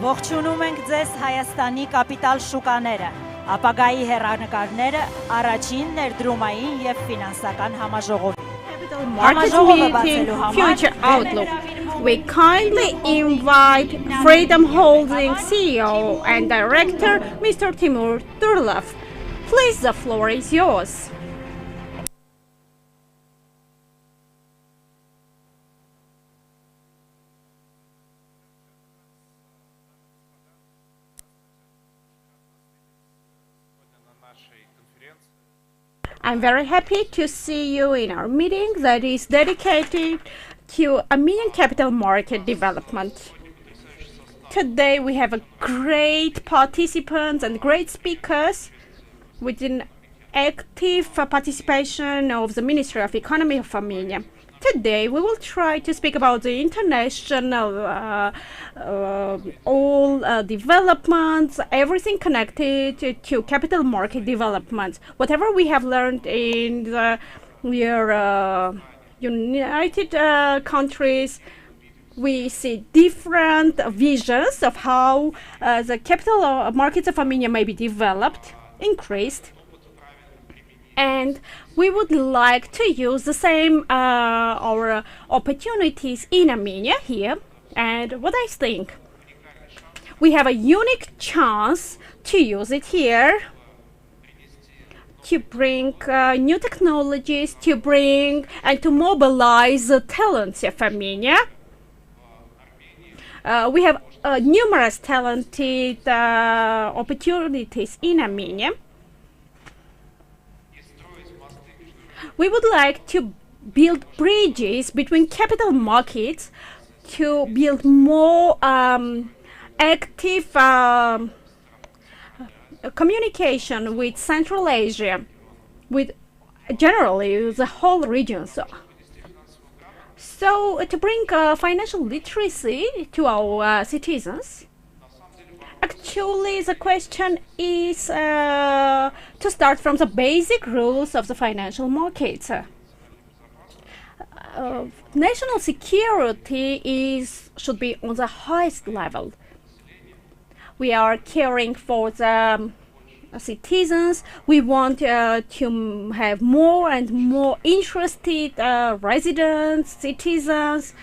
Ողջունում ենք ձեզ Հայաստանի կապիտալ շուկաները, ապագայի հեռանկարները առաջին ներդրումային եւ ֆինանսական համաժողովի։ Market meeting Future Outlook. We kindly invite Freedom Holding CEO and Director Mr. Timur Durlov. Please, the floor is yours. I'm very happy to see you in our meeting that is dedicated to Armenian capital market development. Today we have a great participants and great speakers with an active participation of the Ministry of Economy of Armenia. Today we will try to speak about the international developments, everything connected to capital market development. Whatever we have learned in the United countries, we see different visions of how the capital markets of Armenia may be developed, increased. And we would like to use the same our opportunities in Armenia here. And what I think, we have a unique chance to use it here, to bring new technologies, to bring and to mobilize the talents of Armenia. We have numerous talented opportunities in Armenia. We would like to build bridges between capital markets to build more active communication with Central Asia, with generally the whole region. So to bring financial literacy to our citizens. Actually, the question is to start from the basic rules of the financial markets. National security should be on the highest level. We are caring for the citizens. We want to have more and more interested residents, citizens,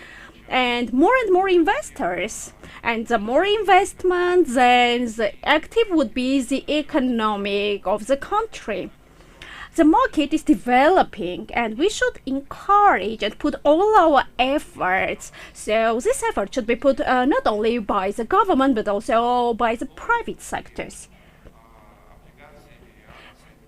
and more investors. And the more investment, then the active would be the economic of the country. The market is developing and we should encourage and put all our efforts. So this effort should be put not only by the government but also by the private sectors.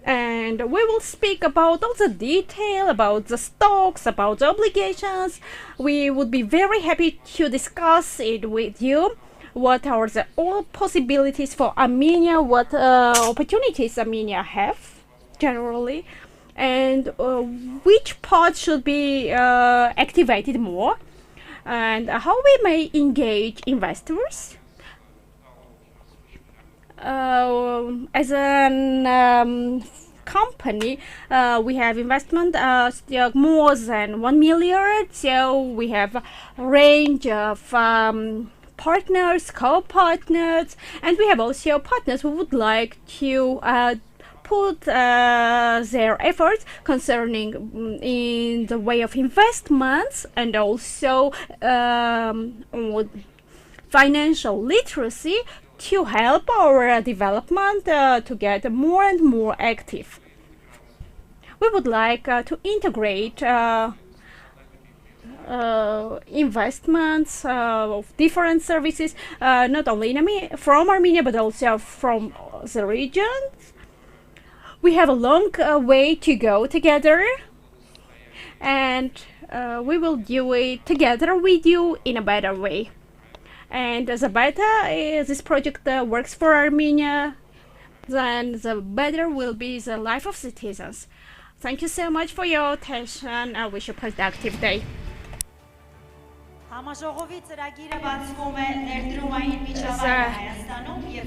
And we will speak about all the detail, about the stocks, about the obligations. We would be very happy to discuss it with you. What are the all possibilities for Armenia, what opportunities Armenia have generally, and which parts should be activated more, and how we may engage investors. As an company, we have investment more than 1 million, so we have a range of partners, co-partners, and we have also partners who would like to put their efforts concerning in the way of investments and also financial literacy to help our development to get more and more active. We would like to integrate investments of different services, not only from Armenia but also from the region. We have a long way to go together, and we will do it together with you in a better way. And the better this project works for Armenia, then the better will be the life of citizens. Thank you so much for your attention. I wish you a productive day. The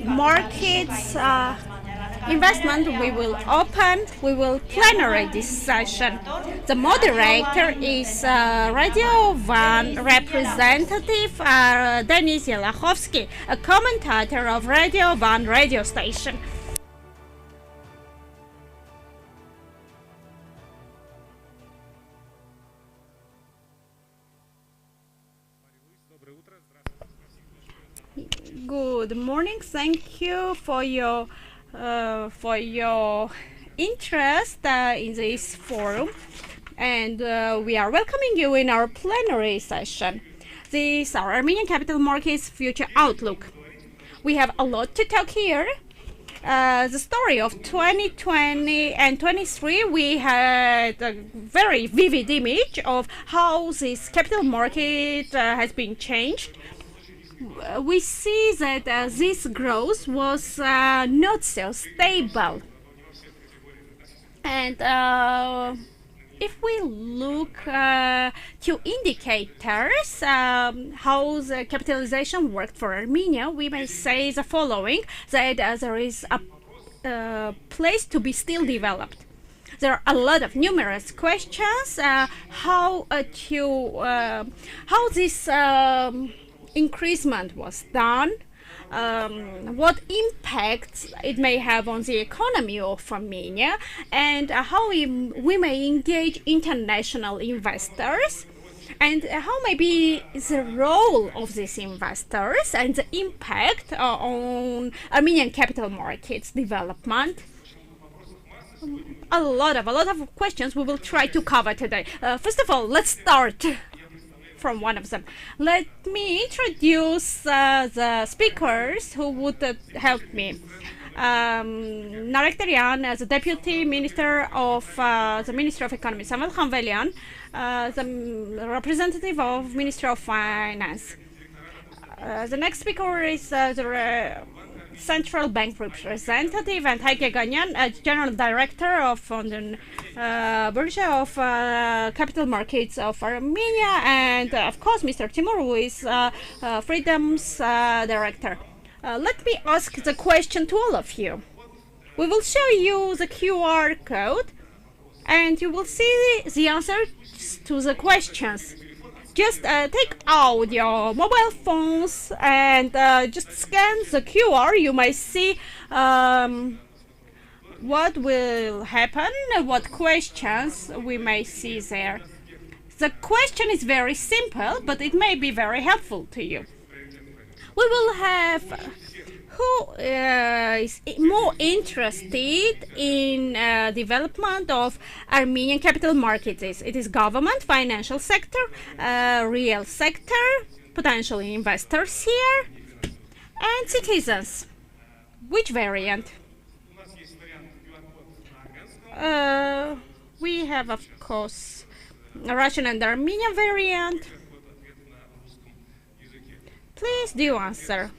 markets investment, we will plenary this session. The moderator is Radio 1 representative Denis Yelachovsky, a commentator of Radio 1 radio station. Good morning. Thank you for your interest in this forum, and we are welcoming you in our plenary session. This is our Armenian Capital Markets Future Outlook. We have a lot to talk here. The story of 2020 and 23, we had a very vivid image of how this capital market has been changed. We see that this growth was not so stable. And if we look to indicators, how the capitalization worked for Armenia, we may say the following, that there is a place to be still developed. There are a lot of numerous questions, how this increasement was done, what impact it may have on the economy of Armenia, and how we may engage international investors, and how may be the role of these investors and the impact on Armenian capital markets development. A lot of questions we will try to cover today. First of all, let's start from one of them. Let me introduce the speakers who would help me. Narek Terian, as the Deputy Minister of the Ministry of Economy, Samuel Khanvelian, the representative of Ministry of Finance. The next speaker is the Central Bank representative, and Heike Ganyan, General Director of the Bourse of Capital Markets of Armenia, and of course Mr. Timur, who is Freedom's Director. Let me ask the question to all of you. We will show you the QR code, and you will see the answers to the questions. Just take out your mobile phones and just scan the QR. You may see what will happen, what questions we may see there. The question is very simple, but it may be very helpful to you. We will have who is more interested in development of Armenian capital markets. It is government, financial sector, real sector, potential investors here, and citizens. Which variant? We have, of course, a Russian and Armenian variant. Please do answer.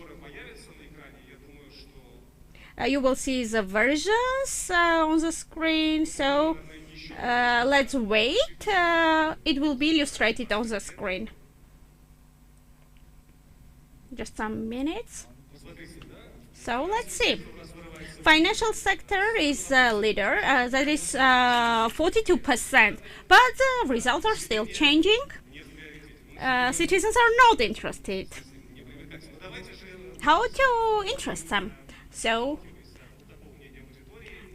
You will see the versions on the screen, so let's wait. It will be illustrated on the screen. Just some minutes. So let's see. Financial sector is leader, that is 42%, but the results are still changing. Citizens are not interested. How to interest them? So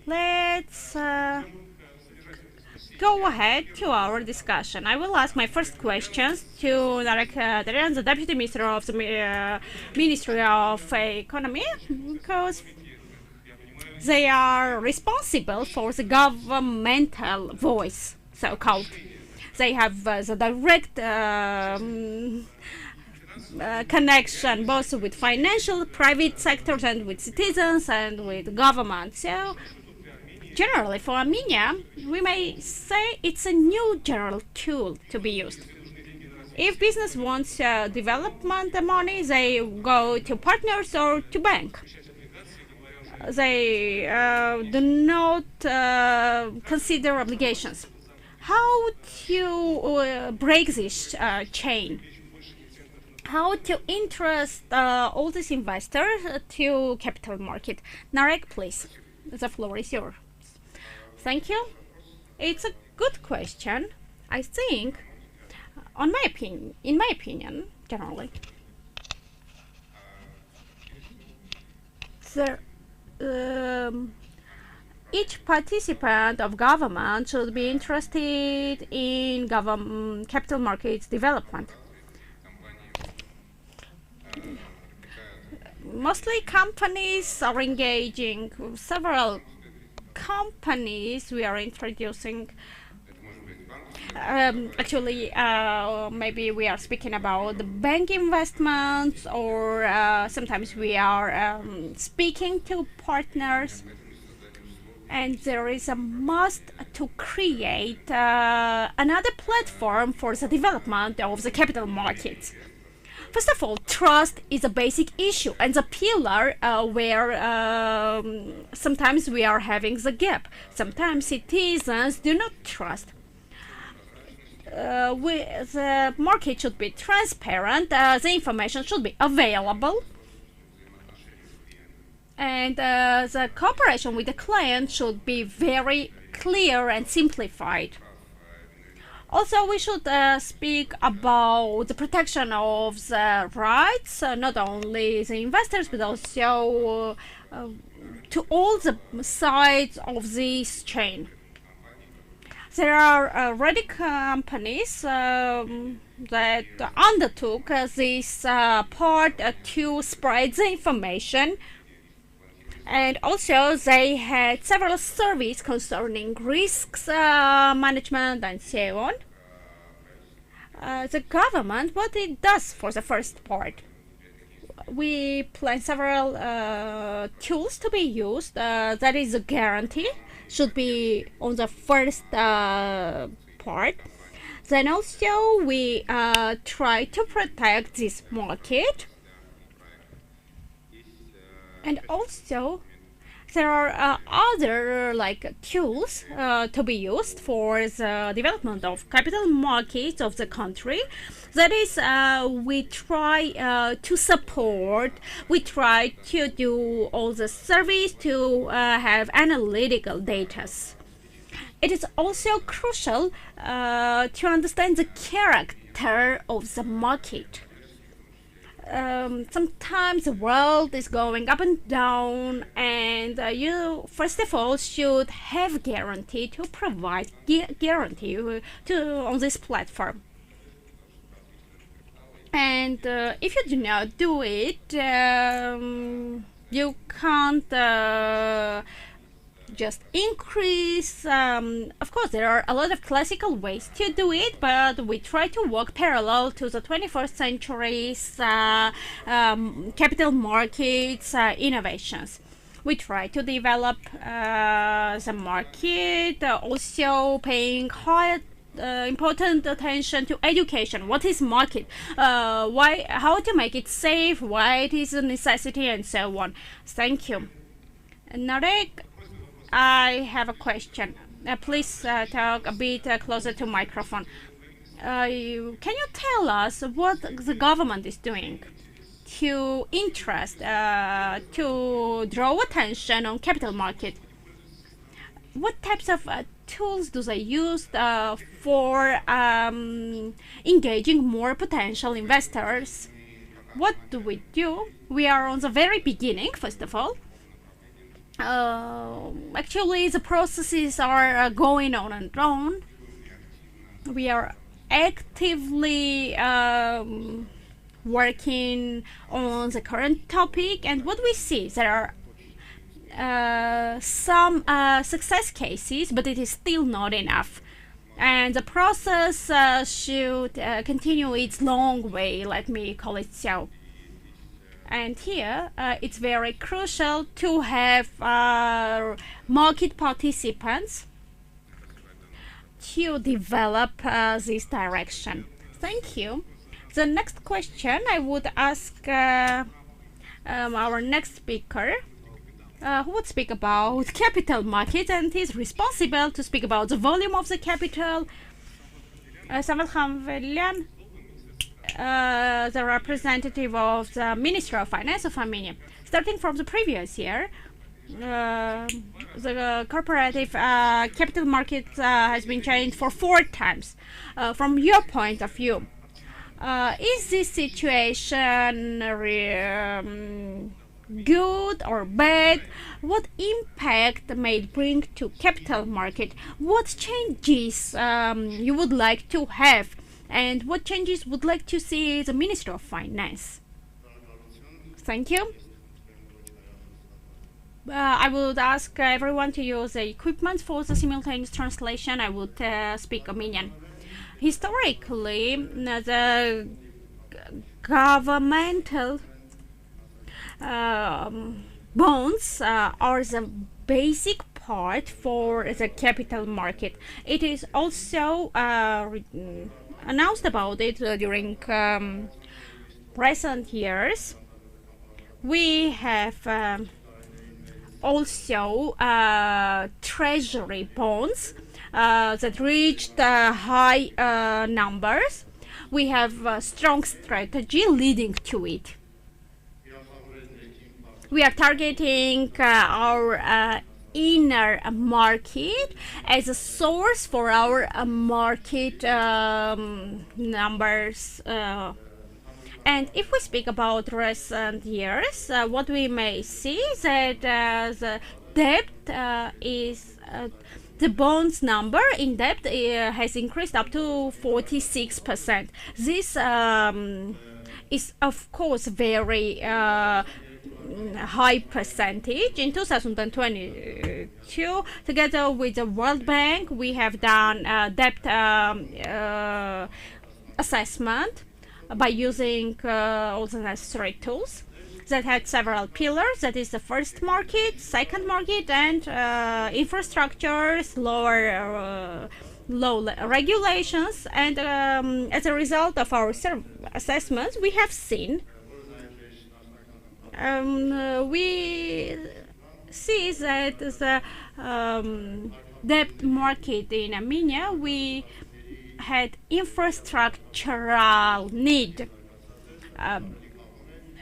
let's go ahead to our discussion. I will ask my first questions to Narek Terian, the Deputy Minister of the Ministry of Economy, because they are responsible for the governmental voice, so-called. They have the direct connection both with financial, private sectors, and with citizens, and with government. So generally for Armenia, we may say it's a new general tool to be used. If business wants development money, they go to partners or to bank. They do not consider obligations. How to break this chain? How to interest all these investors to capital market? Narek, please. The floor is yours. Thank you. It's a good question. I think, in my opinion, generally, there, each participant of government should be interested in capital markets development. Mostly companies are engaging. Several companies we are introducing. Actually, maybe we are speaking about the bank investments, or sometimes we are speaking to partners. And there is a must to create another platform for the development of the capital markets. First of all, trust is a basic issue and the pillar where sometimes we are having the gap. Sometimes citizens do not trust. The market should be transparent, the information should be available, and the cooperation with the client should be very clear and simplified. Also, we should speak about the protection of the rights, not only the investors, but also to all the sides of this chain. There are already companies that undertook this part to spread the information, and also they had several surveys concerning risks management and so on. The government, what it does for the first part, we plan several tools to be used. That is a guarantee, should be on the first part. Then also we try to protect this market. And also, there are other tools to be used for the development of capital markets of the country. That is, we try to support, we try to do all the surveys to have analytical data. It is also crucial to understand the character of the market. Sometimes the world is going up and down, and you first of all should have guarantee to provide guarantee on this platform. And if you do not do it, you can't just increase. Of course, there are a lot of classical ways to do it, but we try to work parallel to the 21st century's capital markets innovations. We try to develop the market, also paying high important attention to education. What is market? Why? How to make it safe? Why it is a necessity, and so on. Thank you. Narek, I have a question. Please talk a bit closer to microphone. Can you tell us what the government is doing to draw attention on capital market? What types of tools do they use for engaging more potential investors? What do? We are on the very beginning, first of all. Actually, the processes are going on and on. We are actively working on the current topic, and what we see, there are some success cases, but it is still not enough. And the process should continue its long way, let me call it so. And here, it's very crucial to have market participants to develop this direction. Thank you. The next question I would ask our next speaker, who would speak about capital market and is responsible to speak about the volume of the capital. Samuel Khamvelian, the representative of the Ministry of Finance of Armenia. Starting from the previous year, the corporative capital market has been changed for 4 times. From your point of view, is this situation good or bad? What impact may it bring to capital market? What changes you would like to have, and what changes would like to see the Minister of Finance? Thank you. I would ask everyone to use the equipment for the simultaneous translation. I would speak Armenian. Historically, the governmental bonds are the basic part for the capital market. It is also announced about it during recent years. We have also treasury bonds that reached high numbers. We have a strong strategy leading to it. We are targeting our inner market as a source for our market numbers. And if we speak about recent years, what we may see is that the debt is the bonds number in debt has increased up to 46%. This is of course very high percentage. In 2022, together with the World Bank, we have done debt assessment by using all the necessary tools that had several pillars. That is the first market, second market, and infrastructures, low regulations. And as a result of our assessments, we have seen we see that the debt market in Armenia, we had infrastructural need.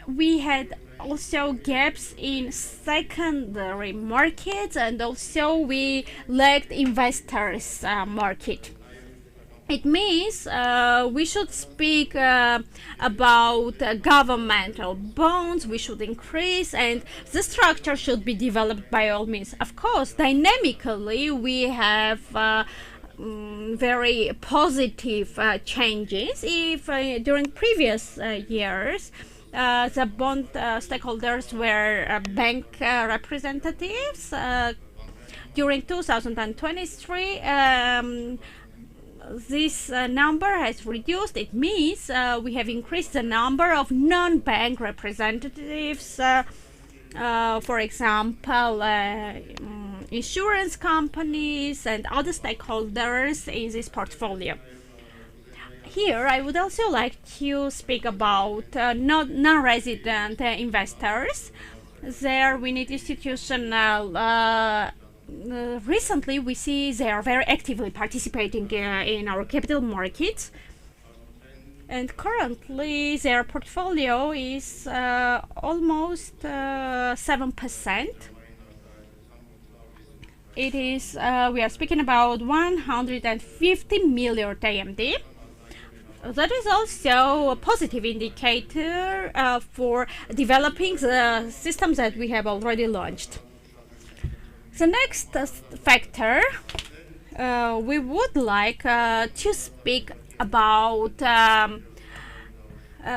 We had also gaps in secondary markets, and also we lacked investors market. It means we should speak about governmental bonds. We should increase, and the structure should be developed by all means. Of course, dynamically we have very positive changes. If during previous years the bond stakeholders were bank representatives, during 2023 this number has reduced. It means we have increased the number of non-bank representatives, for example insurance companies and other stakeholders in this portfolio. Here I would also like to speak about non-resident investors. There we need institutional recently we see they are very actively participating in our capital markets, and currently their portfolio is almost 7%. It is we are speaking about 150 million TMD. That is also a positive indicator for developing the systems that we have already launched. The next factor, we would like to speak about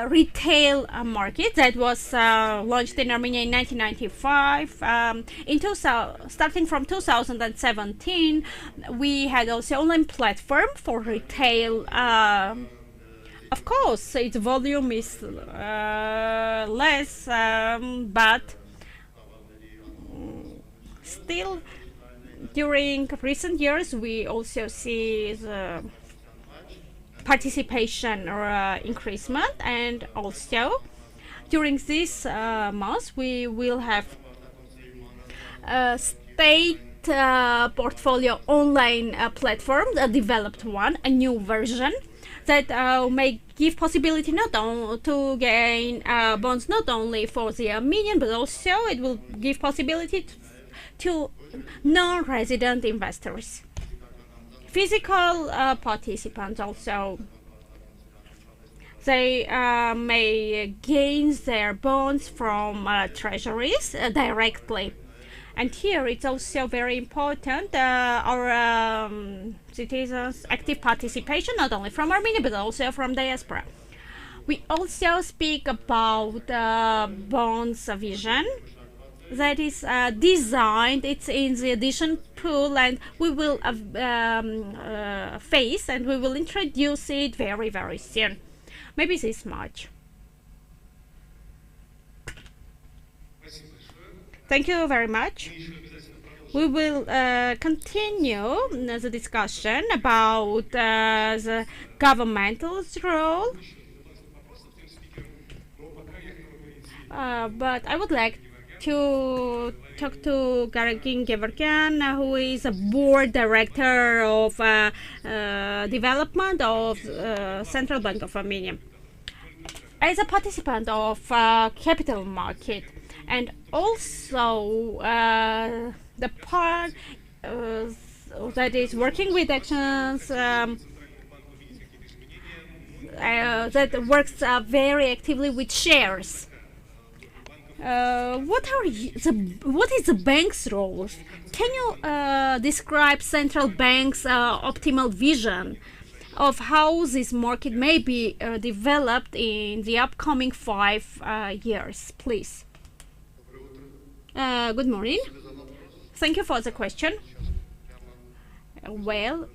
retail market that was launched in Armenia in 1995. Starting from 2017, we had also online platform for retail. Of course, its volume is less, but still, during recent years, we also see the participation or increasement, and also during this month we will have a state portfolio online platform, a developed one, a new version that may give possibility not only to gain bonds not only for the Armenian, but also it will give possibility to non-resident investors. Physical participants also, they may gain their bonds from treasuries directly. And here it's also very important our citizens' active participation, not only from Armenia but also from diaspora. We also speak about bonds vision that is designed. It's in the addition pool, and we will face and we will introduce it very, very soon. Maybe this much. Thank you very much. We will continue the discussion about the governmental's role. But I would like to talk to Garagin Gevorkian, who is a board director of development of Central Bank of Armenia. As a participant of capital market, and also the part that is working with actions that works very actively with shares. What is the bank's role? Can you describe central bank's optimal vision of how this market may be developed in the upcoming 5 years, please? Good morning. Thank you for the question. Well,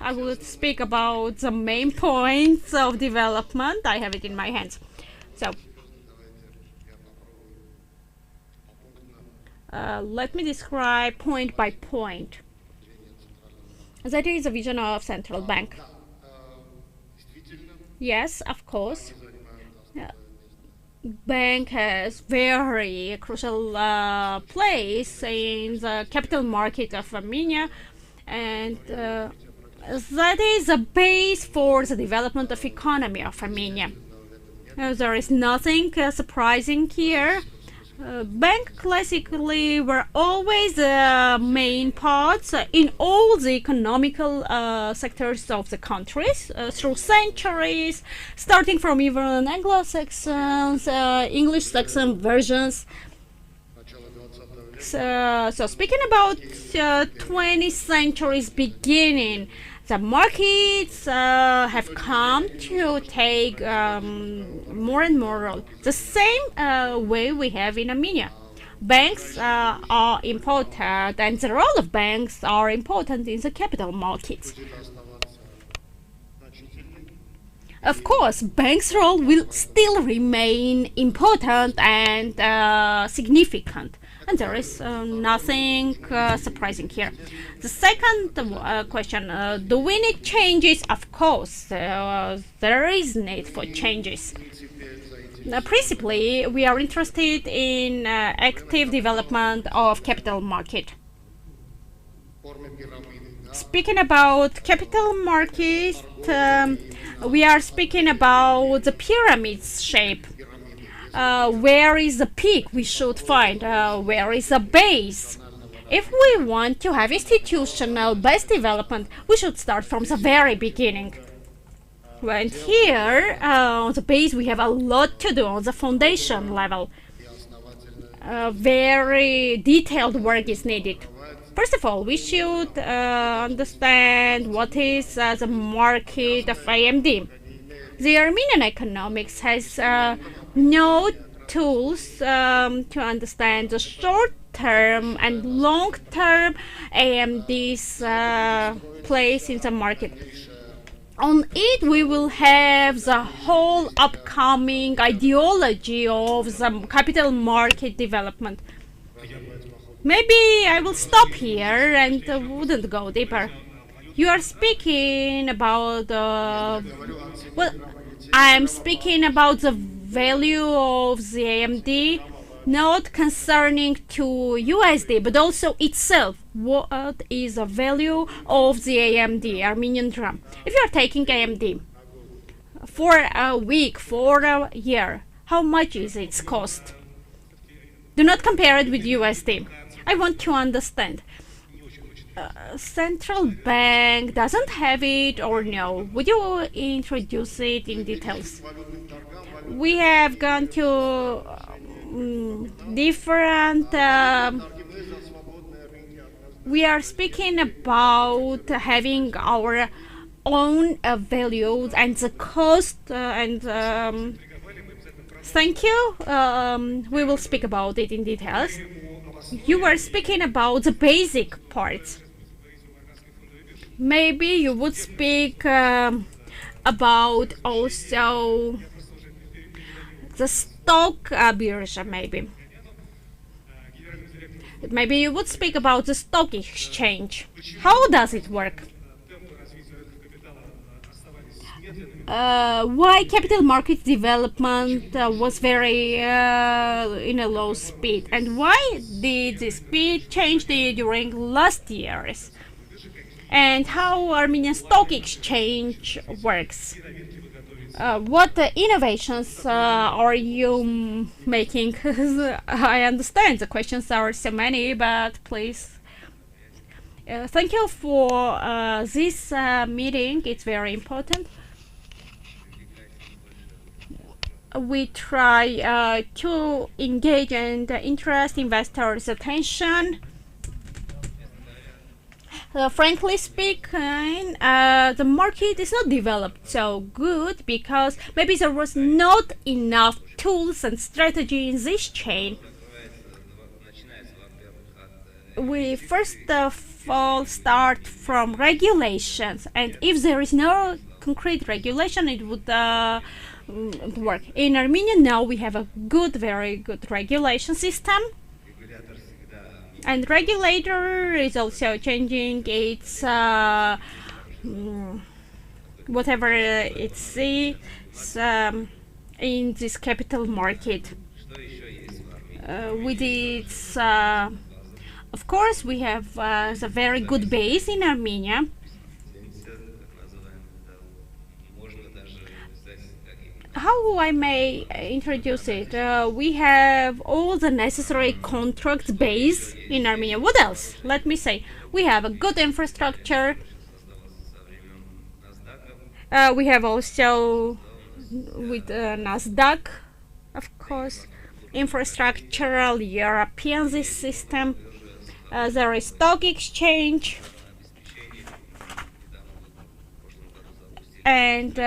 I would speak about the main points of development. I have it in my hands. So, let me describe point by point. That is the vision of central bank. Yes, of course. Bank has very crucial place in the capital market of Armenia, and that is a base for the development of economy of Armenia. There is nothing surprising here. Bank classically were always the main parts in all the economical sectors of the countries through centuries, starting from even Anglo-Saxons, English-Saxon versions. So speaking about 20th century's beginning, the markets have come to take more and more role. The same way we have in Armenia. Banks are important, and the role of banks are important in the capital markets. Of course, banks' role will still remain important and significant. And there is nothing surprising here. The second question, do we need changes? Of course, there is need for changes. Principally, we are interested in active development of capital market. Speaking about capital market, we are speaking about the pyramid shape. Where is the peak we should find? Where is the base? If we want to have institutional base development, we should start from the very beginning. And here, on the base, we have a lot to do on the foundation level. Very detailed work is needed. First of all, we should understand what is the market of AMD. The Armenian economics has no tools to understand the short-term and long-term AMD's place in the market. On it, we will have the whole upcoming ideology of the capital market development. Maybe I will stop here and wouldn't go deeper. You are speaking about well, I'm speaking about the value of the AMD, not concerning to USD, but also itself. What is the value of the AMD, Armenian dram? If you are taking AMD for a week, for a year, how much is its cost? Do not compare it with USD. I want to understand. Central bank doesn't have it or no? Would you introduce it in details? We have gone to different. We are speaking about having our own values and the cost and. Thank you. We will speak about it in details. You were speaking about the basic parts. Maybe you would speak about also the stock birja, maybe. Maybe you would speak about the stock exchange. How does it work? Why capital market development was very in a low speed, and why did the speed change during last years, and how Armenian stock exchange works? What innovations are you making? I understand the questions are so many, but please. Thank you for this meeting. It's very important. We try to engage and interest investors' attention. Frankly speaking, the market is not developed so good because maybe there was not enough tools and strategy in this chain. We first of all start from regulations, and if there is no concrete regulation, it would work. In Armenia now we have a very good regulation system, and regulator is also changing its whatever it sees in this capital market. With its of course we have a very good base in Armenia. How I may introduce it? We have all the necessary contract base in Armenia. What else? Let me say, we have a good infrastructure. We have also with Nasdaq, of course, infrastructural European system. There is stock exchange. And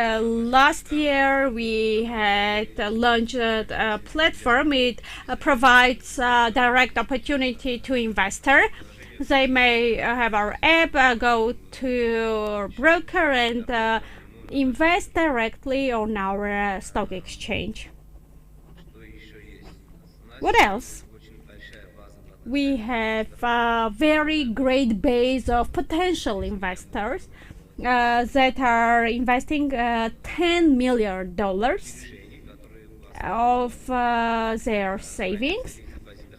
last year we had launched a platform. It provides direct opportunity to investor. They may have our app, go to broker and invest directly on our stock exchange. What else? We have a very great base of potential investors that are investing $10 million of their savings.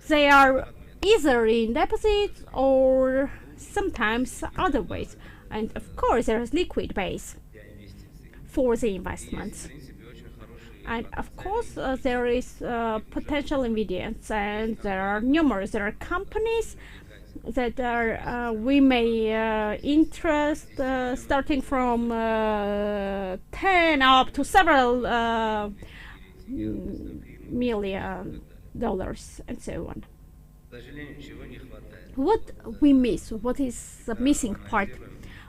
They are either in deposits or sometimes other ways. And of course there is liquid base for the investments. And of course there is potential ingredients, and there are numerous. There are companies that are we may interest starting from 10 up to several $million and so on. What we miss, what is the missing part?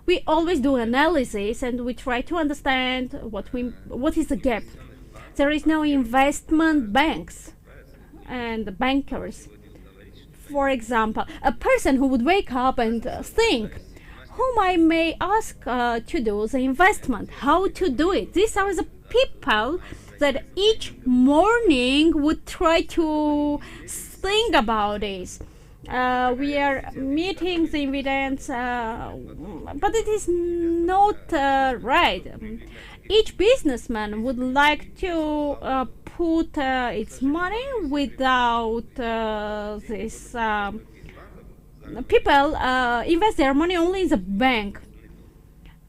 We always do analysis and we try to understand what is the gap. There is no investment banks and bankers. For example, a person who would wake up and think, whom I may ask to do the investment, how to do it. These are the people that each morning would try to think about this. We are meeting the evidence, but it is not right. Each businessman would like to put its money without this. People invest their money only in the bank.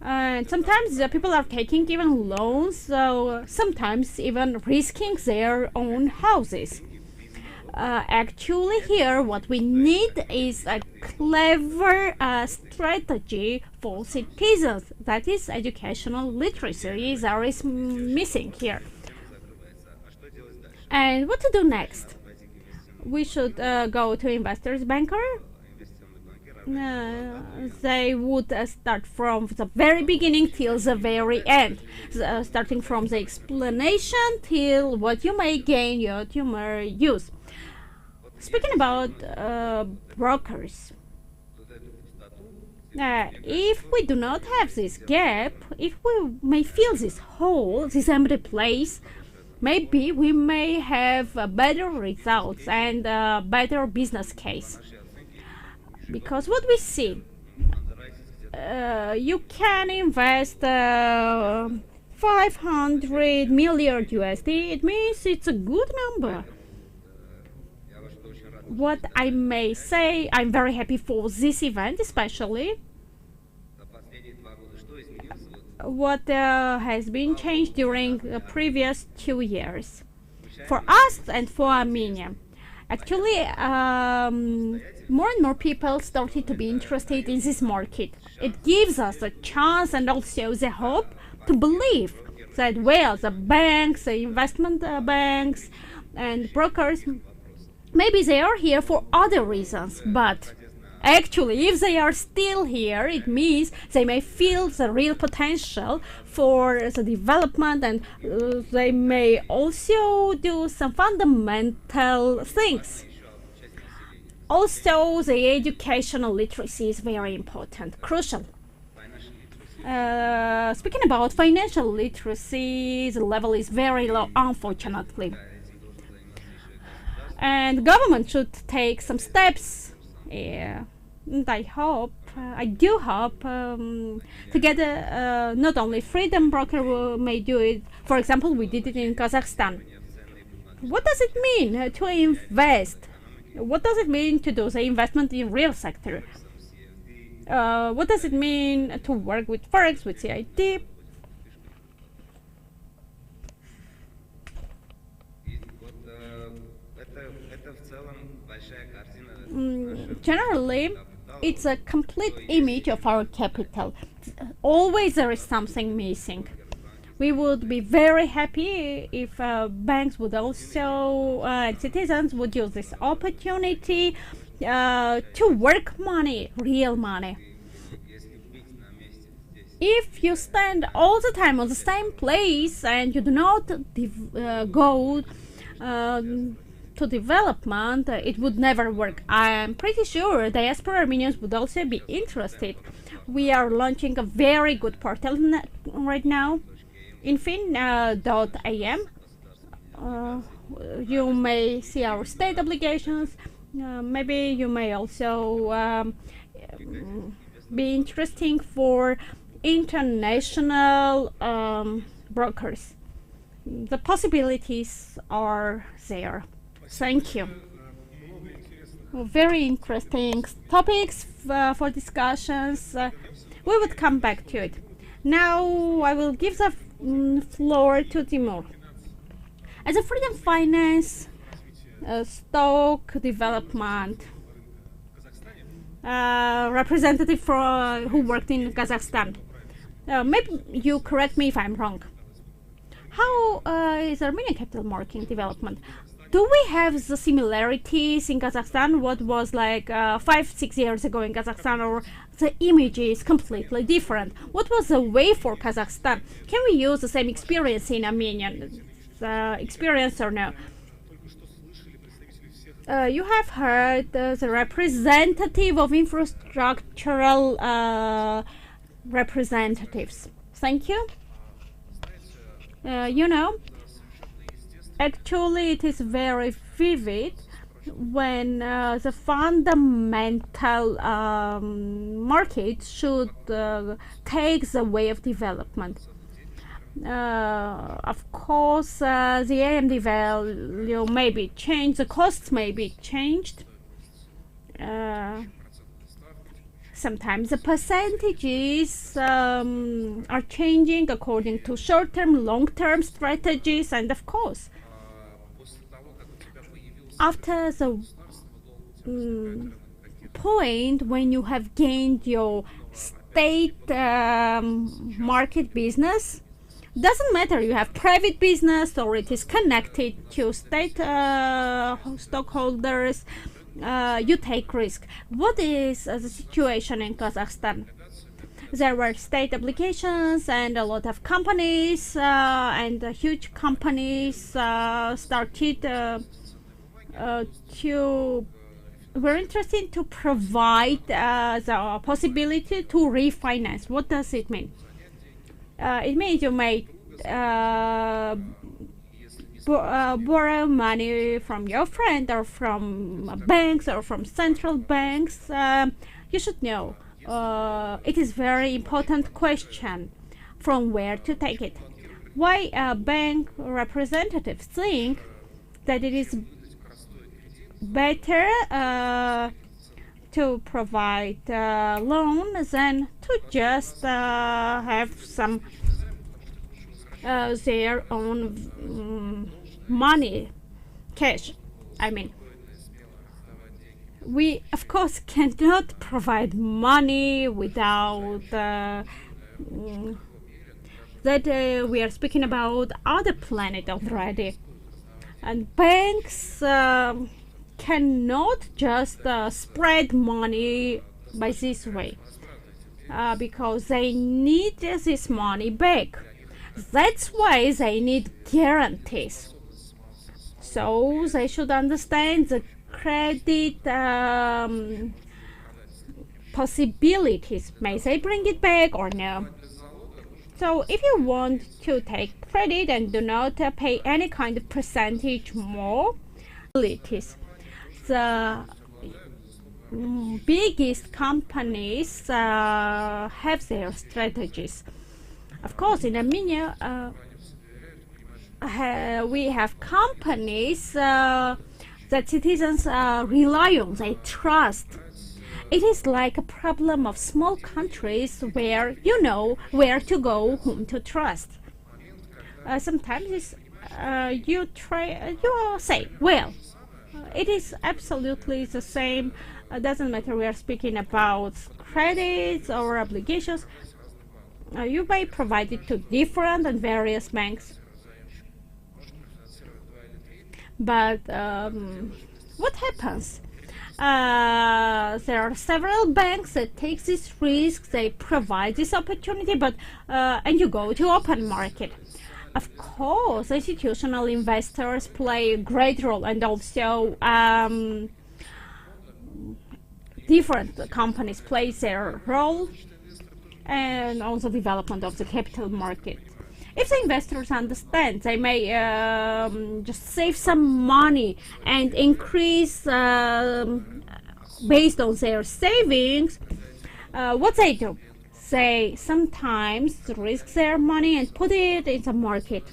And sometimes people are taking even loans, so sometimes even risking their own houses. Actually, here what we need is a clever strategy for citizens. That is, educational literacy is missing here. And what to do next? We should go to investors banker. They would start from the very beginning till the very end, starting from the explanation till what you may gain, what you may use. Speaking about brokers, if we do not have this gap, if we may fill this hole, this empty place, maybe we may have better results and a better business case. Because what we see, you can invest 500 million USD. It means it's a good number. What I may say, I'm very happy for this event, especially. What has been changed during the previous 2 years for us and for Armenia. Actually, more and more people started to be interested in this market. It gives us a chance and also the hope to believe that, well, the banks, the investment banks and brokers, maybe they are here for other reasons, but actually, if they are still here, it means they may feel the real potential for the development, and they may also do some fundamental things. Also, the educational literacy is very important, crucial. Speaking about financial literacy, the level is very low, unfortunately. And government should take some steps. Yeah, and I do hope, together, not only Freedom Broker may do it. For example, we did it in Kazakhstan. What does it mean to invest? What does it mean to do the investment in real sector? What does it mean to work with Forex, with CIT? Generally, it's a complete image of our capital. Always there is something missing. We would be very happy if banks would also, citizens would use this opportunity to work money, real money. If you stand all the time on the same place and you do not go to development, it would never work. I am pretty sure diaspora Armenians would also be interested. We are launching a very good portal right now, infin.am. You may see our state obligations. Maybe you may also be interesting for international brokers. The possibilities are there. Thank you. Very interesting topics for discussions. We would come back to it. Now I will give the floor to Timur. As a freedom finance stock development representative who worked in Kazakhstan, maybe you correct me if I'm wrong. How is Armenian Capital Market development? Do we have the similarities in Kazakhstan, what was like 5-6 years ago in Kazakhstan, or the image is completely different? What was the way for Kazakhstan? Can we use the same experience in Armenian experience or no? You have heard the representative of infrastructural representatives. Thank you. You know, actually it is very vivid when the fundamental market should take the way of development. Of course, the AMD value may be changed, the costs may be changed. Sometimes the percentages are changing according to short-term, long-term strategies, and of course, after the point when you have gained your state market business, doesn't matter you have private business or it is connected to state stockholders, you take risk. What is the situation in Kazakhstan? There were state obligations and a lot of companies and huge companies started to were interested to provide the possibility to refinance. What does it mean? It means you may borrow money from your friend or from banks or from central banks. You should know. It is very important question from where to take it. Why bank representatives think that it is better to provide loan than to just have some their own money, cash. I mean, we of course cannot provide money without that we are speaking about other planet already, and banks cannot just spread money by this way because they need this money back. That's why they need guarantees. So they should understand the credit possibilities. May they bring it back or no? So if you want to take credit and do not pay any kind of percentage more, the biggest companies have their strategies. Of course, in Armenia, we have companies that citizens rely on, they trust. It is like a problem of small countries where you know where to go, whom to trust. Sometimes you say, well, it is absolutely the same. Doesn't matter we are speaking about credits or obligations. You may provide it to different and various banks. But what happens? There are several banks that take this risk, they provide this opportunity, but and you go to open market. Of course, institutional investors play a great role, and also different companies play their role, and also development of the capital market. If the investors understand, they may just save some money and increase based on their savings. What they do? They sometimes risk their money and put it in the market.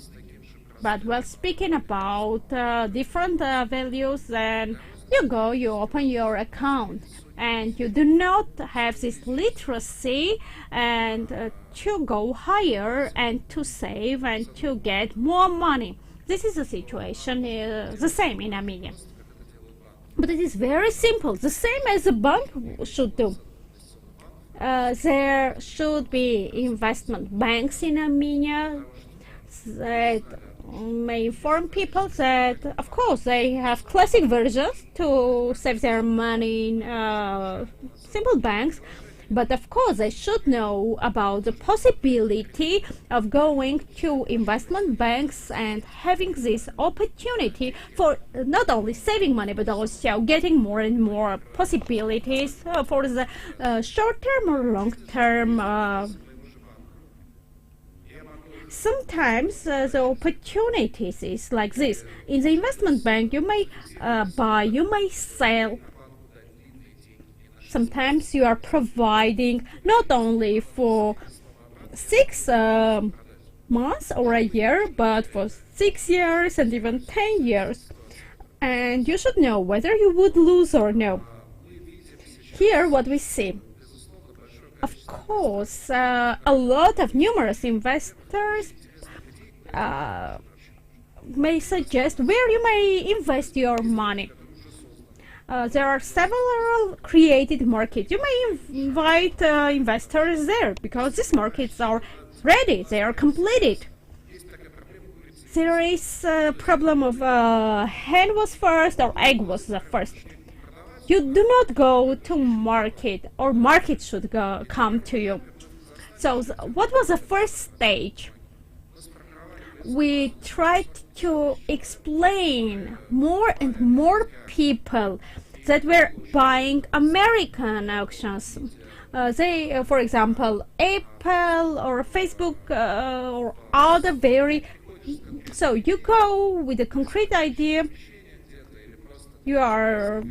But while speaking about different values, then you open your account, and you do not have this literacy and to go higher and to save and to get more money. This is the situation, the same in Armenia. But it is very simple, the same as a bank should do. There should be investment banks in Armenia that may inform people that, of course, they have classic versions to save their money in simple banks, but of course they should know about the possibility of going to investment banks and having this opportunity for not only saving money but also getting more and more possibilities for the short-term or long-term. Sometimes the opportunities is like this. In the investment bank, you may buy, you may sell. Sometimes you are providing not only for 6 months or a year, but for 6 years and even 10 years. And you should know whether you would lose or no. Here, what we see. Of course, a lot of numerous investors may suggest where you may invest your money. There are several created markets. You may invite investors there because these markets are ready, they are completed. There is a problem of hen was first or egg was the first. You do not go to market, or market should come to you. So what was the first stage? We tried to explain more and more people that were buying American auctions. They, for example, Apple or Facebook or other very. So you go with a concrete idea. You are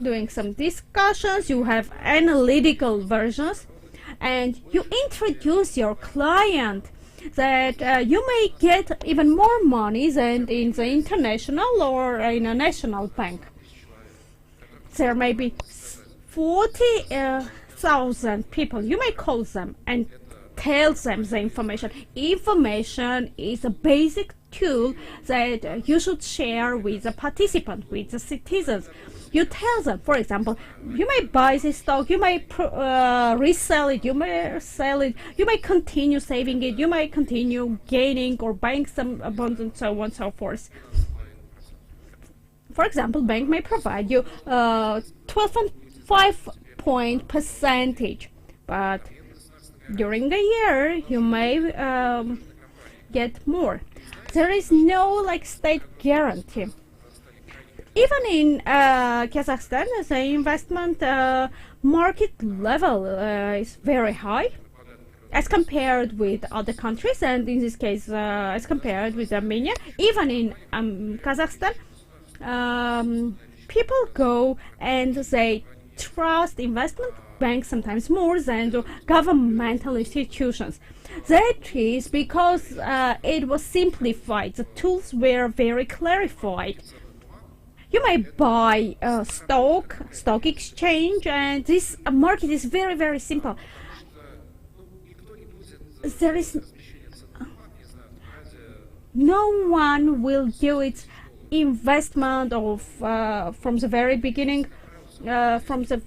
doing some discussions. You have analytical versions, and you introduce your client that you may get even more money than in the international or in a national bank. There may be 40,000 people. You may call them and tell them the information. Information is a basic tool that you should share with the participant, with the citizens. You tell them, for example, you may buy this stock, you may resell it, you may sell it, you may continue saving it, you may continue gaining or buying some bonds and so on and so forth. For example, bank may provide you 12.5 point percentage, but during the year you may get more. There is no like state guarantee. Even in Kazakhstan, the investment market level is very high as compared with other countries, and in this case as compared with Armenia. Even in Kazakhstan, people go and they trust investment banks sometimes more than the governmental institutions. That is because it was simplified. The tools were very clarified. You may buy stock exchange, and this market is very, very simple. There is no one will do its investment of from the very beginning, from the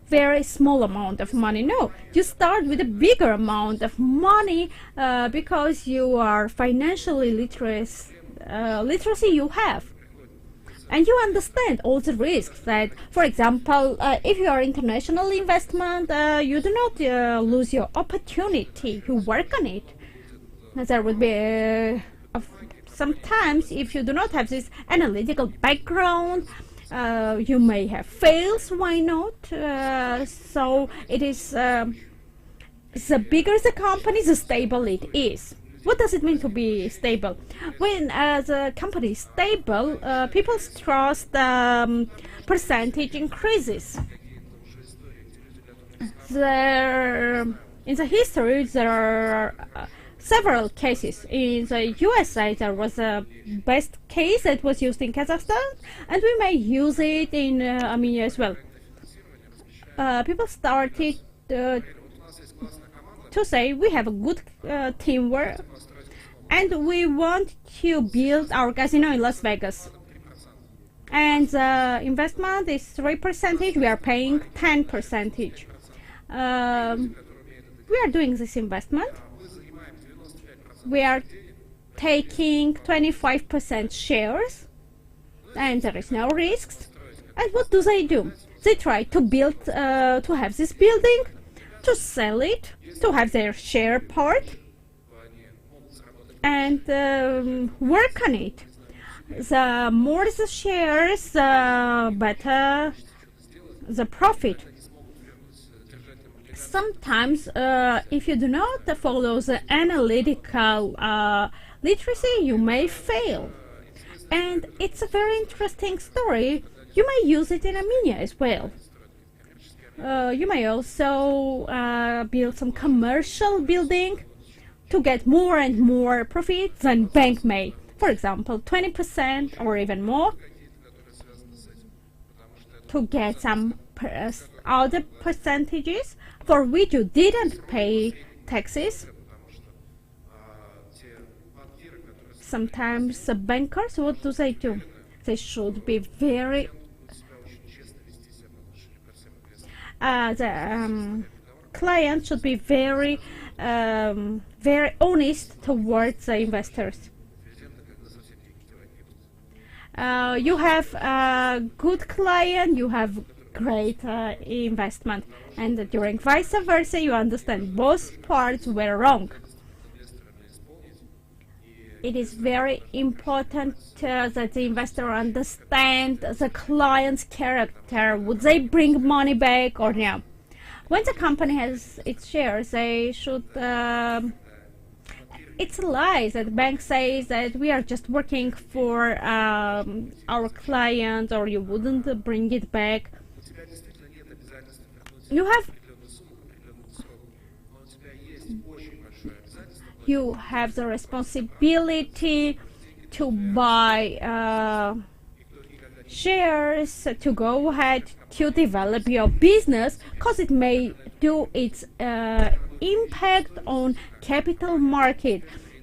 very small amount of money. No, you start with a bigger amount of money because you are financially literacy you have. And you understand all the risks that, for example, if you are international investment, you do not lose your opportunity. You work on it. There would be sometimes if you do not have this analytical background, you may have fails. Why not? So it is the bigger the company, the stable it is. What does it mean to be stable? When the company is stable, people's trust percentage increases. In the history, there are several cases. In the USA, there was a best case that was used in Kazakhstan, and we may use it in Armenia as well. People started to say we have a good teamwork, and we want to build our casino in Las Vegas. And the investment is 3%. We are paying 10%. We are doing this investment. We are taking 25% shares, and there is no risks. And what do? They try to build, to have this building, to sell it, to have their share part, and work on it. The more the shares, the better the profit. Sometimes, if you do not follow the analytical literacy, you may fail. And it's a very interesting story. You may use it in Armenia as well. You may also build some commercial building to get more and more profit than bank may. For example, 20% or even more, to get some other percentages for which you didn't pay taxes. Sometimes the bankers, what do? They should be very the client should be very honest towards the investors. You have a good client, you have great investment, and during vice versa, you understand both parts were wrong. It is very important that the investor understand the client's character. Would they bring money back or no? When the company has its shares, they should. It's a lie that the bank says that we are just working for our client, or you wouldn't bring it back. You have the responsibility to buy shares, to go ahead to develop your business, because it may do its impact on capital market,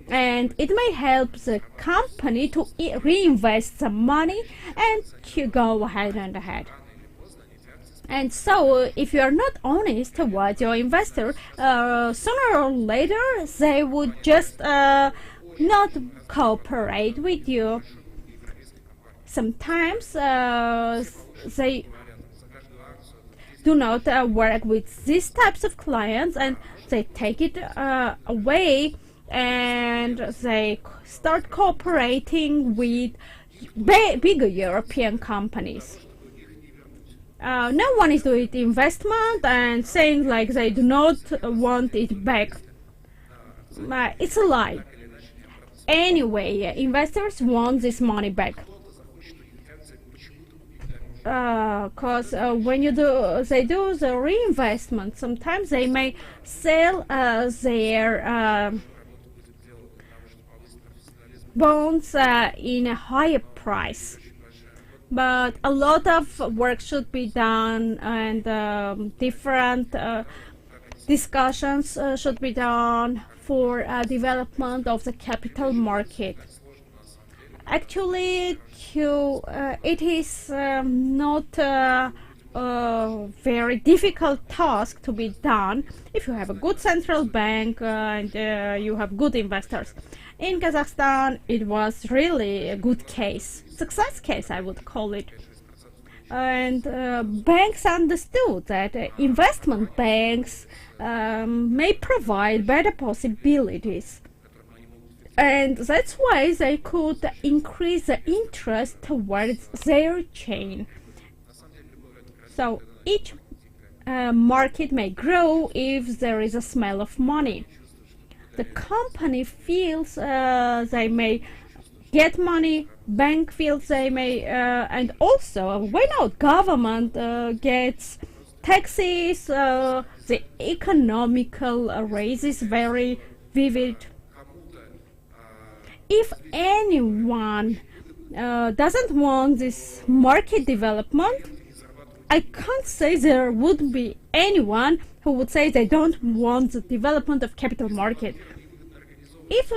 and it may help the company to reinvest some money and to go ahead and ahead. And so, if you are not honest towards your investor, sooner or later they would just not cooperate with you. Sometimes they do not work with these types of clients, and they take it away, and they start cooperating with bigger European companies. No one is doing investment and saying like they do not want it back. It's a lie. Anyway, investors want this money back. Because when they do the reinvestment, sometimes they may sell their bonds in a higher price. But a lot of work should be done, and different discussions should be done for development of the capital market. Actually, it is not a very difficult task to be done if you have a good central bank and you have good investors. In Kazakhstan, it was really a good case, success case I would call it. And banks understood that investment banks may provide better possibilities. And that's why they could increase the interest towards their chain. So each market may grow if there is a smell of money. The company feels they may get money, bank feels they may, and also, why not, government gets taxes, the economical raise is very vivid. If anyone doesn't want this market development, I can't say there would be anyone who would say they don't want the development of capital market. If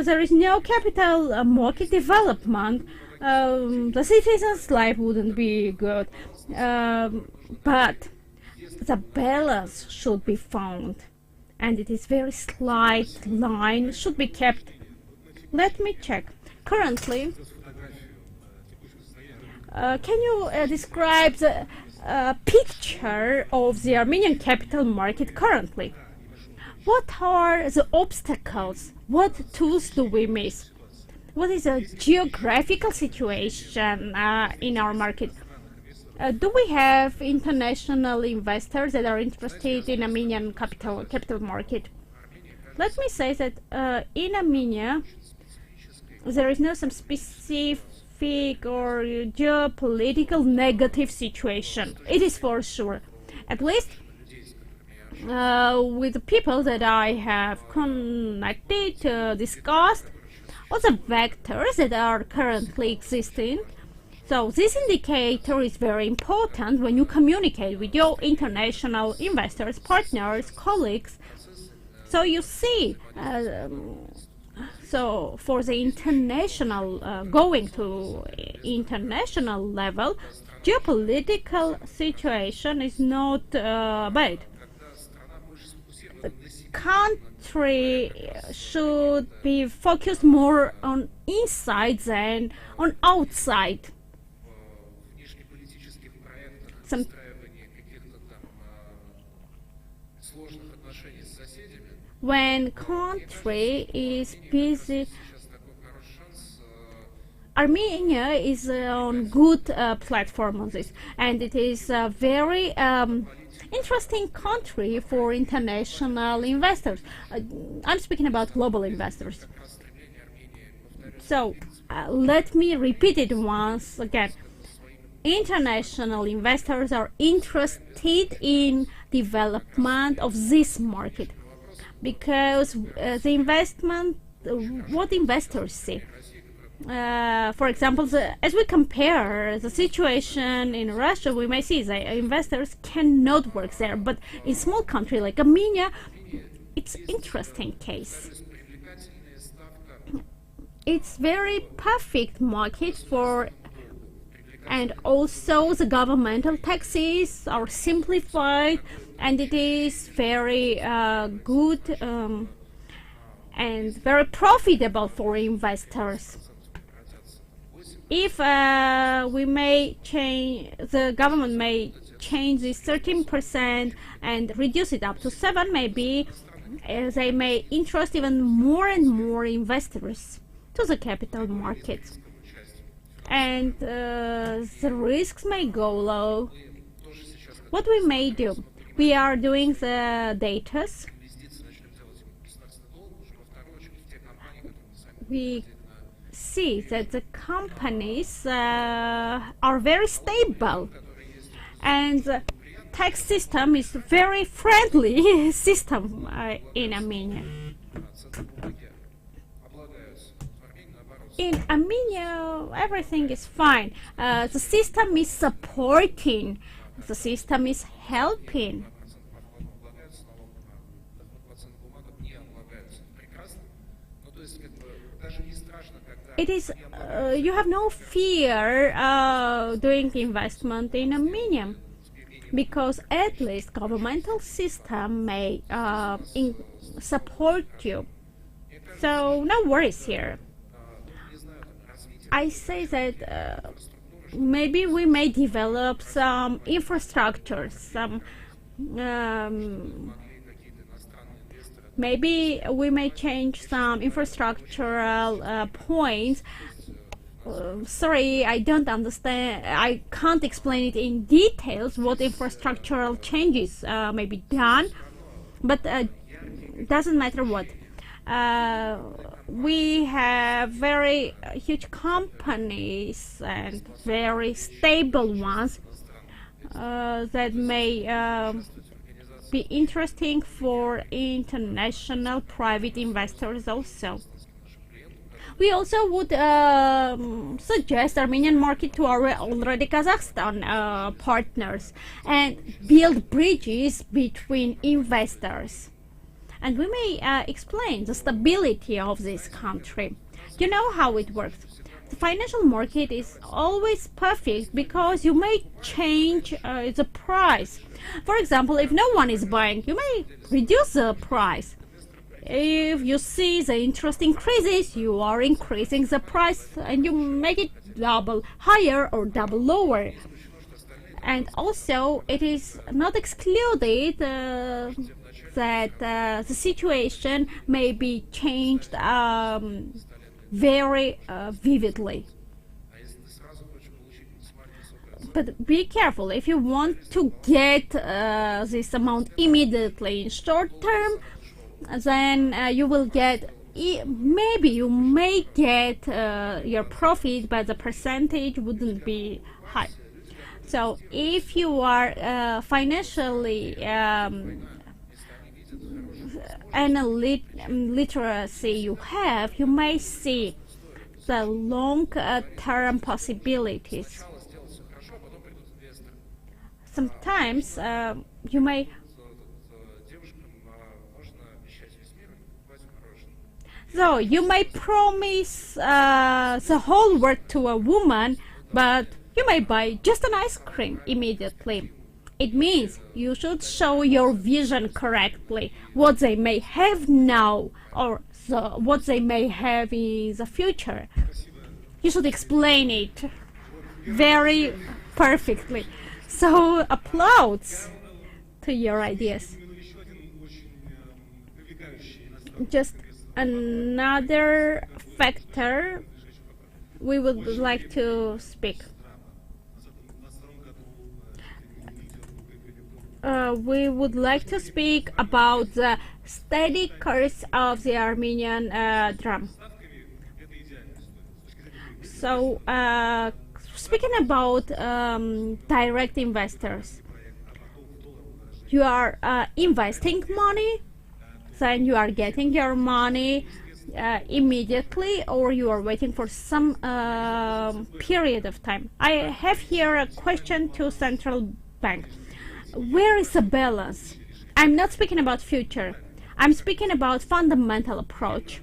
there is no capital market development, the citizen's life wouldn't be good. But the balance should be found, and it is very slight line should be kept. Let me check. Currently, can you describe the picture of the Armenian capital market currently? What are the obstacles? What tools do we miss? What is the geographical situation in our market? Do we have international investors that are interested in Armenian capital market? Let me say that in Armenia, there is no some specific or geopolitical negative situation. It is for sure. At least with the people that I have connected, discussed, all the vectors that are currently existing. So this indicator is very important when you communicate with your international investors, partners, colleagues. So you see So for the international, going to international level, geopolitical situation is not bad. The country should be focused more on inside than on outside. Some when country is busy, Armenia is on good platform on this, and it is a very interesting country for international investors. I'm speaking about global investors. So let me repeat it once again. International investors are interested in development of this market because the investment, what investors see. For example, as we compare the situation in Russia, we may see that investors cannot work there, but in small country like Armenia, it's interesting case. It's very perfect market for, and also the governmental taxes are simplified, and it is very good and very profitable for investors. If we may change, the government may change this 13% and reduce it up to 7%, maybe they may interest even more and more investors to the capital markets, and the risks may go low. What we may do, we are doing the datas. We see that the companies are very stable, and the tax system is very friendly system in Armenia. In Armenia, everything is fine. The system is supporting, the system is helping. It is, you have no fear doing investment in Armenia, because at least governmental system may support you. So no worries here. I say that maybe we may develop some infrastructure, some maybe we may change some infrastructural points. Sorry, I don't understand. I can't explain it in details what infrastructural changes may be done, but doesn't matter what. We have very huge companies and very stable ones that may be interesting for international private investors also. We also would suggest Armenian market to our already Kazakhstan partners and build bridges between investors. And we may explain the stability of this country. You know how it works. The financial market is always perfect because you may change the price. For example, if no one is buying, you may reduce the price. If you see the interest increases, you are increasing the price and you make it double higher or double lower. And also, it is not excluded that the situation may be changed very vividly. But be careful, if you want to get this amount immediately in short term, then you will get, maybe you may get your profit, but the percentage wouldn't be high. So if you are financially literacy you have, you may see the long-term possibilities. Sometimes you may So you may promise the whole world to a woman, but you may buy just an ice cream immediately. It means you should show your vision correctly, what they may have now or what they may have in the future. You should explain it very perfectly. So applause to your ideas. Just another factor we would like to speak. We would like to speak about the steady course of the Armenian dram. So, speaking about direct investors, you are investing money, then you are getting your money immediately, or you are waiting for some period of time. I have here a question to central bank. Where is the balance? I'm not speaking about future. I'm speaking about fundamental approach.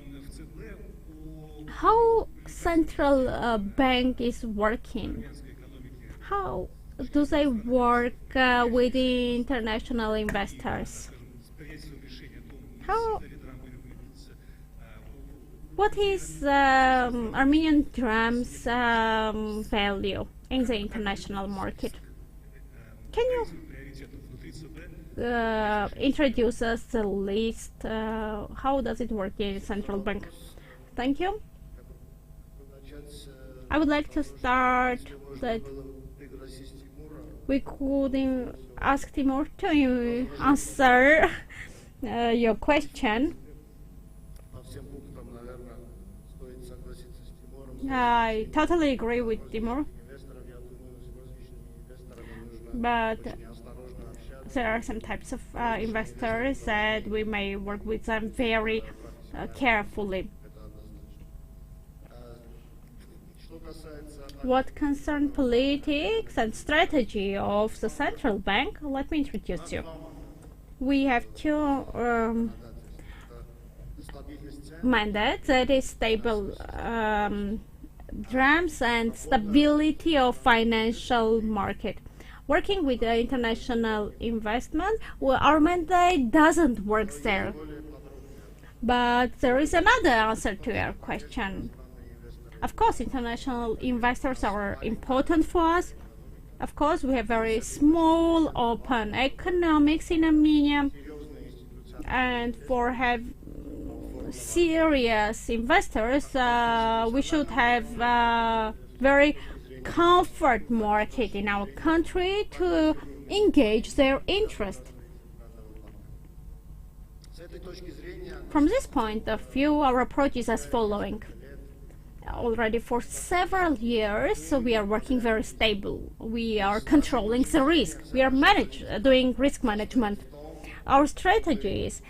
How central bank is working? How do they work with the international investors? What is Armenian dram's value in the international market? Can you introduce us the list? How does it work in central bank? Thank you. I would like to start that we could ask Timur to answer your question. I totally agree with Timur, but there are some types of investors that we may work with them very carefully. What concerns politics and strategy of the central bank, let me introduce you. We have two mandates, that is stable drams and stability of financial market. Working with the international investment, well, our mandate doesn't work there. But there is another answer to your question. Of course, international investors are important for us. Of course, we have very small open economics in Armenia, and for have serious investors, we should have very comfort market in our country to engage their interest. From this point of view, our approach is as following. Already for several years, we are working very stable. We are controlling the risk. We are doing risk management. Our strategy is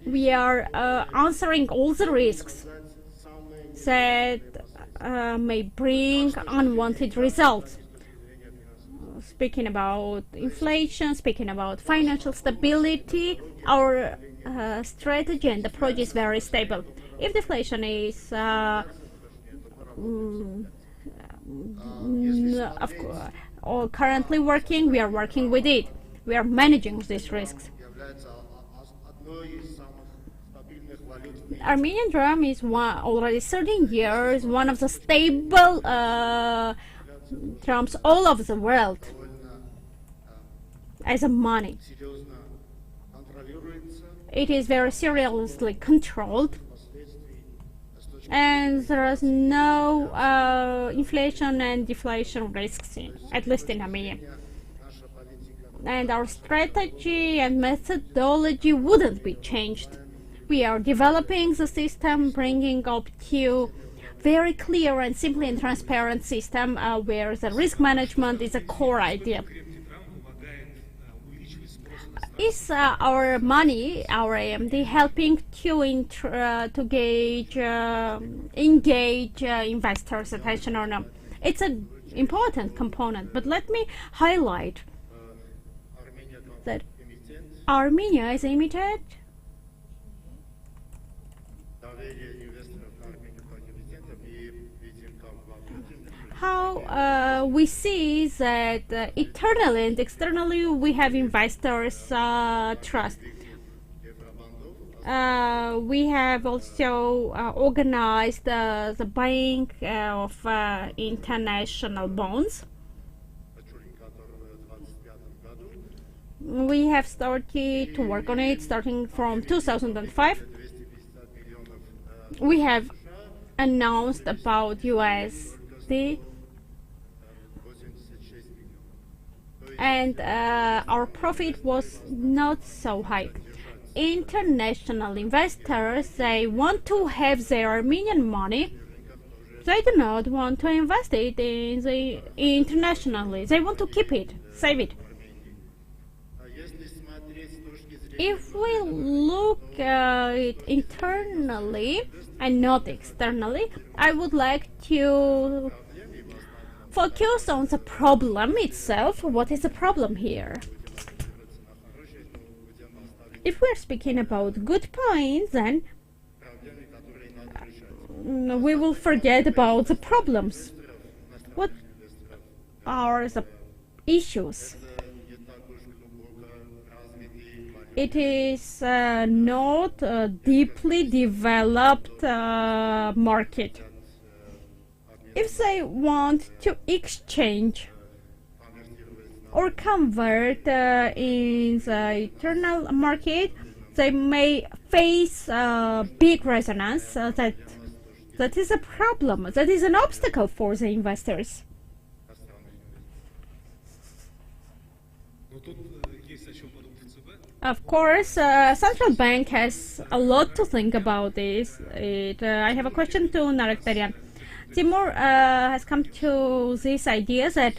we are answering all the risks that may bring unwanted results. Speaking about inflation, speaking about financial stability, our strategy and approach is very stable. If deflation is currently working, we are working with it. We are managing these risks. Armenian dram is already 13 years, one of the stable drams all over the world as a money. It is very seriously controlled, and there is no inflation and deflation risks, at least in Armenia. And our strategy and methodology wouldn't be changed. We are developing the system, bringing up to very clear and simple and transparent system where the risk management is a core idea. Is our money, our AMD, helping to engage investors' attention or not? It's an important component, but let me highlight that Armenia is emitted How we see that internally and externally we have investors' trust. We have also organized the buying of international bonds. We have started to work on it starting from 2005. We have announced about USD, and our profit was not so high. International investors, they want to have their Armenian money. They do not want to invest it in the internationally. They want to keep it, save it. If we look it internally and not externally, I would like to focus on the problem itself. What is the problem here? If we're speaking about good points, then we will forget about the problems. What are the issues? It is not a deeply developed market. If they want to exchange or convert in the internal market, they may face big resonance. That is a problem. That is an obstacle for the investors. Of course, central bank has a lot to think about this. I have a question to Naraktarian. Timur has come to this idea that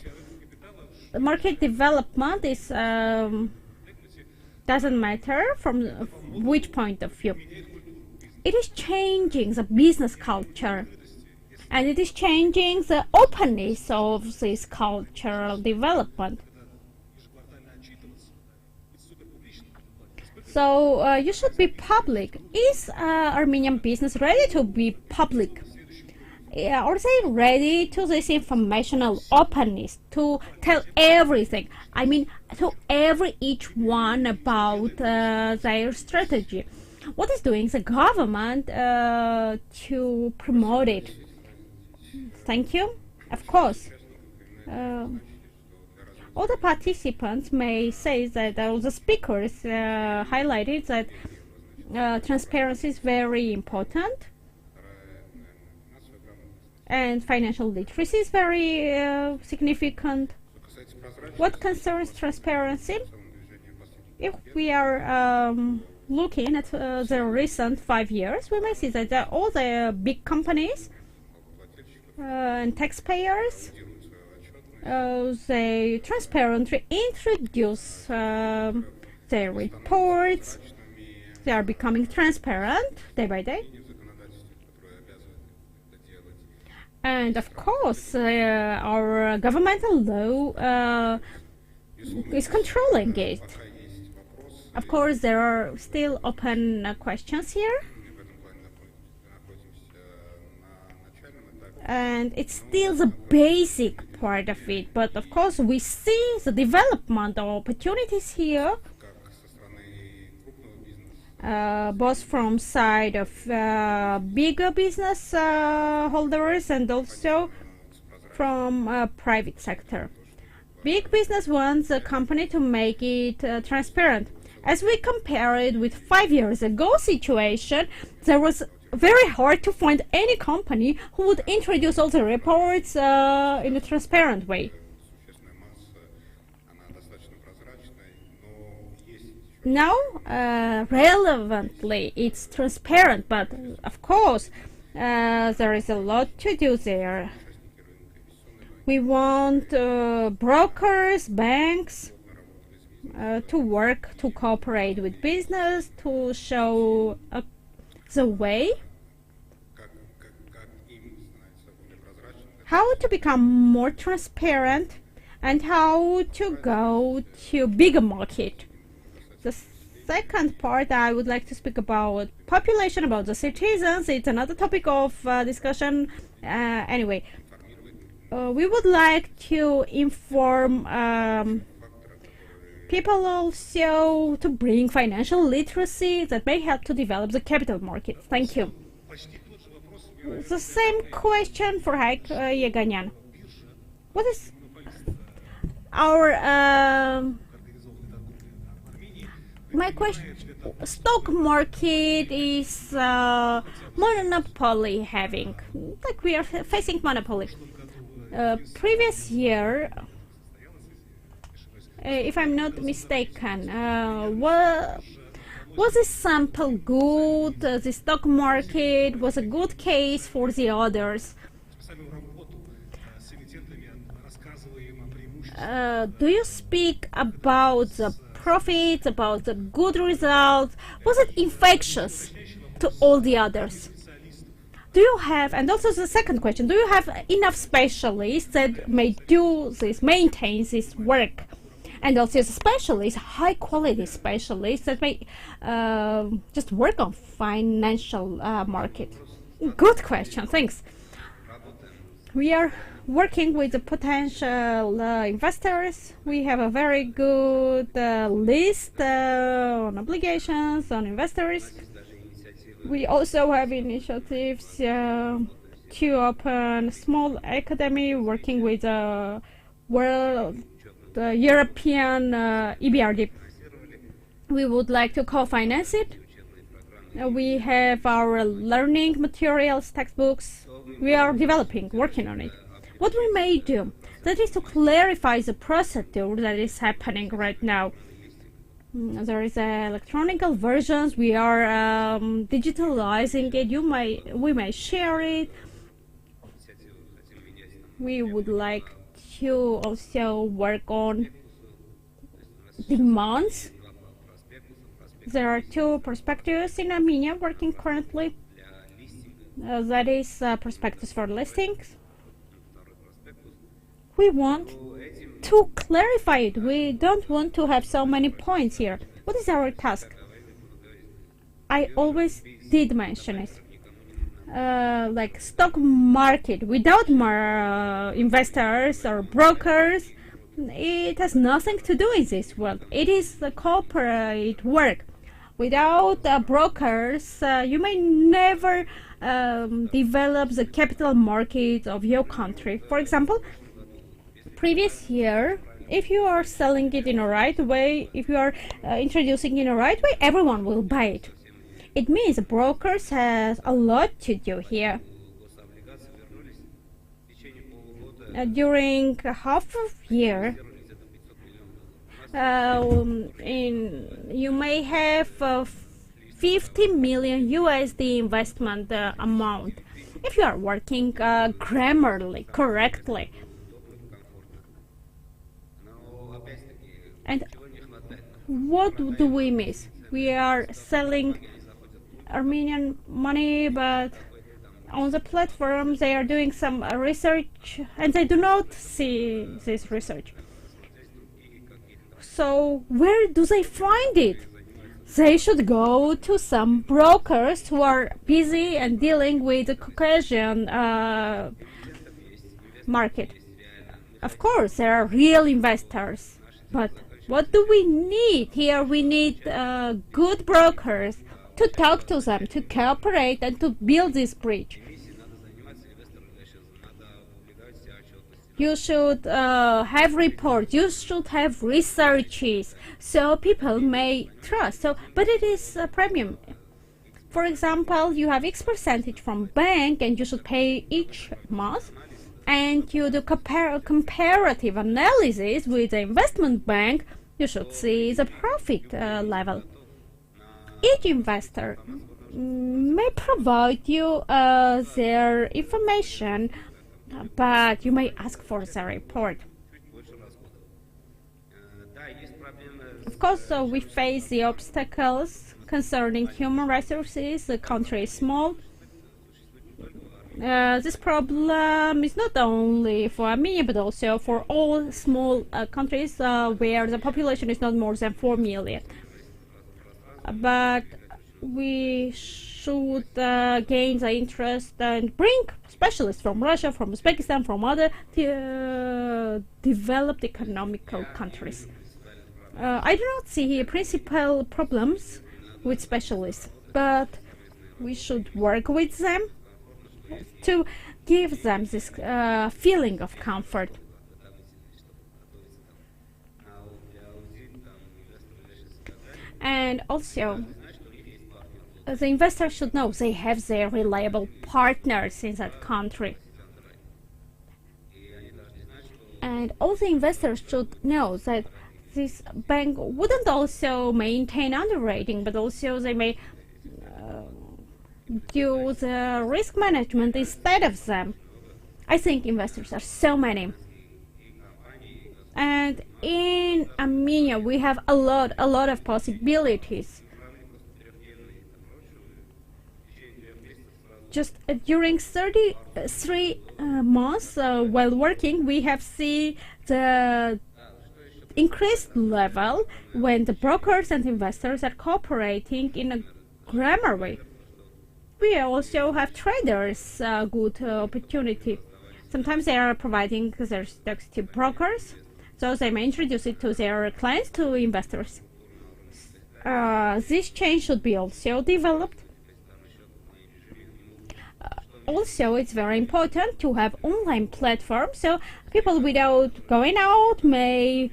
the market development is doesn't matter from which point of view. It is changing the business culture, and it is changing the openness of this cultural development. So you should be public. Is Armenian business ready to be public? Are they ready to this informational openness, to tell everything? I mean, to each one about their strategy. What is doing the government to promote it? Thank you. Of course. All the participants may say that all the speakers highlighted that transparency is very important, and financial literacy is very significant. What concerns transparency? If we are looking at the recent 5 years, we may see that all the big companies and taxpayers, they transparently introduce their reports. They are becoming transparent day by day. And of course, our governmental law is controlling it. Of course, there are still open questions here. And it's still the basic part of it. But of course, we see the development of opportunities here, both from side of bigger business holders and also from private sector. Big business wants a company to make it transparent. As we compare it with 5 years ago situation, there was very hard to find any company who would introduce all the reports in a transparent way. Now, relevantly, it's transparent, but of course, there is a lot to do there. We want brokers, banks to work, to cooperate with business, to show the way how to become more transparent and how to go to bigger market. The second part, I would like to speak about population, about the citizens. It's another topic of discussion. Anyway, we would like to inform people also to bring financial literacy that may help to develop the capital markets. Thank you. The same question for Haik Yeganyan. What is our my question? Stock market is monopoly having, like we are facing monopoly. Previous year, if I'm not mistaken, was this sample good? The stock market was a good case for the others. Do you speak about the profits, about the good results? Was it infectious to all the others? Do you have, and also the second question, do you have enough specialists that may do this, maintain this work? And also the specialists, high quality specialists that may just work on financial market? Good question, thanks. We are working with the potential investors. We have a very good list on obligations, on investors. We also have initiatives to open small academy, working with the European EBRD. We would like to co-finance it. We have our learning materials, textbooks. We are developing, working on it. What we may do, that is to clarify the procedure that is happening right now. There is electronic versions. We are digitalizing it. We may share it. We would like to also work on demands. There are two prospectus in Armenia working currently. That is prospectus for listings. We want to clarify it. We don't want to have so many points here. What is our task? I always did mention it. Like stock market without investors or brokers, it has nothing to do in this world. It is the corporate work. Without brokers, you may never develop the capital market of your country. For example, previous year, if you are selling it in a right way, if you are introducing it in a right way, everyone will buy it. It means brokers has a lot to do here. During half of year, you may have 50 million USD investment amount if you are working grammarly correctly. And what do we miss? We are selling Armenian money, but on the platform they are doing some research and they do not see this research. So where do they find it? They should go to some brokers who are busy and dealing with the Caucasian market. Of course, there are real investors, but what do we need? Here we need good brokers to talk to them, to cooperate and to build this bridge. You should have reports, you should have researches, so people may trust. But it is a premium. For example, you have X percentage from bank and you should pay each month, and you do comparative analysis with the investment bank, you should see the profit level. Each investor may provide you their information, but you may ask for the report. Of course, we face the obstacles concerning human resources. The country is small. This problem is not only for Armenia, but also for all small countries where the population is not more than 4 million. but we should gain the interest and bring specialists from Russia, from Uzbekistan, from other developed economical countries. I do not see principal problems with specialists, but we should work with them to give them this feeling of comfort. And also, the investors should know they have their reliable partners in that country. And all the investors should know that this bank wouldn't also maintain underwriting, but also they may do the risk management instead of them. I think investors are so many. And in Armenia we have a lot of possibilities. Just during 33 months while working, we have seen the increased level when the brokers and investors are cooperating in a grammar way. We also have traders good opportunity. Sometimes they are providing their stocks to brokers, so they may introduce it to their clients, to investors. This chain should be also developed. Also, it's very important to have online platforms, so people without going out may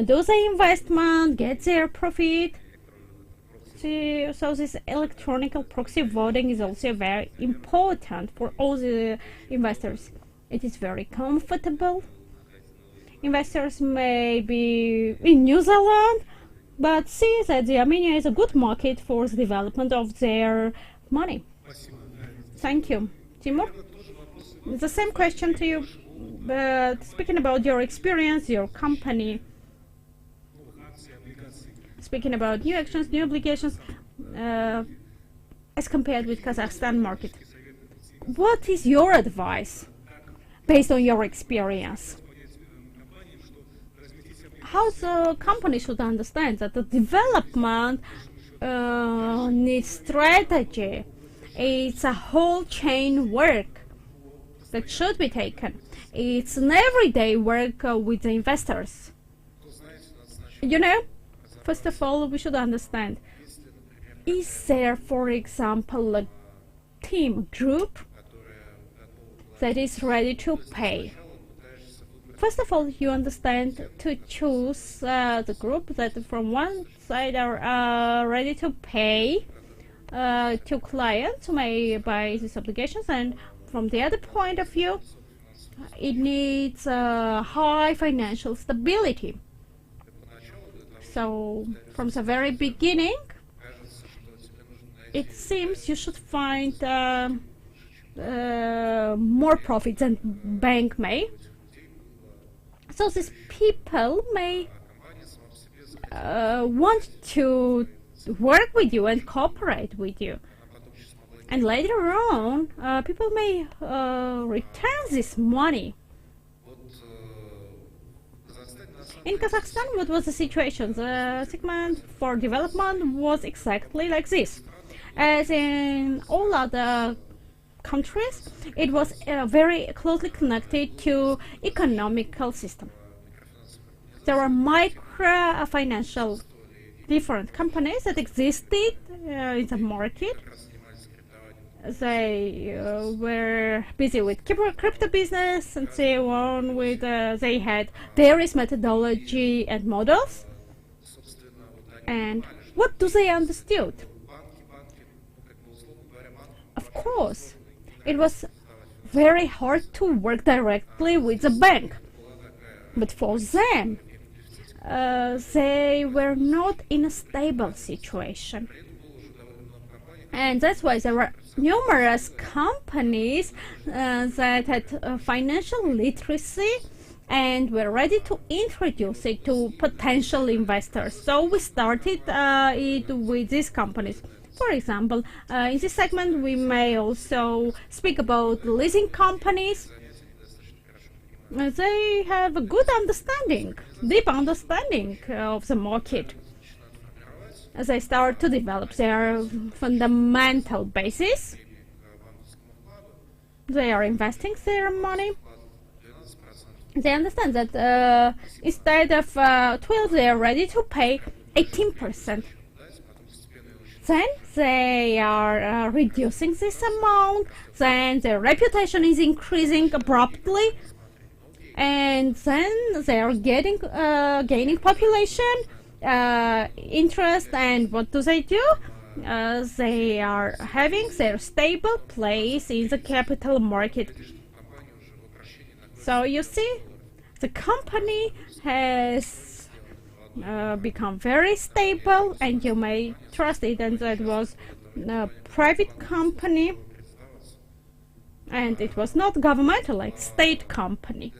do the investment, get their profit. So this electronic proxy voting is also very important for all the investors. It is very comfortable. Investors may be in New Zealand, but see that the Armenia is a good market for the development of their money. Thank you. Timur? The same question to you, but speaking about your experience, your company, speaking about new actions, new obligations, as compared with Kazakhstan market. What is your advice based on your experience? How the company should understand that the development needs strategy. It's a whole chain work that should be taken. It's an everyday work with the investors. You know, first of all, we should understand, is there, for example, a team group that is ready to pay? First of all, you understand to choose the group that from one side are ready to pay to clients who may buy these obligations, and from the other point of view, it needs high financial stability. So from the very beginning, it seems you should find more profit than bank may. So these people may want to work with you and cooperate with you. And later on, people may return this money. In Kazakhstan, what was the situation? The segment for development was exactly like this. As in all other countries, it was very closely connected to economical system. There were micro-financial different companies that existed in the market. They were busy with crypto business and so on. With they had various methodology and models. And what do they understood? Of course, it was very hard to work directly with the bank. But for them, they were not in a stable situation. And that's why there were numerous companies that had financial literacy and were ready to introduce it to potential investors. So we started it with these companies. For example, in this segment we may also speak about leasing companies. They have a good understanding, deep understanding of the market. they start to develop their fundamental basis. They are investing their money. They understand that instead of 12, they are ready to pay 18%. Then they are reducing this amount. Then their reputation is increasing abruptly, and then they are gaining population, interest, and what do? They are having their stable place in the capital market. So you see, the company has become very stable, and you may trust it. And that was a private company, and it was not governmental, like state company.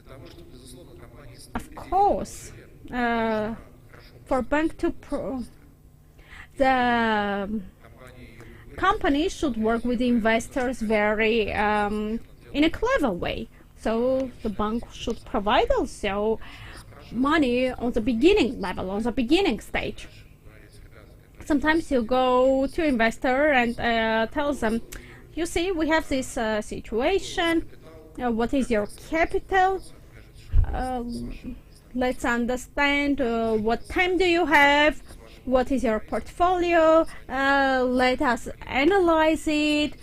Of course, for bank to the company should work with investors very in a clever way. So the bank should provide also money on the beginning level, on the beginning stage. Sometimes you go to investor and tell them, you see, we have this situation. What is your capital? Let's understand what time do you have, what is your portfolio, let us analyze it,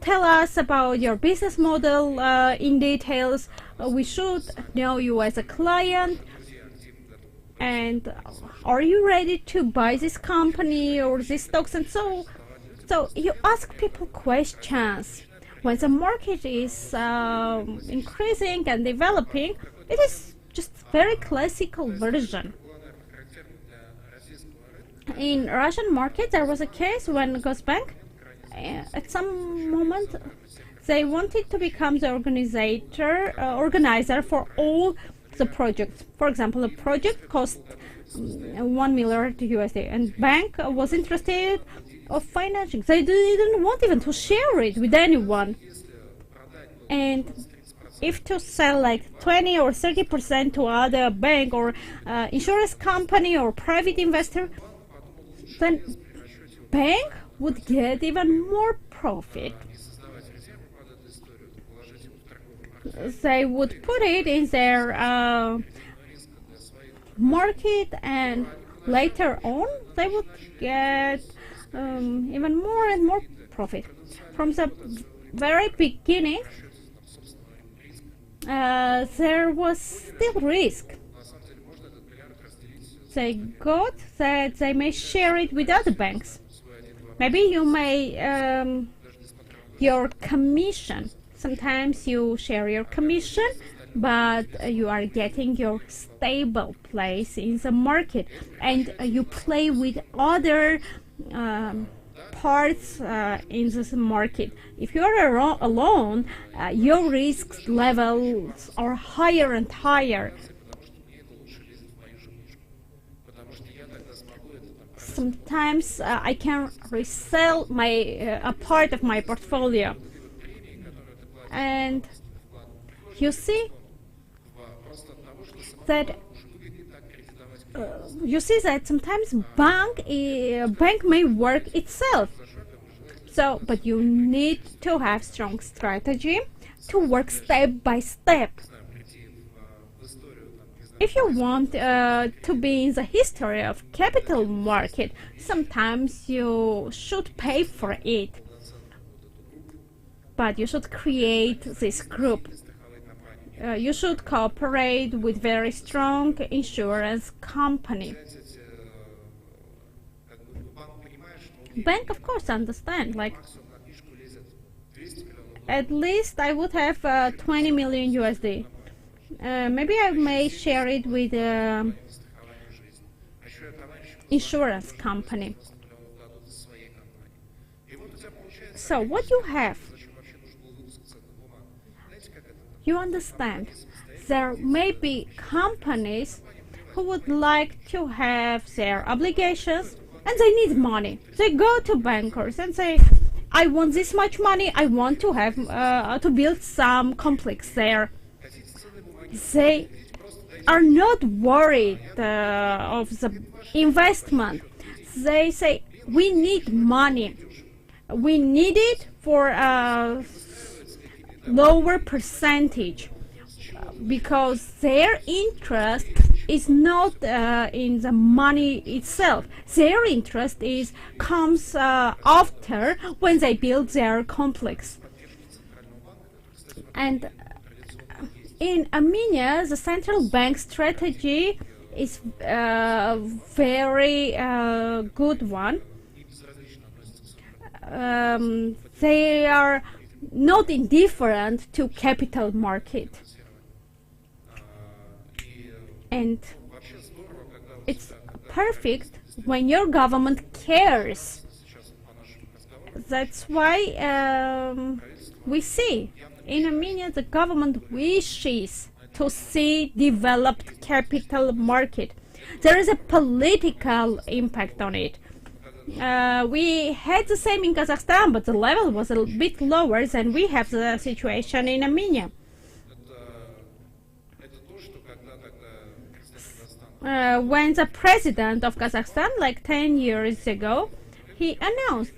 tell us about your business model in details. We should know you as a client, and are you ready to buy this company or these stocks? And so you ask people questions. When the market is increasing and developing, it is just very classical version. In Russian market, there was a case when Gosbank, at some moment, they wanted to become the organizer for all the projects. For example, a project cost $1 million USD, and bank was interested of financing. They didn't want even to share it with anyone. And if to sell like 20 or 30% to other bank or insurance company or private investor, then bank would get even more profit. They would put it in their market, and later on they would get even more and more profit. From the very beginning, there was still risk. They got that they may share it with other banks. Maybe you may your commission. Sometimes you share your commission, but you are getting your stable place in the market, and you play with other parts in this market. If you are alone, your risk levels are higher and higher. Sometimes I can resell a part of my portfolio, and you see that sometimes bank may work itself. So, but you need to have strong strategy to work step by step. If you want to be in the history of capital market, sometimes you should pay for it. But you should create this group. You should cooperate with very strong insurance company. Bank, of course, understand. Like, at least I would have 20 million USD. Maybe I may share it with insurance company. So what you have, you understand, there may be companies who would like to have their obligations and they need money. They go to bankers and say, I want this much money, I want to have to build some complex there. They are not worried of the investment. they say we need money. We need it for a lower percentage because their interest is not in the money itself. Their interest comes after when they build their complex. And in Armenia, the central bank strategy is a very good one. They are not indifferent to capital market. And it's perfect when your government cares. That's why we see in Armenia the government wishes to see developed capital market. There is a political impact on it. We had the same in Kazakhstan, but the level was a bit lower than we have the situation in Armenia. When the president of Kazakhstan, like 10 years ago, he announced,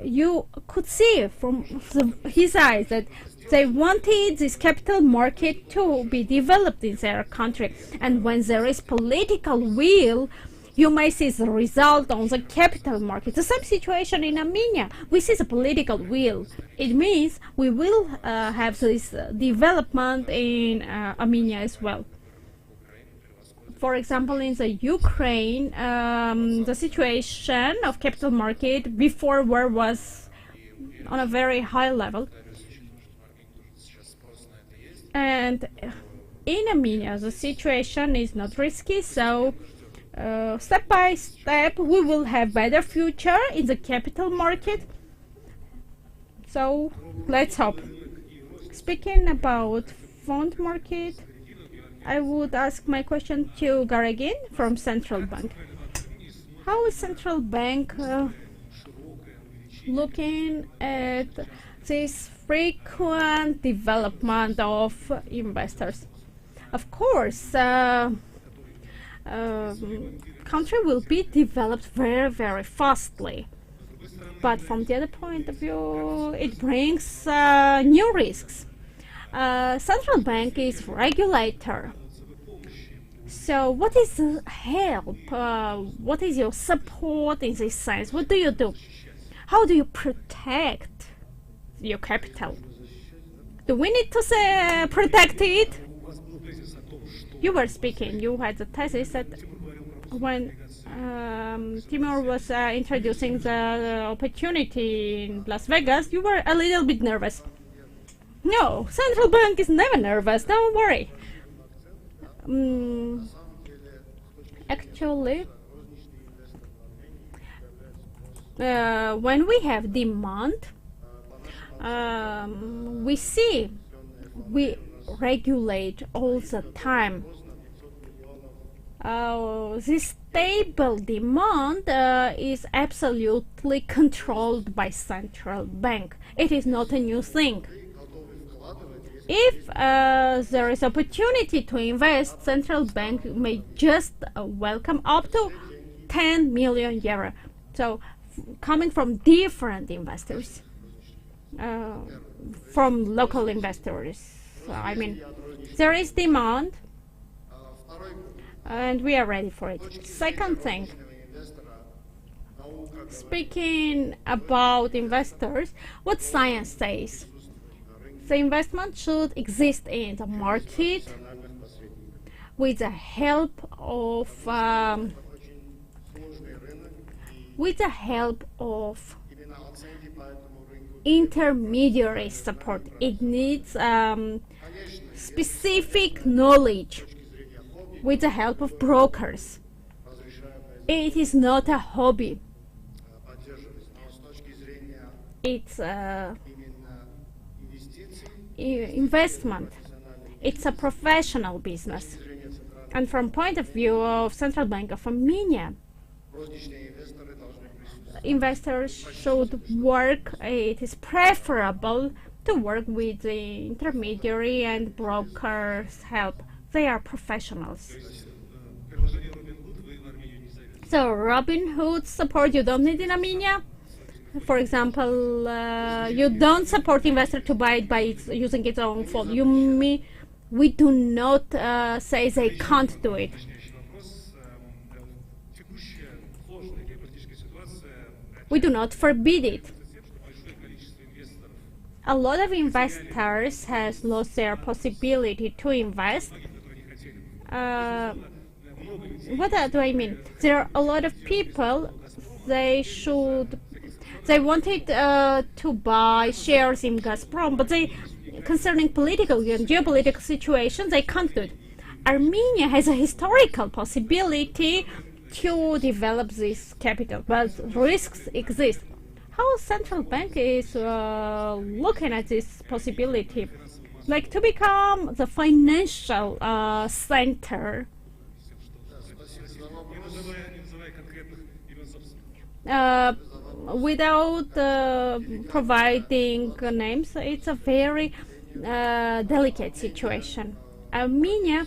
you could see from his eyes that they wanted this capital market to be developed in their country. And when there is political will, you may see the result on the capital market. The same situation in Armenia. We see the political will. It means we will have this development in Armenia as well. For example, in the Ukraine, the situation of capital market before war was on a very high level. And in Armenia, the situation is not risky, so step by step we will have better future in the capital market. So let's hope. Speaking about fund market, I would ask my question to Garagin from Central Bank. How is Central Bank looking at this frequent development of investors? Of course, country will be developed very, very fastly. But from the other point of view, it brings new risks. Central bank is regulator. So what is the help? What is your support in this sense? What do you do? How do you protect your capital? Do we need to protect it? You were speaking, you had the thesis that when Timur was introducing the opportunity in Las Vegas, you were a little bit nervous. No, Central Bank is never nervous, don't worry. Actually, when we have demand, we regulate all the time. This stable demand is absolutely controlled by central bank. It is not a new thing. If there is opportunity to invest, central bank may just welcome up to 10 million euro. So coming from different investors, from local investors. I mean, there is demand and we are ready for it. Second thing, speaking about investors, what science says? The investment should exist in the market with the help of intermediary support. It needs specific knowledge with the help of brokers. It is not a hobby. It's investment. It's a professional business. And from point of view of Central Bank of Armenia, investors should work, it is preferable to work with the intermediary and brokers' help. They are professionals. So Robinhood support you don't need in Armenia. For example, you don't support investor to buy it by using its own phone. We do not say they can't do it. We do not forbid it. A lot of investors has lost their possibility to invest. What do I mean? There are a lot of people, they wanted to buy shares in Gazprom, but concerning political and geopolitical situations, they can't do it. Armenia has a historical possibility to develop this capital, but risks exist. How central bank is looking at this possibility, like to become the financial center? Without providing names, it's a very delicate situation. Armenia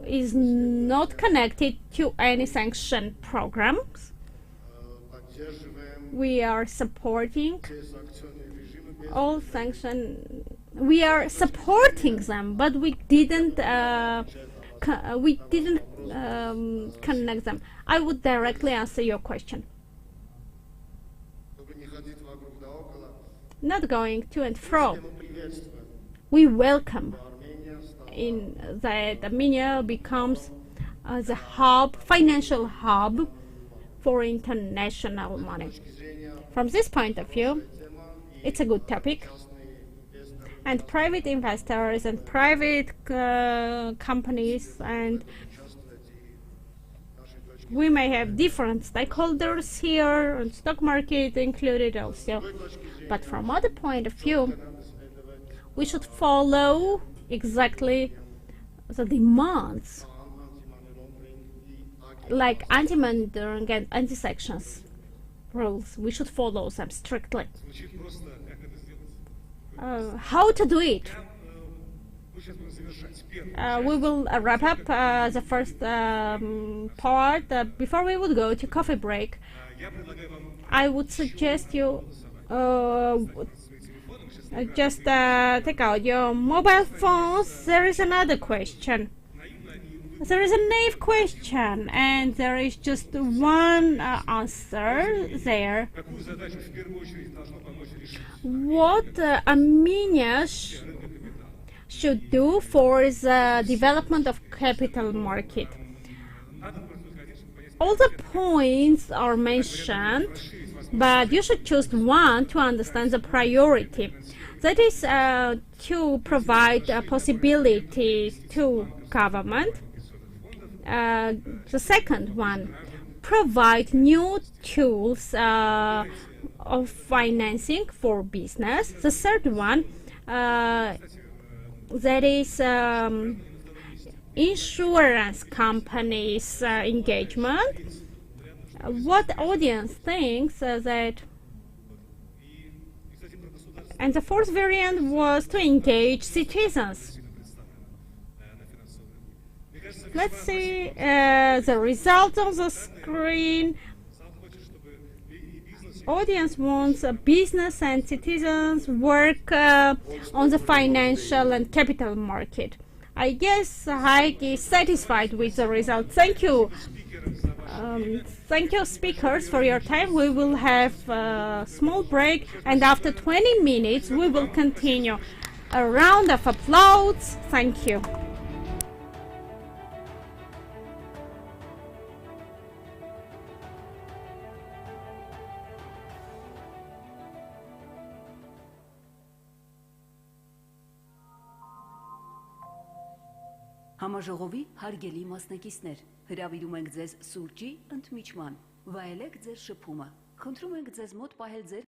is not connected to any sanction programs. We are supporting all sanctions. We are supporting them, but we didn't connect them. I would directly answer your question. Not going to and fro. We welcome in that Armenia becomes the hub, financial hub for international money. From this point of view, it's a good topic. And private investors and private companies, and we may have different stakeholders here, and stock market included also. But from other point of view, we should follow exactly the demands, like anti-money laundering and anti-sanctions rules. We should follow them strictly. How to do it? We will wrap up the first part. Before we would go to coffee break, I would suggest you just take out your mobile phones. There is another question. There is a naive question, and there is just one answer there. What Armenia should do for the development of capital market? All the points are mentioned, but you should choose one to understand the priority. That is to provide possibilities to government. The second one, provide new tools of financing for business. The third one, that is insurance companies engagement. What audience thinks that. And the fourth variant was to engage citizens. Let's see the results on the screen. Audience wants business and citizens work on the financial and capital market. I guess Haik is satisfied with the result. Thank you. Thank you, speakers, for your time. We will have a small break, and after 20 minutes, we will continue. A round of applause. Thank you. Համաժողովի հարգելի մասնակիցներ, հրավիրում ենք ձեզ սուրճի ընդմիջման, վայելեք ձեր շփումը, խնդրում ենք ձեզ մոտ պահել ձեր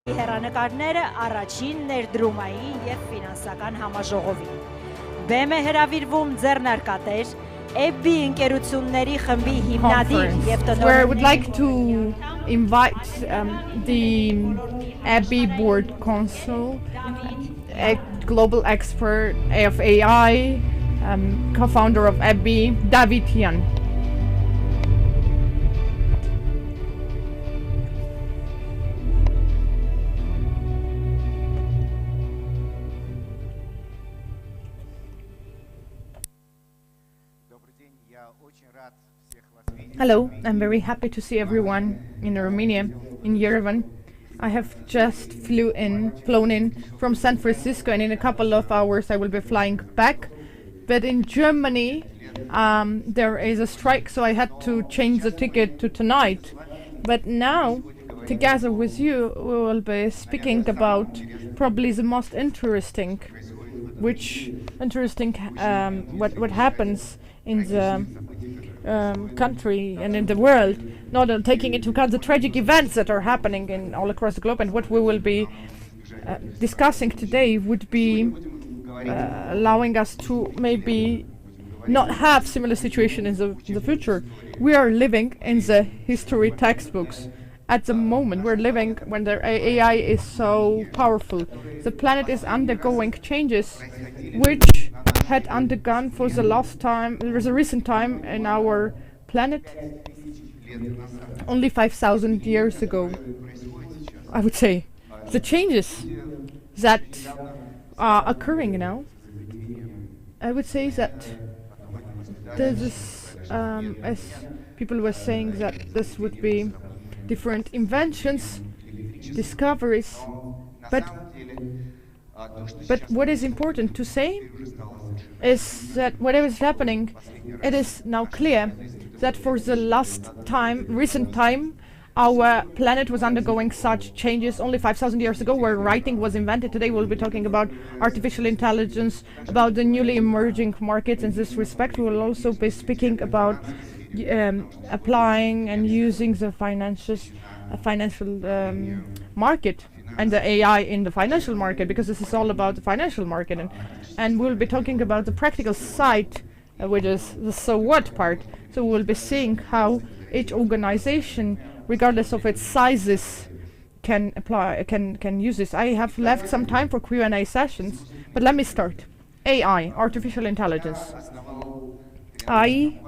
Հեռանկարները առաջին ներդրումային եւ ֆինանսական համաժողովին։ Բեմը հրավիրվում ձեռնարկատեր EBBI ընկերությունների խմբի հիմնադիր եւ where I would like to invite the EBBI board council, a global expert of AI, co-founder of EBBI, David Yan. Hello, I'm very happy to see everyone in Armenia, in Yerevan. I have just flown in from San Francisco, and in a couple of hours I will be flying back. But in Germany, there is a strike, so I had to change the ticket to tonight. But now, together with you, we will be speaking about probably the most interesting, what happens in the country and in the world, not taking into account the tragic events that are happening in all across the globe. And what we will be discussing today would be allowing us to maybe not have similar situation in the future. We are living in the history textbooks. At the moment we're living when the AI is so powerful. The planet is undergoing changes which had undergone for the last time, there was a recent time in our planet only 5,000 years ago. I would say the changes that are occurring now, I would say that there's this, as people were saying, that this would be different inventions, discoveries, but what is important to say is that whatever is happening, it is now clear that for the recent time, our planet was undergoing such changes only 5,000 years ago, where writing was invented. Today we'll be talking about artificial intelligence, about the newly emerging markets. In this respect, we will also be speaking about applying and using the financial market and the AI in the financial market, because this is all about the financial market, and we'll be talking about the practical side, which is the so what part. So we'll be seeing how each organization, regardless of its sizes, can use this. I have left some time for Q&A sessions, but let me start. AI, artificial intelligence. I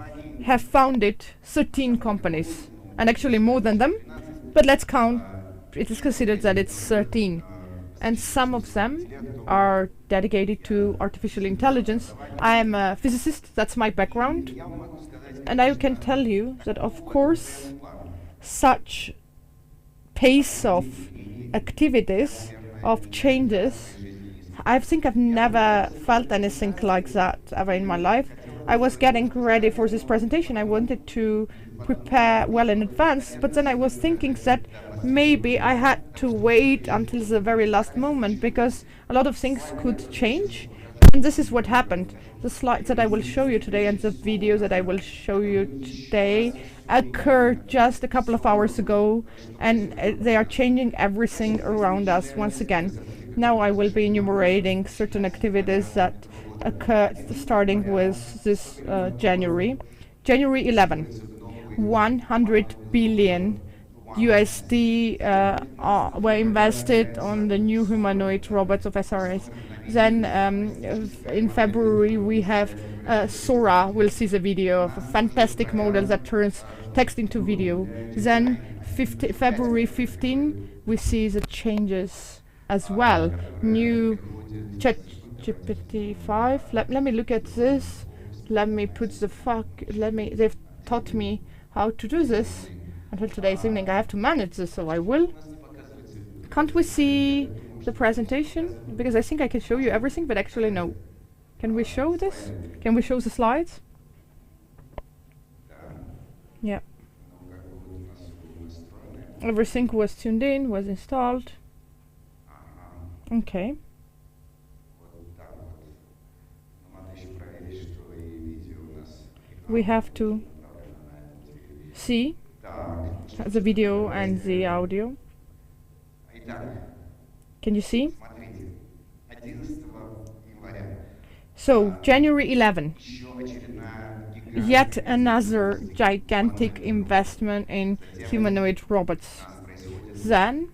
have founded 13 companies, and actually more than them, but let's count, it is considered that it's 13. And some of them are dedicated to artificial intelligence. I am a physicist, that's my background. And I can tell you that, of course, such pace of activities, of changes, I think I've never felt anything like that ever in my life. I was getting ready for this presentation. I wanted to prepare well in advance, but then I was thinking that maybe I had to wait until the very last moment, because a lot of things could change. And this is what happened. The slides that I will show you today and the videos that I will show you today occurred just a couple of hours ago, and they are changing everything around us once again. Now I will be enumerating certain activities that occurred starting with this January 11. 100 billion USD were invested on the new humanoid robots of SRS. Then in February we have Sora. We'll see the video of a fantastic model that turns text into video. Then February 15 we see the changes as well. New ChatGPT 5. Let me look at this. Let me put they've taught me how to do this. Until today's evening I have to manage this, so I will. Can't we see the presentation? Because I think I can show you everything, but actually no. Can we show this? Can we show the slides? Yeah. Everything was tuned in, was installed. Okay. We have to see the video and the audio. Can you see? So, January 11, yet another gigantic investment in humanoid robots. Then,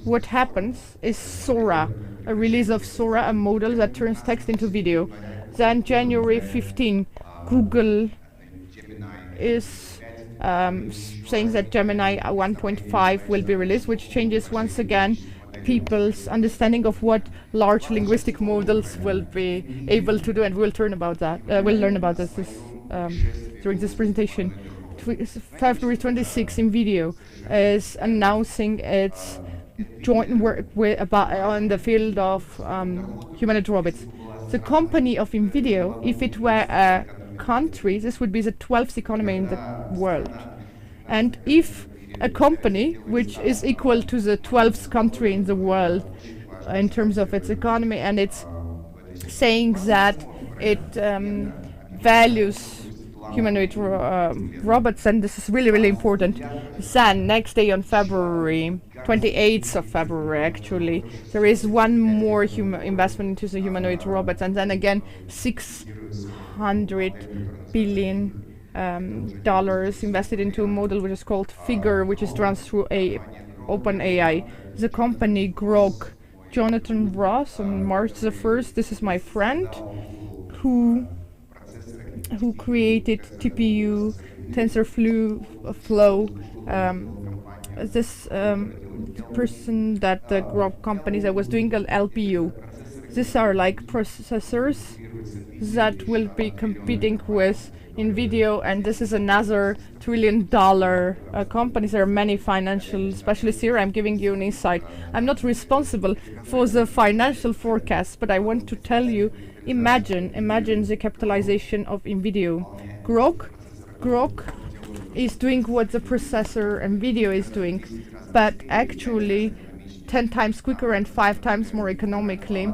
what happens is Sora, a release of Sora, a model that turns text into video. Then, January 15, Google is saying that Gemini 1.5 will be released, which changes once again people's understanding of what large linguistic models will be able to do, and we'll learn about this during this presentation. February 26 in video is announcing its joint work on the field of humanoid robots. The company of InVideo, if it were a country, this would be the 12th economy in the world. And if a company which is equal to the 12th country in the world in terms of its economy, and it's saying that it values humanoid robots, and this is really, really important. Then next day on February 28th of February, actually, there is one more investment into the humanoid robots, and then again $600 billion dollars invested into a model which is called Figure, which is run through OpenAI. The company Grok, Jonathan Ross on March the 1st, this is my friend who created TPU, TensorFlow, this person that the Grok company that was doing an LPU. These are like processors that will be competing with InVideo, and this is another $1 trillion company. There are many financial specialists here. I'm giving you an insight. I'm not responsible for the financial forecast, but I want to tell you, imagine the capitalization of InVideo. Grok is doing what the processor InVideo is doing, but actually 10 times quicker and 5 times more economically.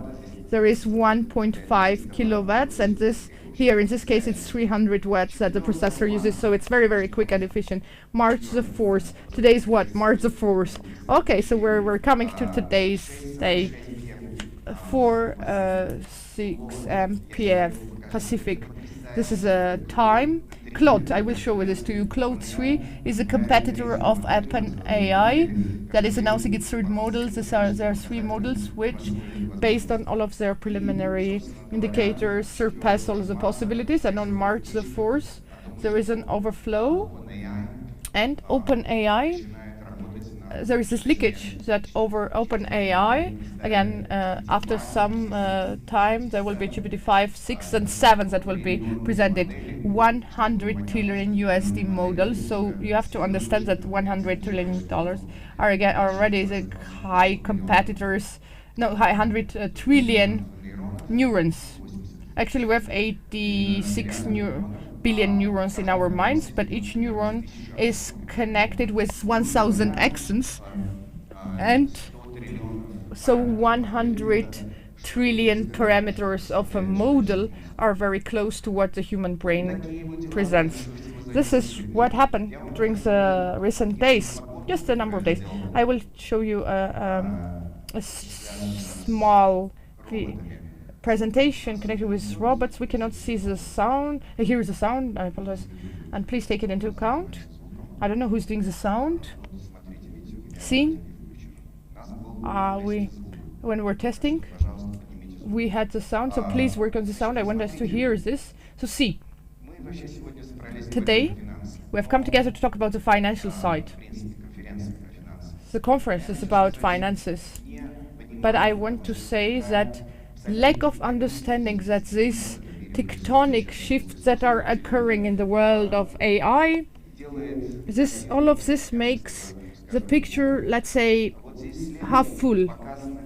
There is 1.5 kilowatts, and this here in this case it's 300 watts that the processor uses, so it's very, very quick and efficient. March the 4th. Today is what? March the 4th. Okay, so we're coming to today's day. 4:06 p.m. Pacific. This is a time. Claude, I will show this to you. Claude 3 is a competitor of OpenAI that is announcing its third models. There are 3 models which, based on all of their preliminary indicators, surpass all of the possibilities. And on March the 4th, there is an overflow. And OpenAI, there is this leakage that over OpenAI, again, after some time, there will be GPT-5, 6, and 7 that will be presented. 100 trillion USD models. So you have to understand that $100 trillion are again already the high competitors. No, 100 trillion neurons. Actually, we have 86 billion neurons in our minds, but each neuron is connected with 1,000 axons, and so 100 trillion parameters of a model are very close to what the human brain presents. This is what happened during the recent days, just a number of days. I will show you a small presentation connected with robots. We cannot see the sound. Here is the sound. I apologize. And please take it into account. I don't know who's doing the sound. See? When we're testing, we had the sound. So please work on the sound. I want us to hear this. So see. Today, we have come together to talk about the financial side. The conference is about finances. But I want to say that lack of understanding that these tectonic shifts that are occurring in the world of AI, all of this makes the picture, let's say, half full,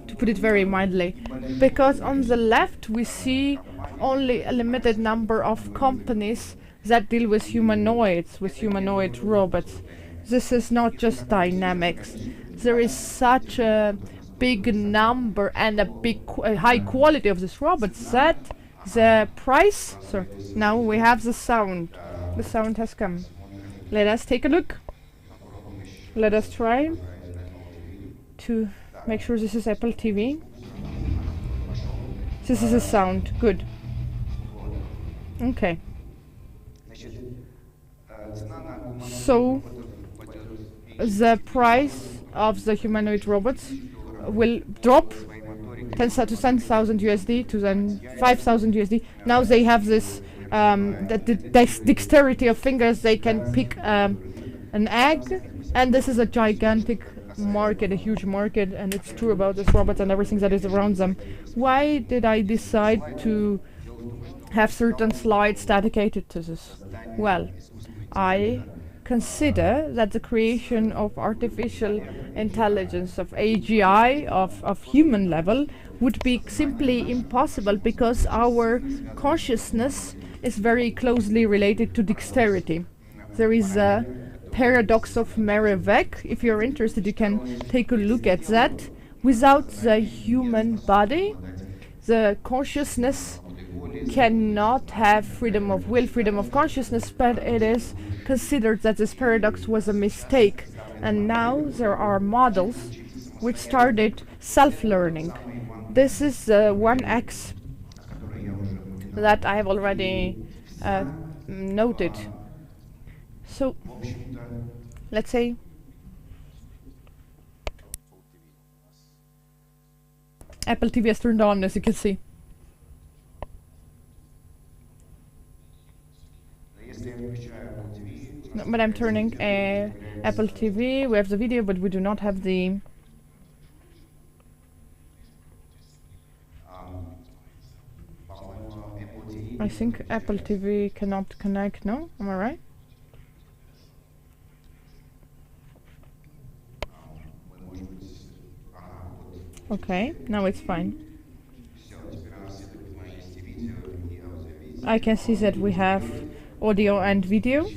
to put it very mildly. Because on the left we see only a limited number of companies that deal with humanoids, with humanoid robots. This is not just dynamics. There is such a big number and a high quality of these robots that the price. So now we have the sound. The sound has come. Let us take a look. Let us try. to make sure this is Apple TV. This is a sound. Good. Okay. So the price of the humanoid robots will drop 10,000 USD to then 5,000 USD. Now they have this dexterity of fingers. They can pick an egg, and this is a gigantic market, a huge market, and it's true about this robot and everything that is around them. Why did I decide to have certain slides dedicated to this? Well, I consider that the creation of artificial intelligence, of AGI, of human level, would be simply impossible because our consciousness is very closely related to dexterity. There is a paradox of Merevec. If you're interested, you can take a look at that. Without the human body, the consciousness cannot have freedom of will, freedom of consciousness, but it is considered that this paradox was a mistake. And now there are models which started self-learning. This is 1x that I have already noted. So let's say Apple TV has turned on, as you can see. No, but I'm turning Apple TV. We have the video, but we do not have the I think Apple TV cannot connect, no? Am I right? Okay, now it's fine. I can see that we have audio and video,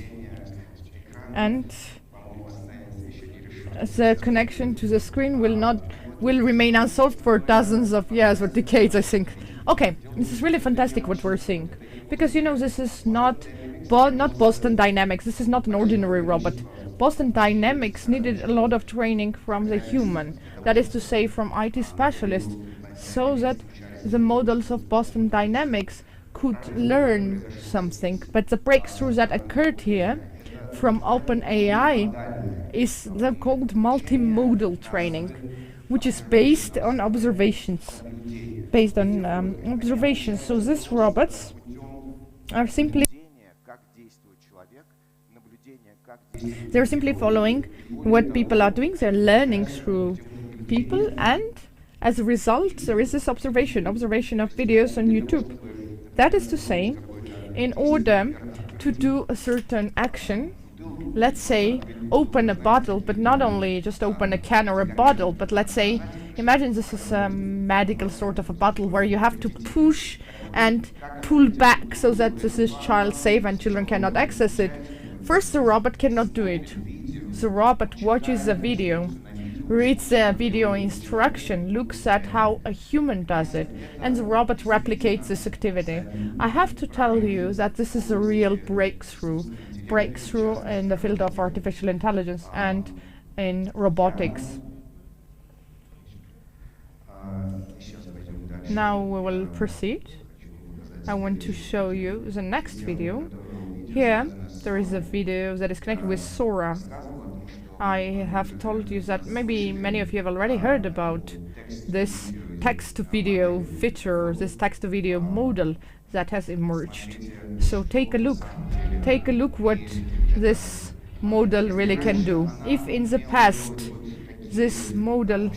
and the connection to the screen will remain unsolved for dozens of years or decades, I think. Okay, this is really fantastic what we're seeing, because you know this is not Boston Dynamics. This is not an ordinary robot. Boston Dynamics needed a lot of training from the human, that is to say from IT specialists, so that the models of Boston Dynamics could learn something. But the breakthrough that occurred here from OpenAI is called multimodal training, which is based on observations. So these robots are simply following what people are doing. They're learning through people, and as a result there is this observation of videos on YouTube. That is to say, in order to do a certain action, let's say open a bottle, but not only just open a can or a bottle, but let's say, imagine this is a medical sort of a bottle where you have to push and pull back so that this is child safe and children cannot access it. First, the robot cannot do it. The robot watches the video, reads the video instruction, looks at how a human does it, and the robot replicates this activity. I have to tell you that this is a real breakthrough in the field of artificial intelligence and in robotics. Now we will proceed. I want to show you the next video. Here there is a video that is connected with Sora. I have told you that maybe many of you have already heard about this text-to-video feature, this text-to-video model that has emerged. So take a look what this model really can do. If in the past this model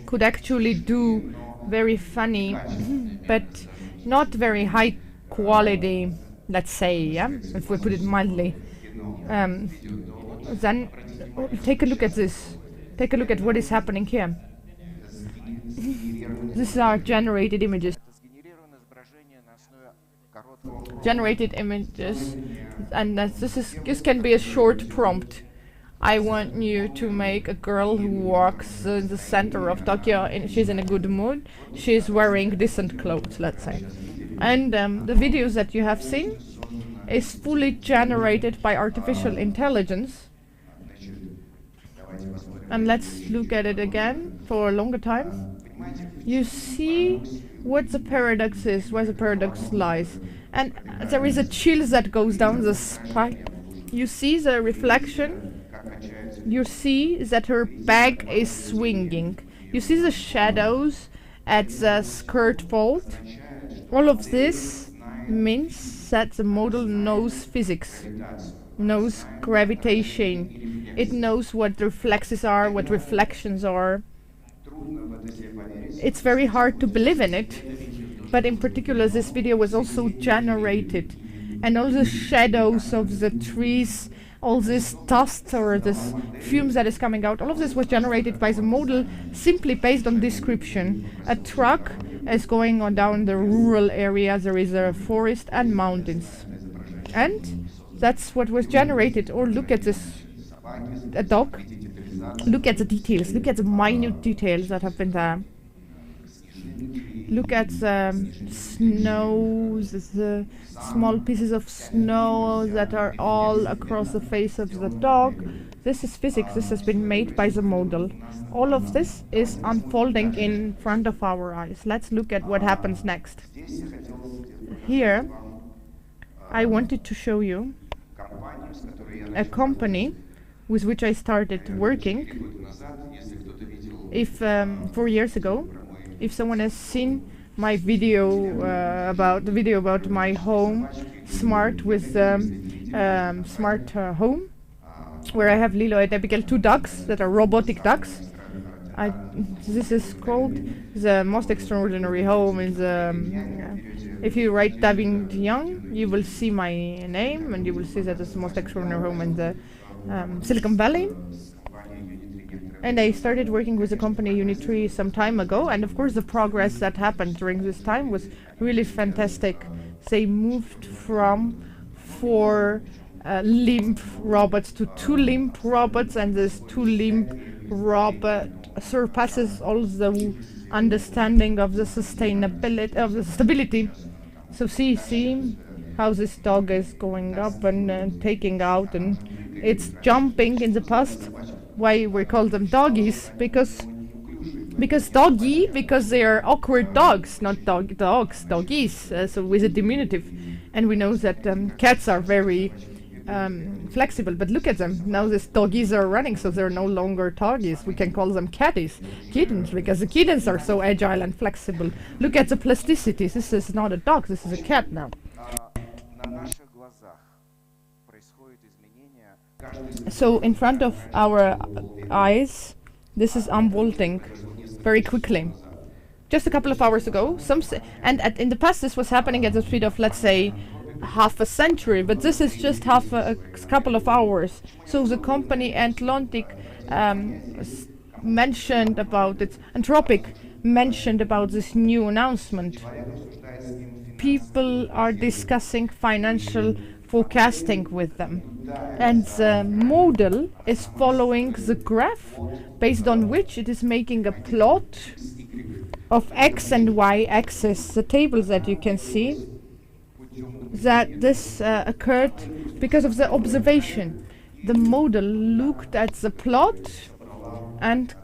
could actually do very funny but not very high quality, let's say, yeah, if we put it mildly, then take a look at this. Take a look at what is happening here. These are generated images. And this can be a short prompt. I want you to make a girl who walks in the center of Tokyo, and she's in a good mood. She's wearing decent clothes, let's say. And the videos that you have seen is fully generated by artificial intelligence. and let's look at it again for a longer time, you see what the paradox is, where the paradox lies. And there is a chill that goes down the spine. You see the reflection. You see that her bag is swinging. You see the shadows at the skirt fold. All of this means that the model knows physics, knows gravitation. It knows what reflexes are, what reflections are. It's very hard to believe in it, but in particular this video was also generated, and all the shadows of the trees, all this dust or this fumes that is coming out, all of this was generated by the model simply based on description. A truck is going on down the rural area, there is a forest and mountains, and that's what was generated. Or look at this, a dog. Look at the details, look at the minute details that have been there. Look at the snow, the small pieces of snow that are all across the face of the dog. This is physics, this has been made by the model. All of this is unfolding in front of our eyes. Let's look at what happens next. Here, I wanted to show you a company with which I started working. If 4 years ago, if someone has seen my video about my home smart with smart home, where I have Lilo and Abigail, 2 dogs that are robotic dogs. This is called the most extraordinary home in the if you write David Young, you will see my name and you will see that it's the most extraordinary home in the Silicon Valley. And I started working with the company Unitree some time ago, and of course the progress that happened during this time was really fantastic. They moved from 4 limp robots to 2 limp robots, and this 2 limp robot surpasses all the understanding of the sustainability, of the stability. So see how this dog is going up and taking out, and it's jumping in the past. Why we call them doggies? Because they are awkward dogs, not doggies. So with a diminutive, and we know that cats are very flexible. But look at them now; these doggies are running, so they're no longer doggies. We can call them kittens, because the kittens are so agile and flexible. Look at the plasticity. This is not a dog. This is a cat now. So in front of our eyes, this is unfolding very quickly. Just a couple of hours ago, in the past this was happening at the speed of, let's say, half a century, but this is just a couple of hours. So the company Atlantic mentioned about it, Anthropic mentioned about this new announcement. People are discussing financial forecasting with them, and the model is following the graph based on which it is making a plot of x and y axis. The tables that you can see, that this occurred because of the observation. The model looked at the plot and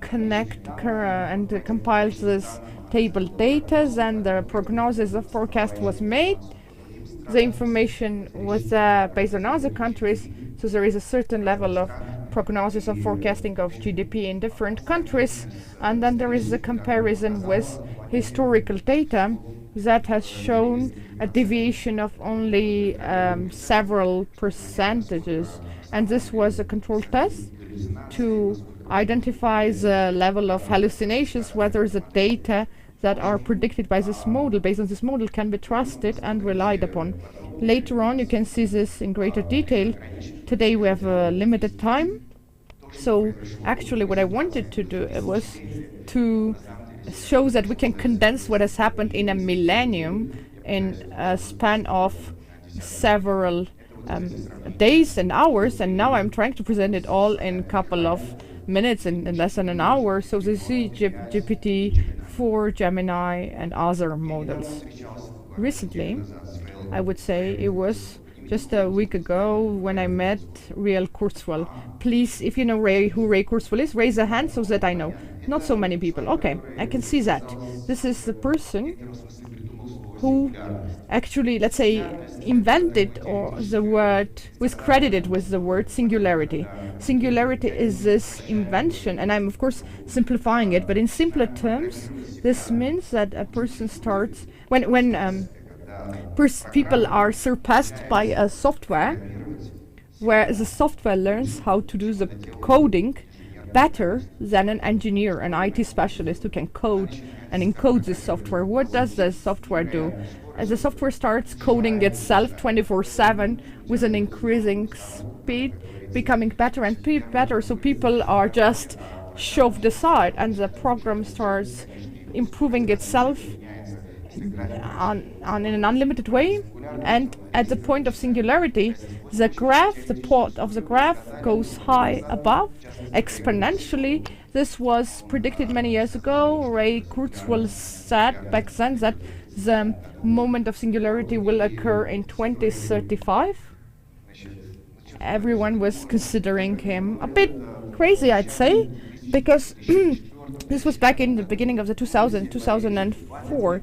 compiled this table data, and the prognosis of forecast was made. The information was based on other countries, so there is a certain level of prognosis of forecasting of GDP in different countries, and then there is a comparison with historical data that has shown a deviation of only several percentages, and this was a control test to identify the level of hallucinations, whether the data that are predicted by this model, based on this model, can be trusted and relied upon. Later on you can see this in greater detail. Today we have a limited time, so actually what I wanted to do was to show that we can condense what has happened in a millennium in a span of several days and hours, and now I'm trying to present it all in a couple of minutes, in less than an hour. So this is GPT-4, Gemini and other models. Recently, I would say it was just a week ago when I met Ray Kurzweil. Please, if you know who Ray Kurzweil is, raise a hand so that I know. Not so many people. Okay, I can see that. This is the person who actually, let's say, invented or the word, was credited with the word singularity. Singularity is this invention, and I'm of course simplifying it, but in simpler terms, this means that a person starts, when people are surpassed by a software, where the software learns how to do the coding better than an engineer, an IT specialist who can code and encode the software. What does the software do? As the software starts coding itself 24/7 with an increasing speed, becoming better and better, so people are just shoved aside and the program starts improving itself in an unlimited way, and at the point of singularity, the plot of the graph goes high above exponentially. This was predicted many years ago. Ray Kurzweil said back then that the moment of singularity will occur in 2035. Everyone was considering him a bit crazy, I'd say, because this was back in the beginning of the 2004.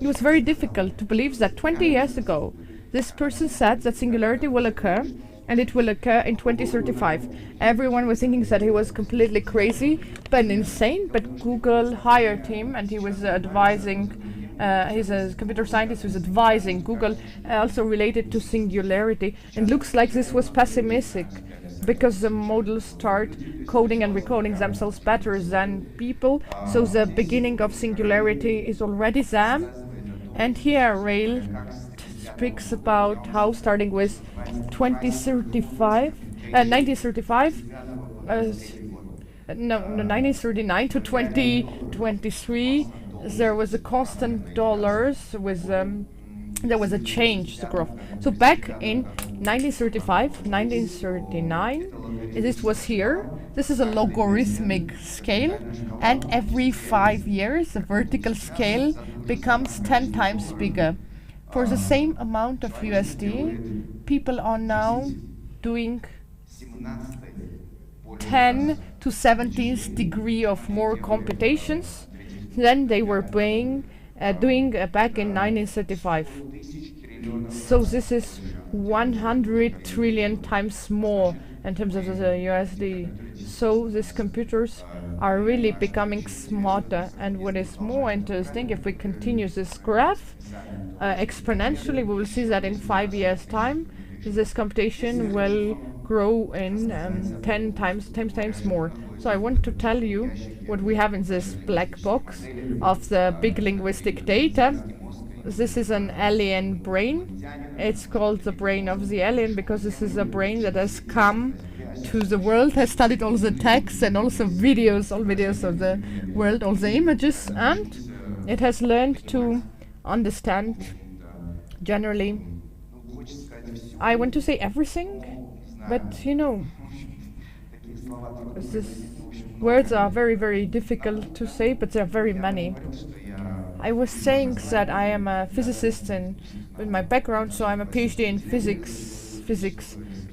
It was very difficult to believe that 20 years ago this person said that singularity will occur, and it will occur in 2035. Everyone was thinking that he was completely crazy but insane, but Google hired him, and he was advising, he's a computer scientist who's advising Google, also related to singularity. And looks like this was pessimistic, because the models start coding and recoding themselves better than people, so the beginning of singularity is already there. And here Rail speaks about how, starting with 1939 to 2023, there was a constant dollars with there was a change, the growth. So back in 1935, 1939, this was here. This is a logarithmic scale, and every 5 years the vertical scale becomes 10 times bigger. For the same amount of USD, people are now doing 10 to 17th degree of more computations than they were doing back in 1935. So this is 100 trillion times more in terms of the USD. So these computers are really becoming smarter. And what is more interesting, if we continue this graph exponentially, we will see that in 5 years' time, this computation will grow in 10 times more. So I want to tell you what we have in this black box of the big linguistic data. This is an alien brain. It's called the brain of the alien because this is a brain that has come to the world, has studied all the texts and also videos, all videos of the world, all the images, and it has learned to understand generally, I want to say everything, but you know, these words are very, very difficult to say, but there are very many. I was saying that I am a physicist with my background, so I'm a PhD in physics.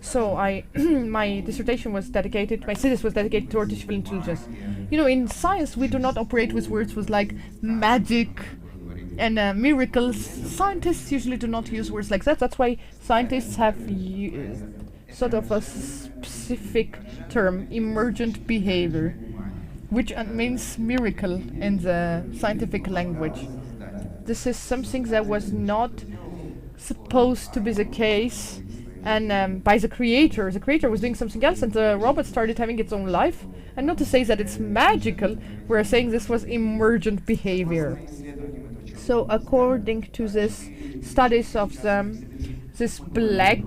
So my dissertation was dedicated, my thesis was dedicated to artificial intelligence. You know, in science we do not operate with words with like magic and miracles. Scientists usually do not use words like that. That's why scientists have sort of a specific term, emergent behavior, which means miracle in the scientific language. This is something that was not supposed to be the case, and by the creator. The creator was doing something else, and the robot started having its own life. And not to say that it's magical, we're saying this was emergent behavior. So according to this studies of this black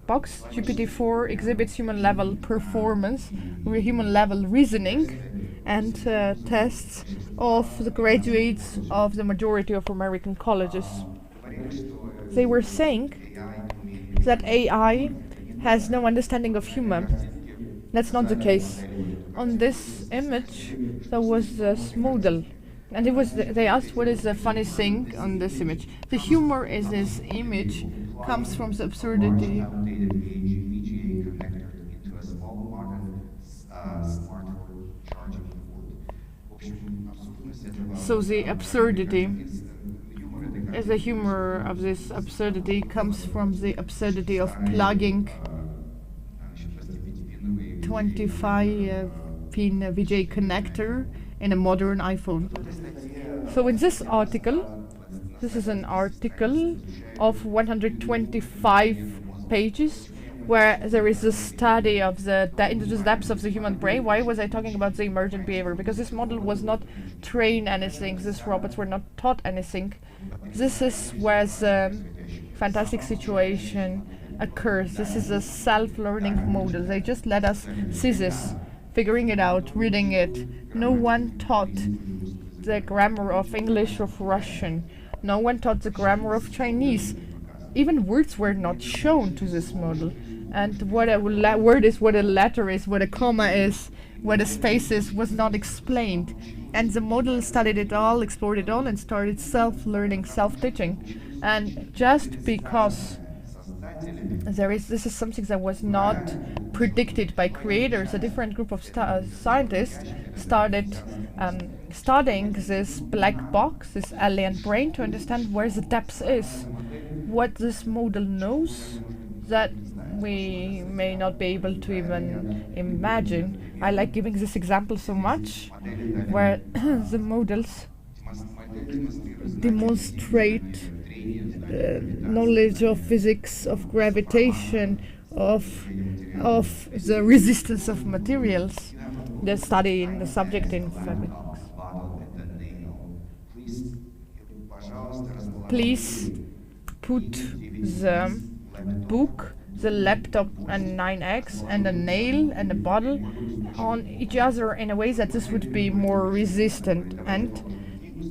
box, GPT-4 exhibits human-level performance, human-level reasoning, and tests of the graduates of the majority of American colleges. They were saying that AI has no understanding of humor. That's not the case. On this image, there was this model, and they asked what is the funny thing on this image. The humor is this image comes from the absurdity. So the absurdity is the humor of this absurdity comes from the absurdity of plugging 25-pin VGA connector in a modern iPhone. So in this article, this is an article of 125 pages where there is a study of into the depths of the human brain. Why was I talking about the emergent behavior? Because this model was not trained anything, these robots were not taught anything. This is where the fantastic situation occurs. This is a self-learning model. They just let us see this, figuring it out, reading it. No one taught the grammar of English or Russian. No one taught the grammar of Chinese. Even words were not shown to this model. And what a word is, what a letter is, what a comma is, what a space is, was not explained. And the model studied it all, explored it all, and started self-learning, self-teaching. And just because this is something that was not predicted by creators, a different group of scientists started studying this black box, this alien brain, to understand where the depth is. What this model knows that we may not be able to even imagine. I like giving this example so much, where the models demonstrate knowledge of physics, of gravitation, of the resistance of materials. They're studying the subject in physics. Please put the book, the laptop and 9x and a nail and a bottle on each other in a way that this would be more resistant. And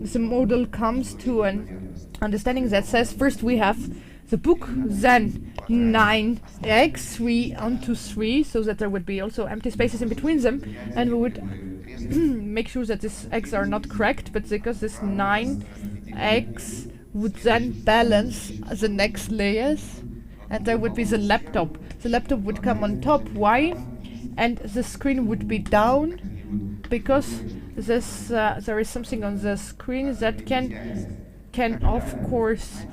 the model comes to an understanding that says first we have the book, then 9x, 3 onto 3, so that there would be also empty spaces in between them, and we would make sure that these x are not correct, but because this 9x would then balance the next layers, and there would be the laptop. The laptop would come on top. Why? And the screen would be down because this there is something on the screen that can of course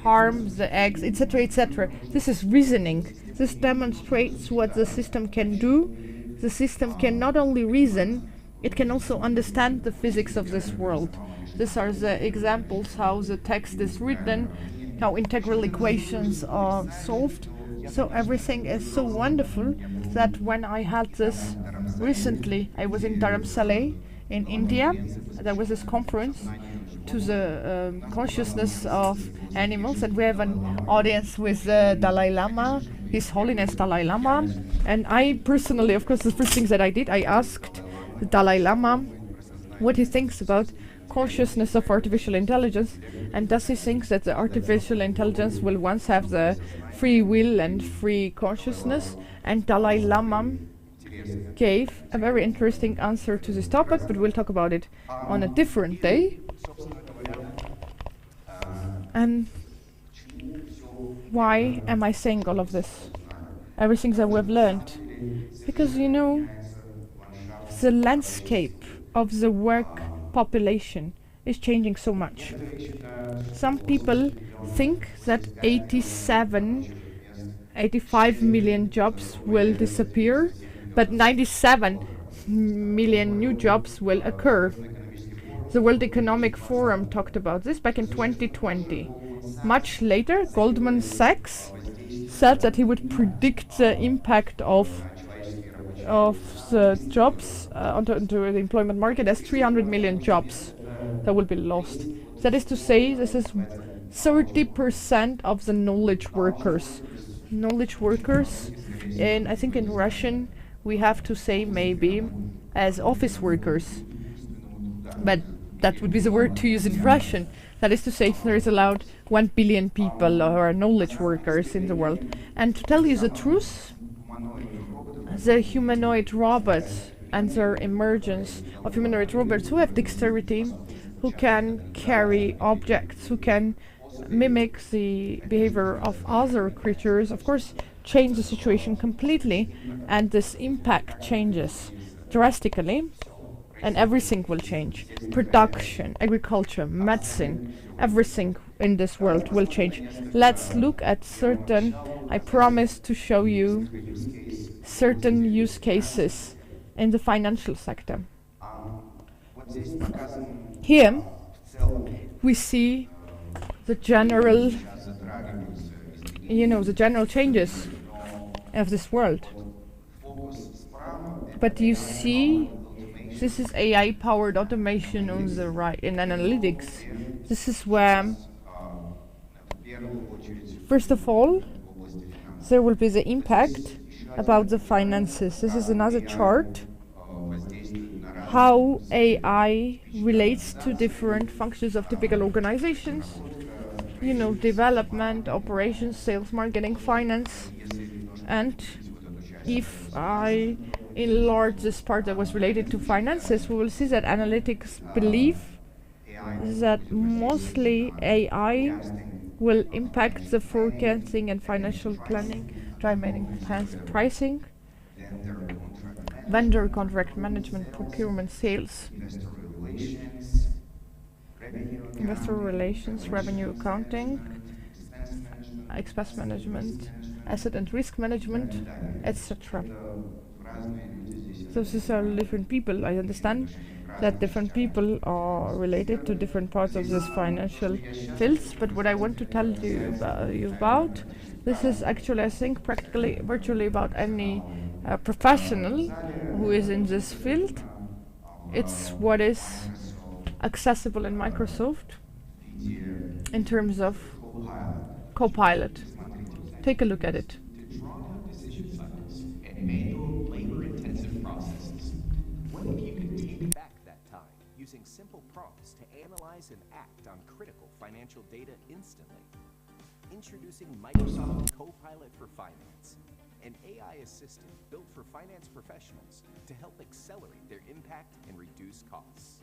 harm the eggs, etc., etc. This is reasoning. This demonstrates what the system can do. The system can not only reason, it can also understand the physics of this world. These are the examples how the text is written, how integral equations are solved. So everything is so wonderful that when I had this recently, I was in Dharamsala in India. There was this conference to the consciousness of animals, and we have an audience with Dalai Lama, His Holiness Dalai Lama. And I personally, of course, the first things that I did, I asked the Dalai Lama what he thinks about consciousness of artificial intelligence, and does he think that the artificial intelligence will once have the free will and free consciousness? And Dalai Lama gave a very interesting answer to this topic, but we'll talk about it on a different day. And why am I saying all of this? Everything that we've learned. Because, you know, the landscape of the work population is changing so much. Some people think that 85 million jobs will disappear, but 97 million new jobs will occur. The World Economic Forum talked about this back in 2020. Much later, Goldman Sachs said that he would predict the impact of the jobs onto the employment market as 300 million jobs that will be lost. That is to say, this is 30% of the knowledge workers. Knowledge workers, and I think in Russian we have to say maybe as office workers, but that would be the word to use in Russian. That is to say, there is allowed 1 billion people who are knowledge workers in the world. And to tell you the truth, the humanoid robots and their emergence of humanoid robots who have dexterity, who can carry objects, who can mimic the behavior of other creatures, of course, change the situation completely, and this impact changes drastically, and everything will change. Production, agriculture, medicine, everything in this world will change. Let's look at certain, I promise to show you certain use cases in the financial sector. Here we see the general, the general changes of this world. But you see, this is AI-powered automation on the right in analytics. This is where, first of all, there will be the impact about the finances. This is another chart, how AI relates to different functions of typical organizations. Development, operations, sales, marketing, finance. And if I enlarge this part that was related to finances, we will see that analytics believe that mostly AI will impact the forecasting and financial planning, driving pricing, vendor contract management, procurement, sales, investor relations, revenue accounting, expense management, asset and risk management, etc. So these are different people. I understand that different people are related to different parts of this financial fields, but what I want to tell you about, this is actually, I think, practically, virtually about any professional who is in this field. It's what is accessible in Microsoft in terms of Copilot. Take a look at it. Using simple prompts to analyze and act on critical financial data instantly. Introducing Microsoft Copilot for Finance, an AI assistant built for finance professionals to help accelerate their impact and reduce costs.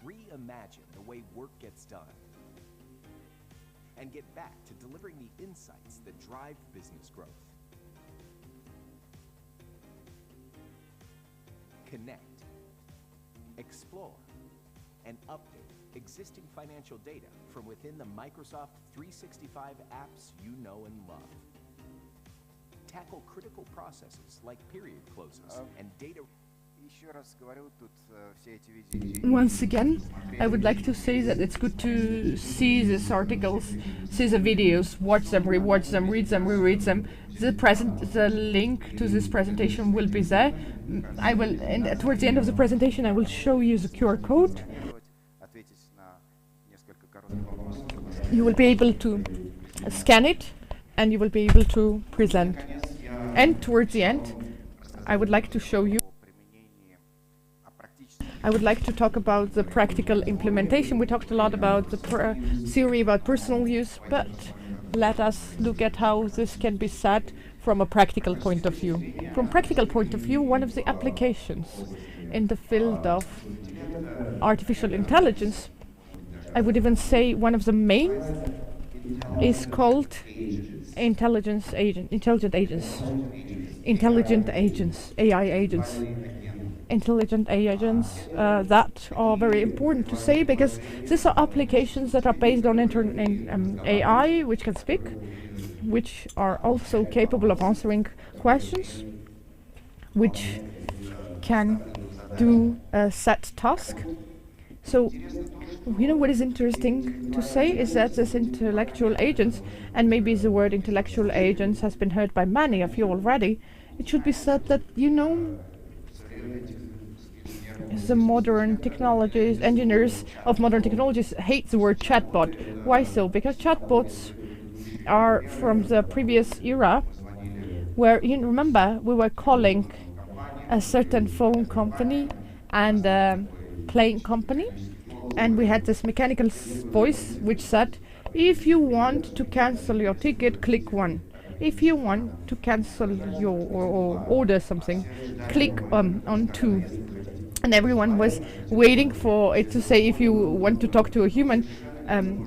Reimagine the way work gets done and get back to delivering the insights that drive business growth. Connect, explore, and update existing financial data from within the Microsoft 365 apps you know and love. Tackle critical processes like period closes and data. Once again, I would like to say that it's good to see these articles, see the videos, watch them, rewatch them, read them, reread them. The link to this presentation will be there. I will, towards the end of the presentation, I will show you the QR code. You will be able to scan it, and you will be able to present. And towards the end, I would like to show you. I would like to talk about the practical implementation. We talked a lot about the theory about personal use, but let us look at how this can be said from a practical point of view. From practical point of view, one of the applications in the field of artificial intelligence, I would even say one of the main, is called intelligent agents, AI agents. Intelligent agents that are very important to say, because these are applications that are based on AI, which can speak, which are also capable of answering questions, which can do a set task. So, what is interesting to say is that this intellectual agents, and maybe the word intellectual agents has been heard by many of you already, it should be said that, the modern technologies, engineers of modern technologies hate the word chatbot. Why so? Because chatbots are from the previous era, where, remember, we were calling a certain phone company and a plane company, and we had this mechanical voice which said, if you want to cancel your ticket, click 1. If you want to cancel your or order something, click on 2. And everyone was waiting for it to say, if you want to talk to a human,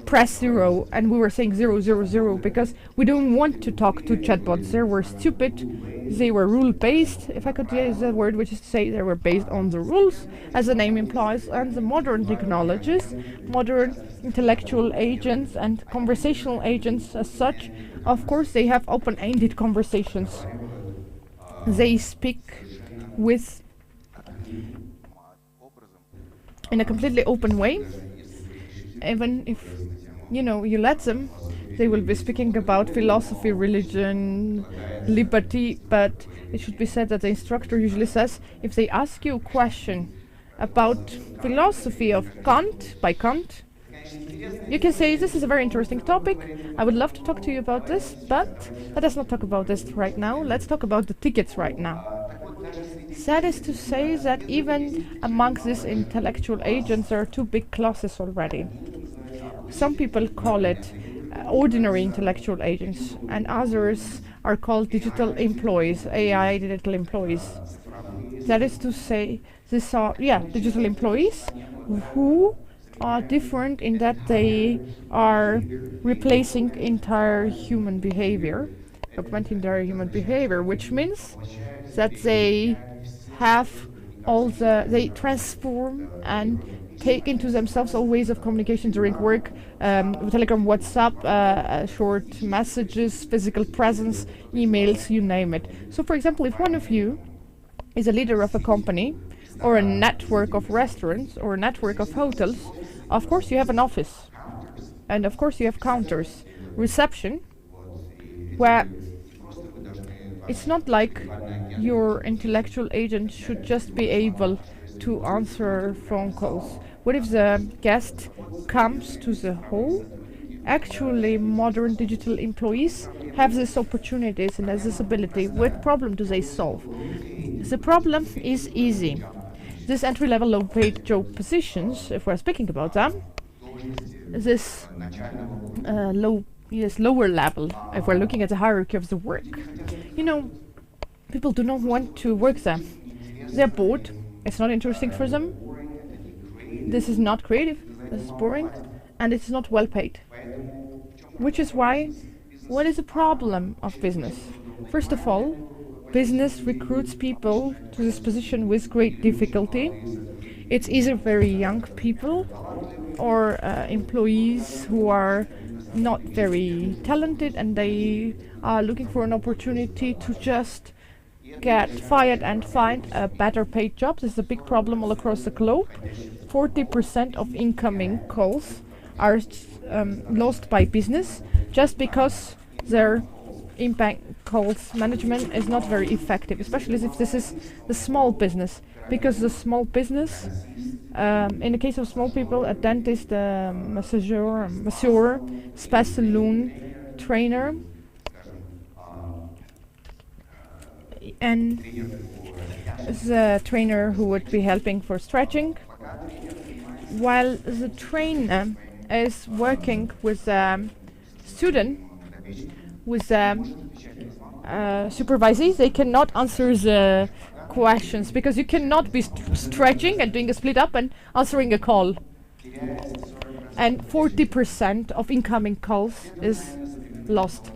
press 0, and we were saying 000 because we don't want to talk to chatbots. They were stupid, they were rule-based, if I could use that word, which is to say they were based on the rules, as the name implies, and the modern technologies, modern intellectual agents and conversational agents as such, of course, they have open-ended conversations. They speak with in a completely open way. Even if you let them, they will be speaking about philosophy, religion, liberty, but it should be said that the instructor usually says, if they ask you a question about philosophy of Kant, by Kant, you can say, this is a very interesting topic, I would love to talk to you about this, but let us not talk about this right now, let's talk about the tickets right now. That is to say that even amongst these intellectual agents there are two big classes already. Some people call it ordinary intellectual agents, and others are called digital employees, AI digital employees. That is to say, these are digital employees who are different in that they are replacing entire human behavior, augmenting their human behavior, which means that they have they transform and take into themselves all ways of communication during work, Telegram, WhatsApp, short messages, physical presence, emails, you name it. So for example, if one of you is a leader of a company or a network of restaurants or a network of hotels, of course you have an office, and of course you have counters, reception, where it's not like your intellectual agent should just be able to answer phone calls. What if the guest comes to the hall? Actually, modern digital employees have these opportunities and has this ability. What problem do they solve? The problem is easy. This entry-level low-paid job positions, if we're speaking about them, this lower level, if we're looking at the hierarchy of the work, people do not want to work there. They're bored. It's not interesting for them. This is not creative. This is boring, and it's not well paid. Which is why, what is the problem of business? First of all, business recruits people to this position with great difficulty. It's either very young people or employees who are not very talented, and they are looking for an opportunity to just get fired and find a better paid job. This is a big problem all across the globe. 40% of incoming calls are lost by business just because their inbound calls management is not very effective, especially if this is the small business, because the small business, in the case of small people, a dentist, masseur, spa saloon, trainer, and the trainer who would be helping for stretching, while the trainer is working with a student, with supervisees, they cannot answer the questions because you cannot be stretching and doing a split up and answering a call. And 40% of incoming calls is lost.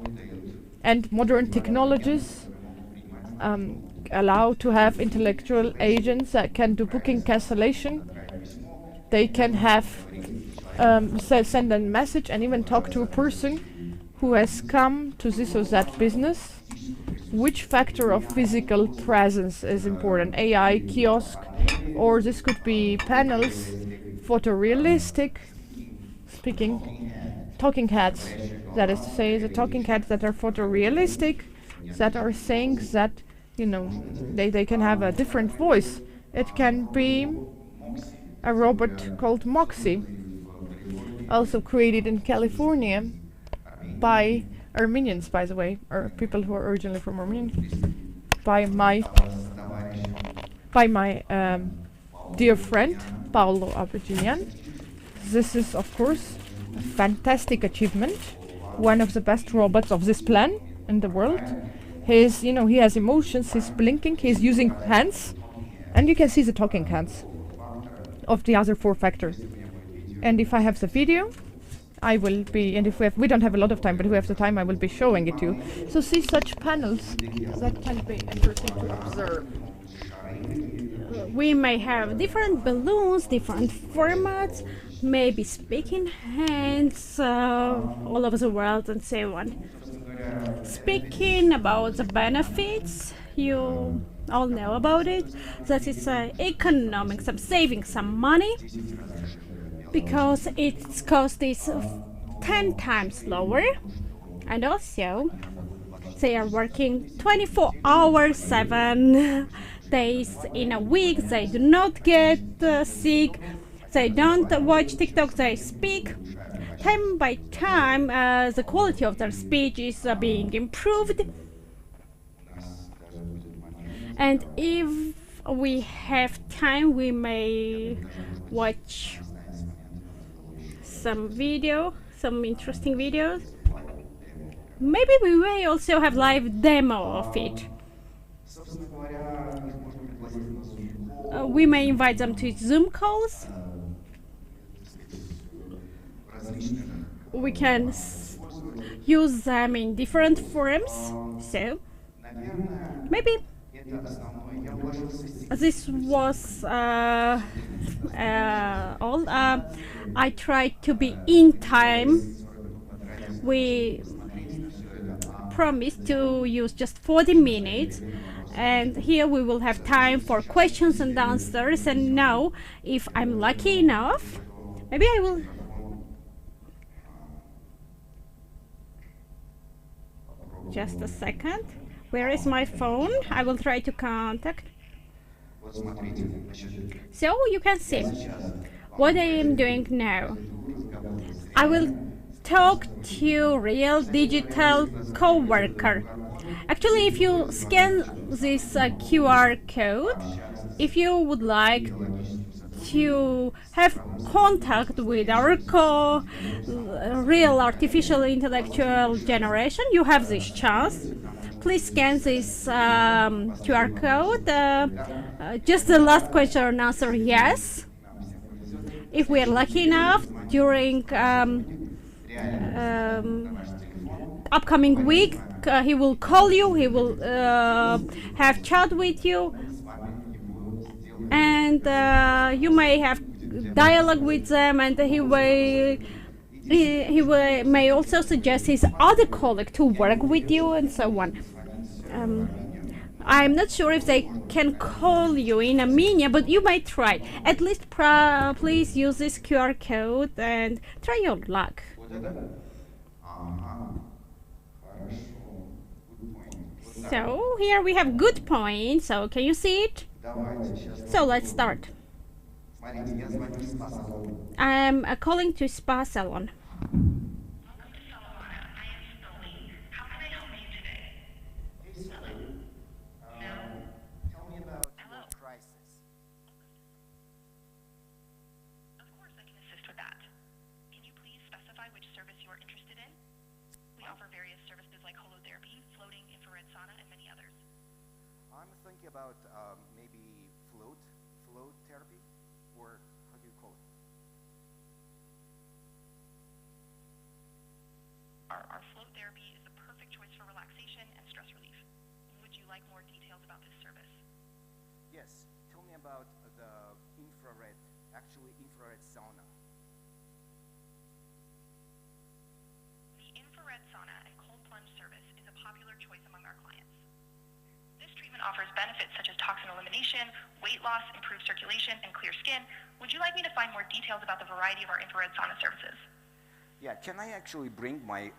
And modern technologies allow to have intellectual agents that can do booking cancellation. They can have send a message and even talk to a person who has come to this or that business. Which factor of physical presence is important? AI, kiosk, or this could be panels, photorealistic, talking heads. That is to say, the talking heads that are photorealistic, that are saying that, they can have a different voice. It can be a robot called Moxie, also created in California by Armenians, by the way, or people who are originally from Armenia, by my dear friend Paolo Abriginian. This is, of course, a fantastic achievement, one of the best robots of this plan in the world. He has emotions, he's blinking, he's using hands, and you can see the talking hands of the other four factors. And if I have the video, I will be, and if we don't have a lot of time, but if we have the time, I will be showing it to you. So see such panels that can be interesting to observe. We may have different balloons, different formats, maybe speaking hands all over the world and so on. Speaking about the benefits, you all know about it, that it's economic, some saving some money, because its cost is 10 times lower, and also they are working 24 hours, 7 days in a week. They do not get sick, they don't watch TikTok, they speak. Time by time, the quality of their speech is being improved. And if we have time, we may watch some interesting videos. Maybe we may also have live demo of it. We may invite them to Zoom calls. We can use them in different forums. So maybe this was all. I tried to be in time. We promised to use just 40 minutes, and here we will have time for questions and answers. And now, if I'm lucky enough, maybe I will. Just a second. Where is my phone? I will try to contact. So you can see what I am doing now. I will talk to real digital co-worker. Actually, if you scan this QR code, if you would like to have contact with our real artificial intellectual generation, you have this chance. Please scan this QR code. Just the last question and answer yes. If we are lucky enough, during upcoming week, he will call you, he will have chat with you, and you may have dialogue with them, and he may also suggest his other colleague to work with you, and so on. I'm not sure if they can call you in Armenia, but you might try. At least please use this QR code and try your luck. So here we have good point. So can you see it? So let's start. I'm calling to spa salon. About maybe float therapy, or how do you call it? Our float therapy is the perfect choice for relaxation and stress relief. Would you like more details about this service? Yes, tell me about the infrared sauna. The infrared sauna and cold plunge service is a popular choice among our clients. This treatment offers benefits such as toxin elimination, weight loss, improved circulation, and clear skin. Would you like me to find more details about the variety of our infrared sauna services? Yeah, can I actually bring my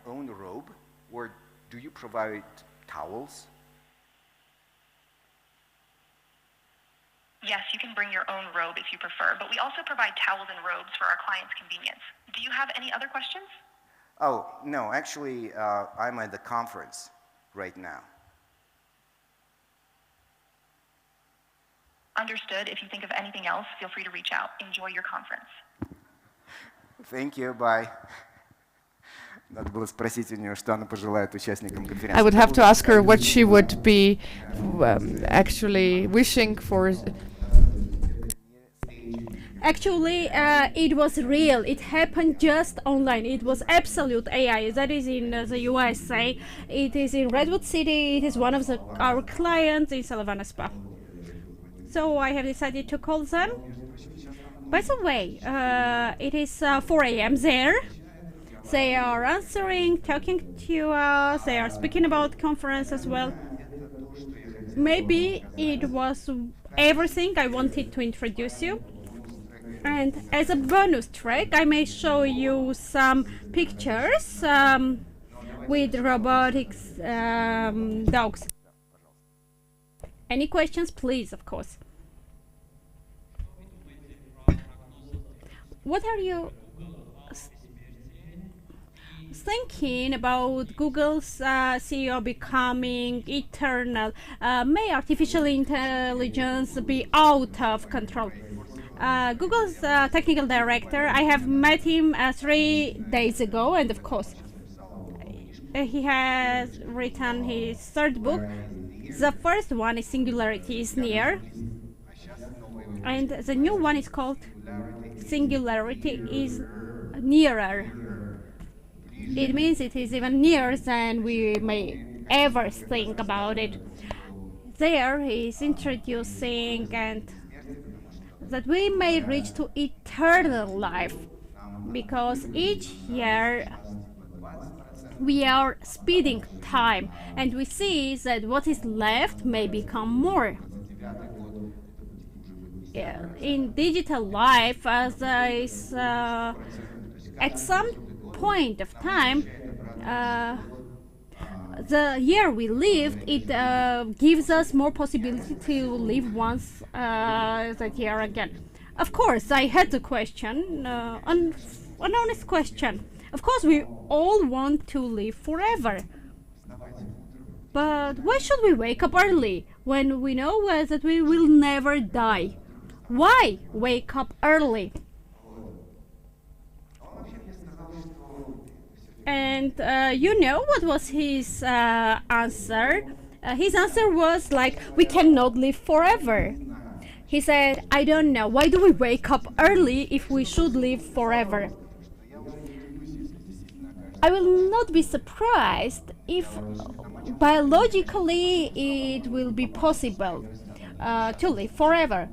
own robe, or do you provide towels? Yes, you can bring your own robe if you prefer, but we also provide towels and robes for our clients' convenience. Do you have any other questions? Oh, no, actually, I'm at the conference right now. Understood. If you think of anything else, feel free to reach out. Enjoy your conference. Thank you. Bye. Надо было спросить у нее, что она пожелает участникам конференции. I would have to ask her what she would be actually wishing for. Actually, it was real. It happened just online. It was absolute AI. That is in the USA. It is in Redwood City. It is one of our clients in Salavana Spa. So I have decided to call them. By the way, it is 4 a.m. there. They are answering, talking to us. They are speaking about conference as well. Maybe it was everything I wanted to introduce you. And as a bonus track, I may show you some pictures with robotics dogs. Any questions, please, of course. What are you thinking about Google's CEO becoming eternal? May artificial intelligence be out of control? Google's technical director, I have met him 3 days ago, and of course, he has written his 3rd book. The first one is Singularity is Near, and the new one is called Singularity is Nearer. It means it is even nearer than we may ever think about it. There he is introducing and that we may reach to eternal life, because each year we are speeding time and we see that what is left may become more. In digital life, as is at some point of time, the year we lived, it gives us more possibility to live once that year again. Of course, I had to question, an honest question. Of course, we all want to live forever. But why should we wake up early when we know that we will never die? Why wake up early? And you know what was his answer? His answer was like, we cannot live forever. He said, I don't know, why do we wake up early if we should live forever? I will not be surprised if biologically it will be possible to live forever.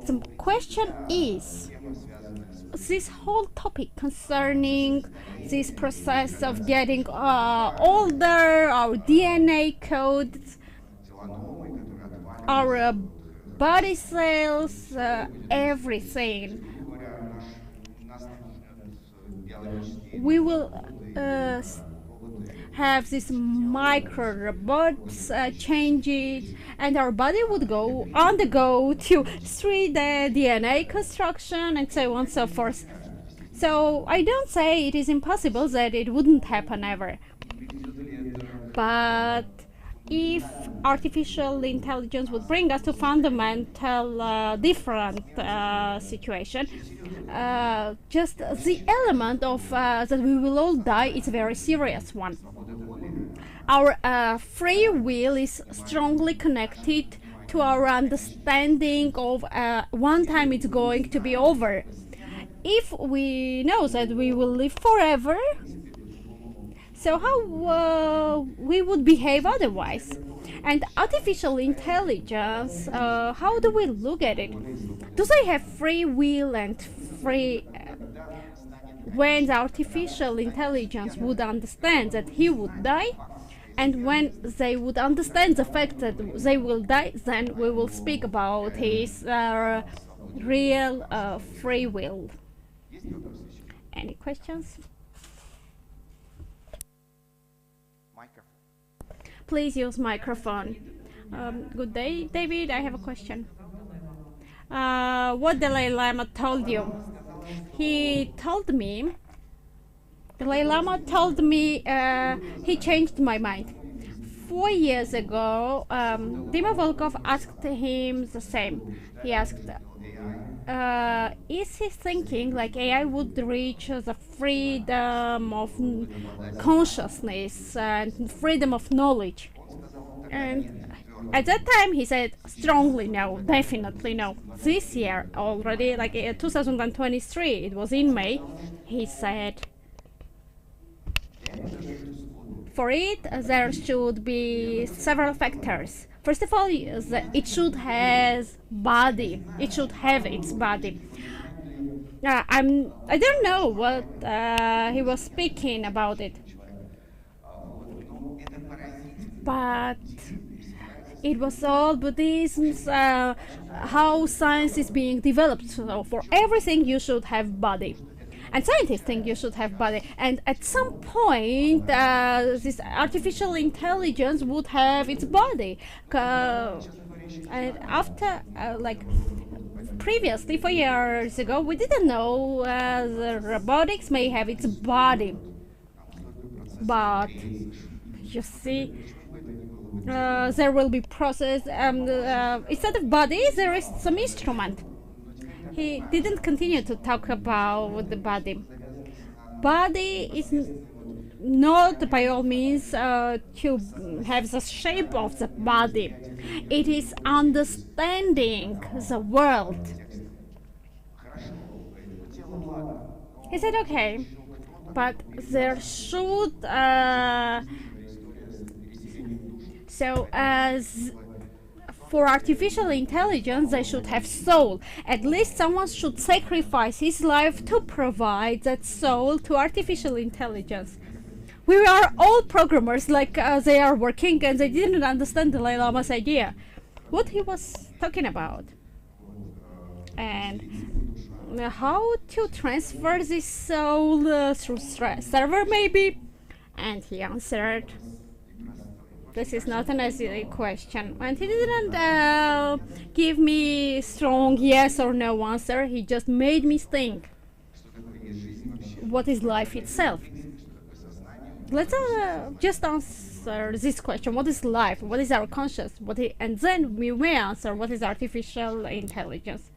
The question is, this whole topic concerning this process of getting older, our DNA codes, our body cells, everything. We will have these micro robots change it, and our body would go on the go to 3D DNA construction and so on and so forth. So I don't say it is impossible that it wouldn't happen ever. But if artificial intelligence would bring us to fundamental different situation, just the element of that we will all die is a very serious one. Our free will is strongly connected to our understanding of one time it's going to be over. If we know that we will live forever, so how we would behave otherwise? And artificial intelligence, how do we look at it? Do they have free will and free... when the artificial intelligence would understand that he would die, and when they would understand the fact that they will die, then we will speak about his real free will. Any questions? Please use microphone. Good day, David. I have a question. What Dalai Lama told you? He told me, Dalai Lama told me he changed my mind. 4 years ago, Dima Volkov asked him the same. He asked, is he thinking like AI would reach the freedom of consciousness and freedom of knowledge? And At that time, he said strongly no, definitely no. This year already, like 2023, it was in May, he said for it there should be several factors. First of all, it should have body. It should have its body. I don't know what he was speaking about it, but it was all Buddhism's how science is being developed. So for everything you should have body, and scientists think you should have body. And at some point, this artificial intelligence would have its body. And after, like previously, 4 years ago, we didn't know the robotics may have its body, but you see. There will be process. Instead of body, there is some instrument. He didn't continue to talk about the body. Body is not by all means to have the shape of the body. It is understanding the world. He said, okay, but there should so as for artificial intelligence, they should have soul. At least someone should sacrifice his life to provide that soul to artificial intelligence. We are all programmers, like they are working, and they didn't understand the Dalai Lama's idea, what he was talking about, and how to transfer this soul through server maybe. And he answered, this is not an easy question. And he didn't give me strong yes or no answer. He just made me think. What is life itself? Let's just answer this question. What is life? What is our conscious? And then we may answer what is artificial intelligence.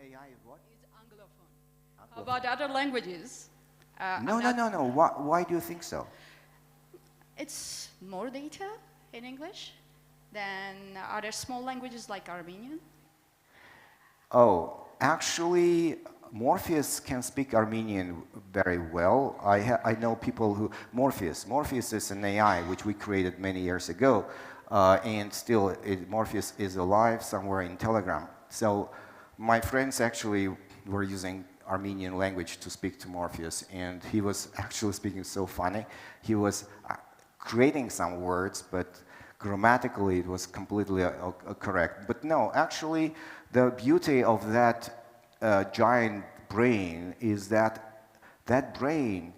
AI is what? It's Anglophone. How about other languages? No. Why do you think so? It's more data in English than other small languages like Armenian. Oh, actually, Morpheus can speak Armenian very well. I know people who... Morpheus is an AI which we created many years ago, and still Morpheus is alive somewhere in Telegram. So my friends actually were using Armenian language to speak to Morpheus, and he was actually speaking so funny. He was creating some words, but grammatically it was completely correct. But no, actually the beauty of that giant brain is that that brain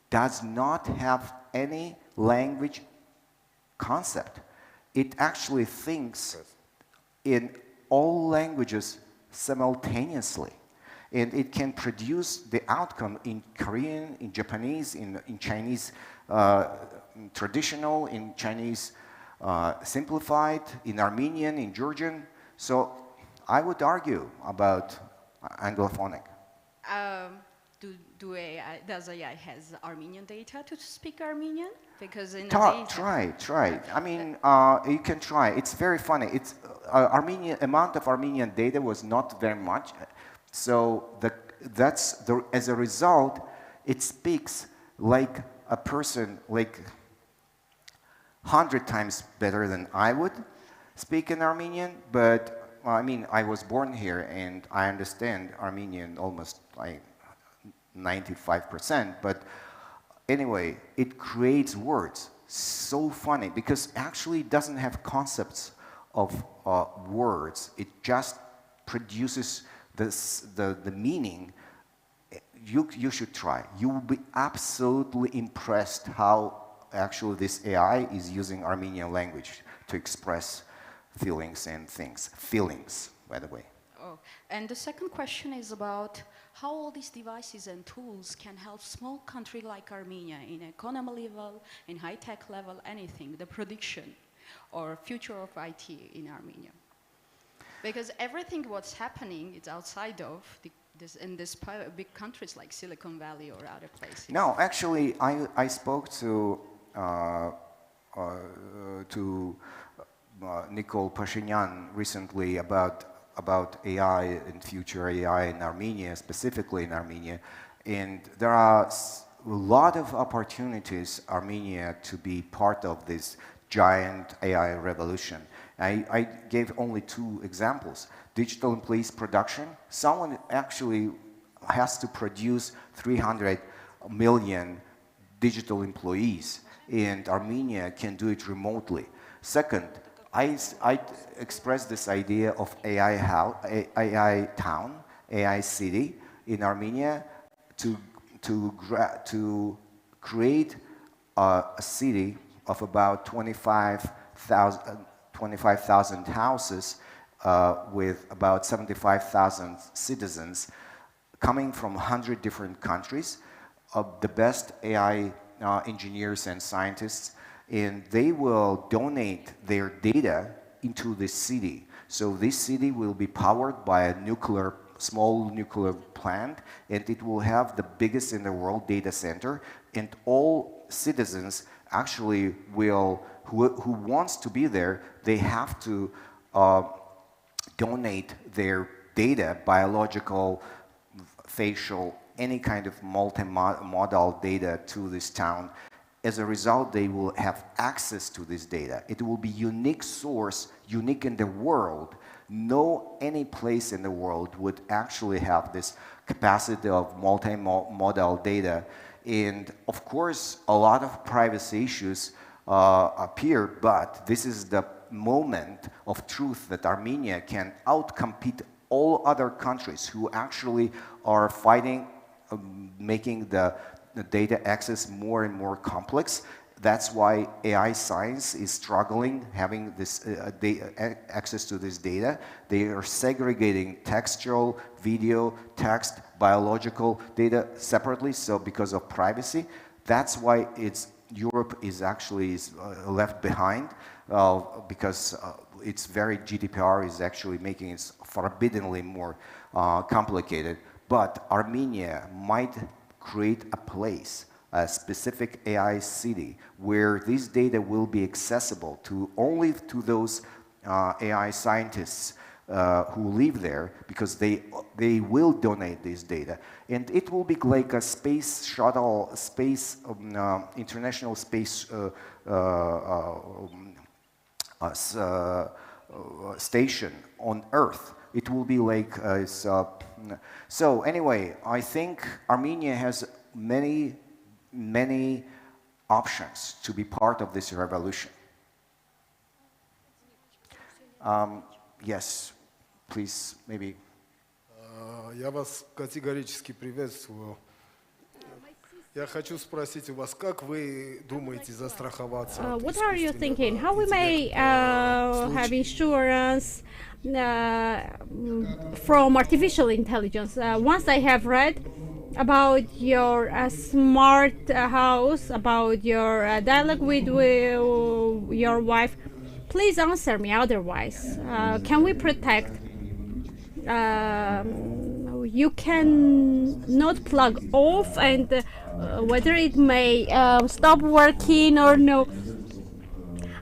does not have any language concept. It actually thinks in all languages simultaneously. And it can produce the outcome in Korean, in Japanese, in Chinese traditional, in Chinese simplified, in Armenian, in Georgian. So I would argue about Anglophonic. Does AI has Armenian data to speak Armenian? Because in try. I mean, you can try. It's very funny. It's amount of Armenian data was not very much. So as a result, it speaks like a person, like 100 times better than I would speak in Armenian. But I mean, I was born here and I understand Armenian almost like 95%. But anyway, it creates words. So funny because actually it doesn't have concepts of words. It just produces the meaning. You should try. You will be absolutely impressed how actually this AI is using Armenian language to express feelings and things. Feelings, by the way. Oh, and the second question is about how all these devices and tools can help small country like Armenia in economy level, in high-tech level, anything, the prediction or future of IT in Armenia. Because everything what's happening is outside of in these big countries like Silicon Valley or other places. No, actually, I spoke to Nikol Pashinyan recently about AI and future AI in Armenia, specifically in Armenia, and there are a lot of opportunities Armenia to be part of this giant AI revolution. I gave only 2 examples. Digital employees production. Someone actually has to produce 300 million digital employees, and Armenia can do it remotely. Second, I expressed this idea of AI town, AI city in Armenia to create a city of about 25,000 houses with about 75,000 citizens coming from 100 different countries, the best AI engineers and scientists, and they will donate their data into this city. So this city will be powered by a small nuclear plant, and it will have the biggest in the world data center, and all citizens actually who wants to be there, they have to donate their data, biological, facial, any kind of multimodal data to this town. As a result, they will have access to this data. It will be unique source, unique in the world. Any place in the world would actually have this capacity of multimodal data. And of course, a lot of privacy issues appear, but this is the moment of truth that Armenia can outcompete all other countries who actually are fighting, making the data access more and more complex. That's why AI science is struggling having this access to this data. They are segregating textual, video, text, biological data separately, so because of privacy. That's why Europe is actually left behind, because its very GDPR is actually making it forbiddingly more complicated. But Armenia might create a place, a specific AI city, where this data will be accessible only to those AI scientists who live there, because they will donate this data. And it will be like a space shuttle, international space station on Earth. It will be like so anyway, I think Armenia has many options to be part of this revolution. Yes, please, maybe. Я вас категорически приветствую. Я хочу спросить у вас, как вы думаете застраховаться? What are you thinking? How we may have insurance from artificial intelligence? Once I have read about your smart house, about your dialogue with your wife, please answer me. Otherwise, can we protect? You can not plug off, and whether it may stop working or no.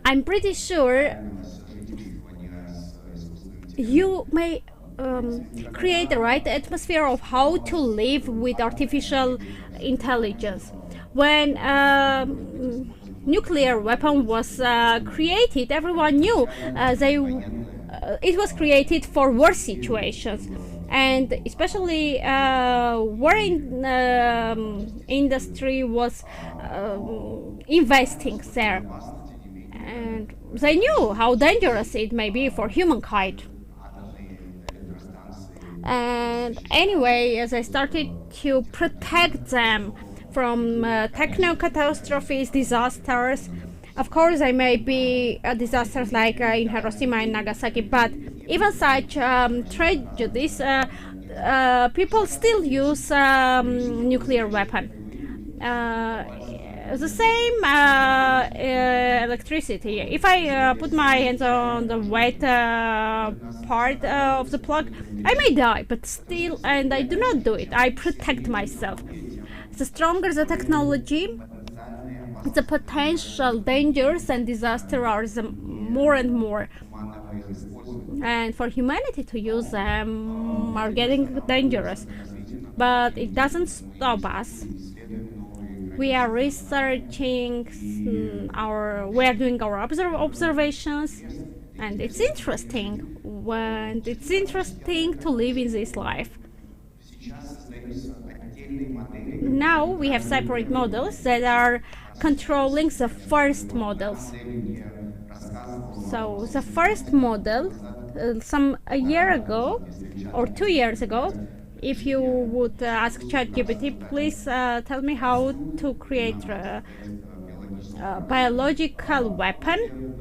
I'm pretty sure you may create the right atmosphere of how to live with artificial intelligence. When nuclear weapon was created, everyone knew it was created for war situations, and especially war industry was investing there, and they knew how dangerous it may be for humankind. And anyway, as I started to protect them from techno catastrophes, disasters, of course, there may be disasters like in Hiroshima and Nagasaki, but even such tragedies, people still use nuclear weapon. The same electricity. If I put my hands on the wet part of the plug, I may die, but still, and I do not do it. I protect myself. The stronger the technology, the potential dangers and disaster are more and more. And for humanity to use them are getting dangerous. But it doesn't stop us. We are researching, we are doing our observations, and it's interesting. It's interesting to live in this life. Now we have separate models that are controlling the first models. So the first model, a year ago or 2 years ago, if you would ask ChatGPT, please tell me how to create a biological weapon,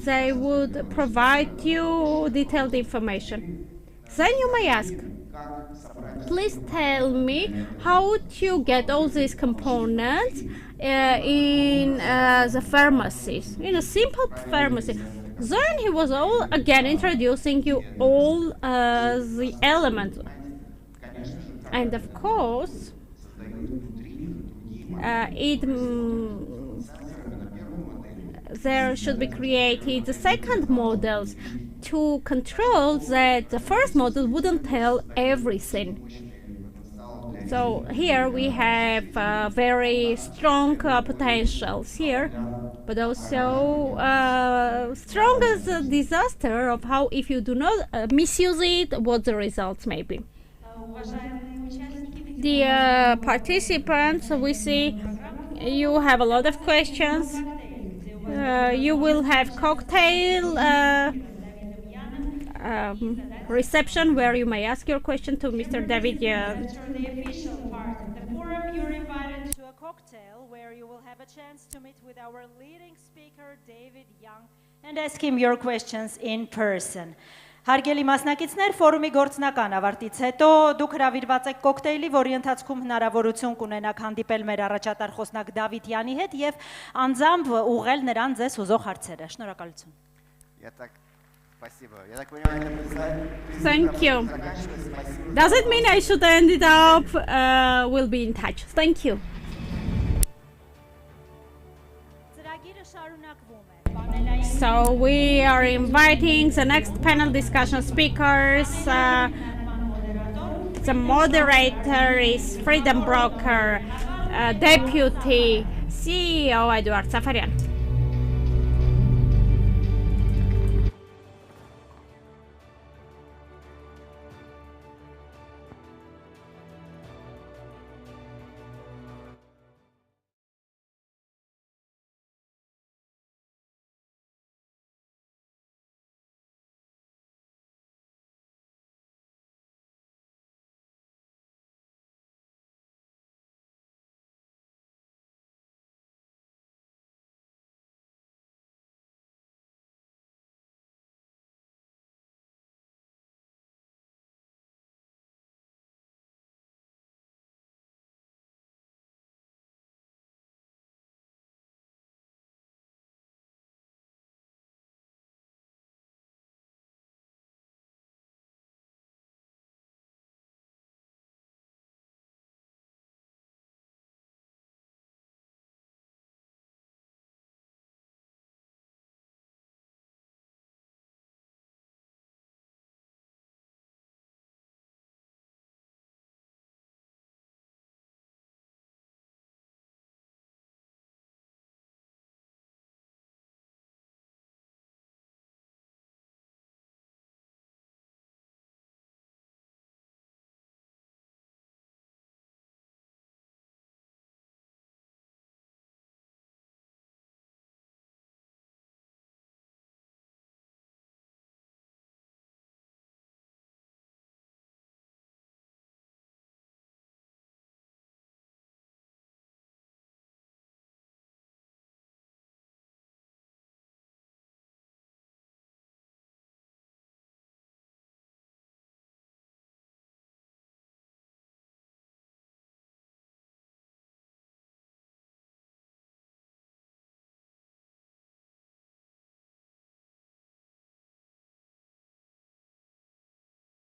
they would provide you detailed information. Then you may ask, please tell me how to get all these components in the pharmacies, in a simple pharmacy. Then he was again introducing you all the elements. And of course, there should be created the second models to control that the first model wouldn't tell everything. So here we have very strong potentials here, but also strong as a disaster of how, if you do not misuse it, what the results may be. The participants, we see you have a lot of questions. You will have cocktail reception where you may ask your question to Mr. David Young. After the official part of the forum, you're invited to a cocktail where you will have a chance to meet with our leading speaker, David Young, and ask him your questions in person. Հարգելի մասնակիցներ, ֆորումի գործնական ավարտից հետո դուք հրավիրված եք կոկտեյլի, որի ընթացքում հնարավորություն կունենաք հանդիպել մեր առաջատար խոսնակ Դավիթ Յանի հետ եւ անձամբ ուղղել նրան ձեզ հուզող հարցերը։ Շնորհակալություն։ Thank you. Does it mean I should end it up? We'll be in touch. Thank you. So we are inviting the next panel discussion speakers. The moderator is Freedom Broker Deputy CEO Eduard Safarian.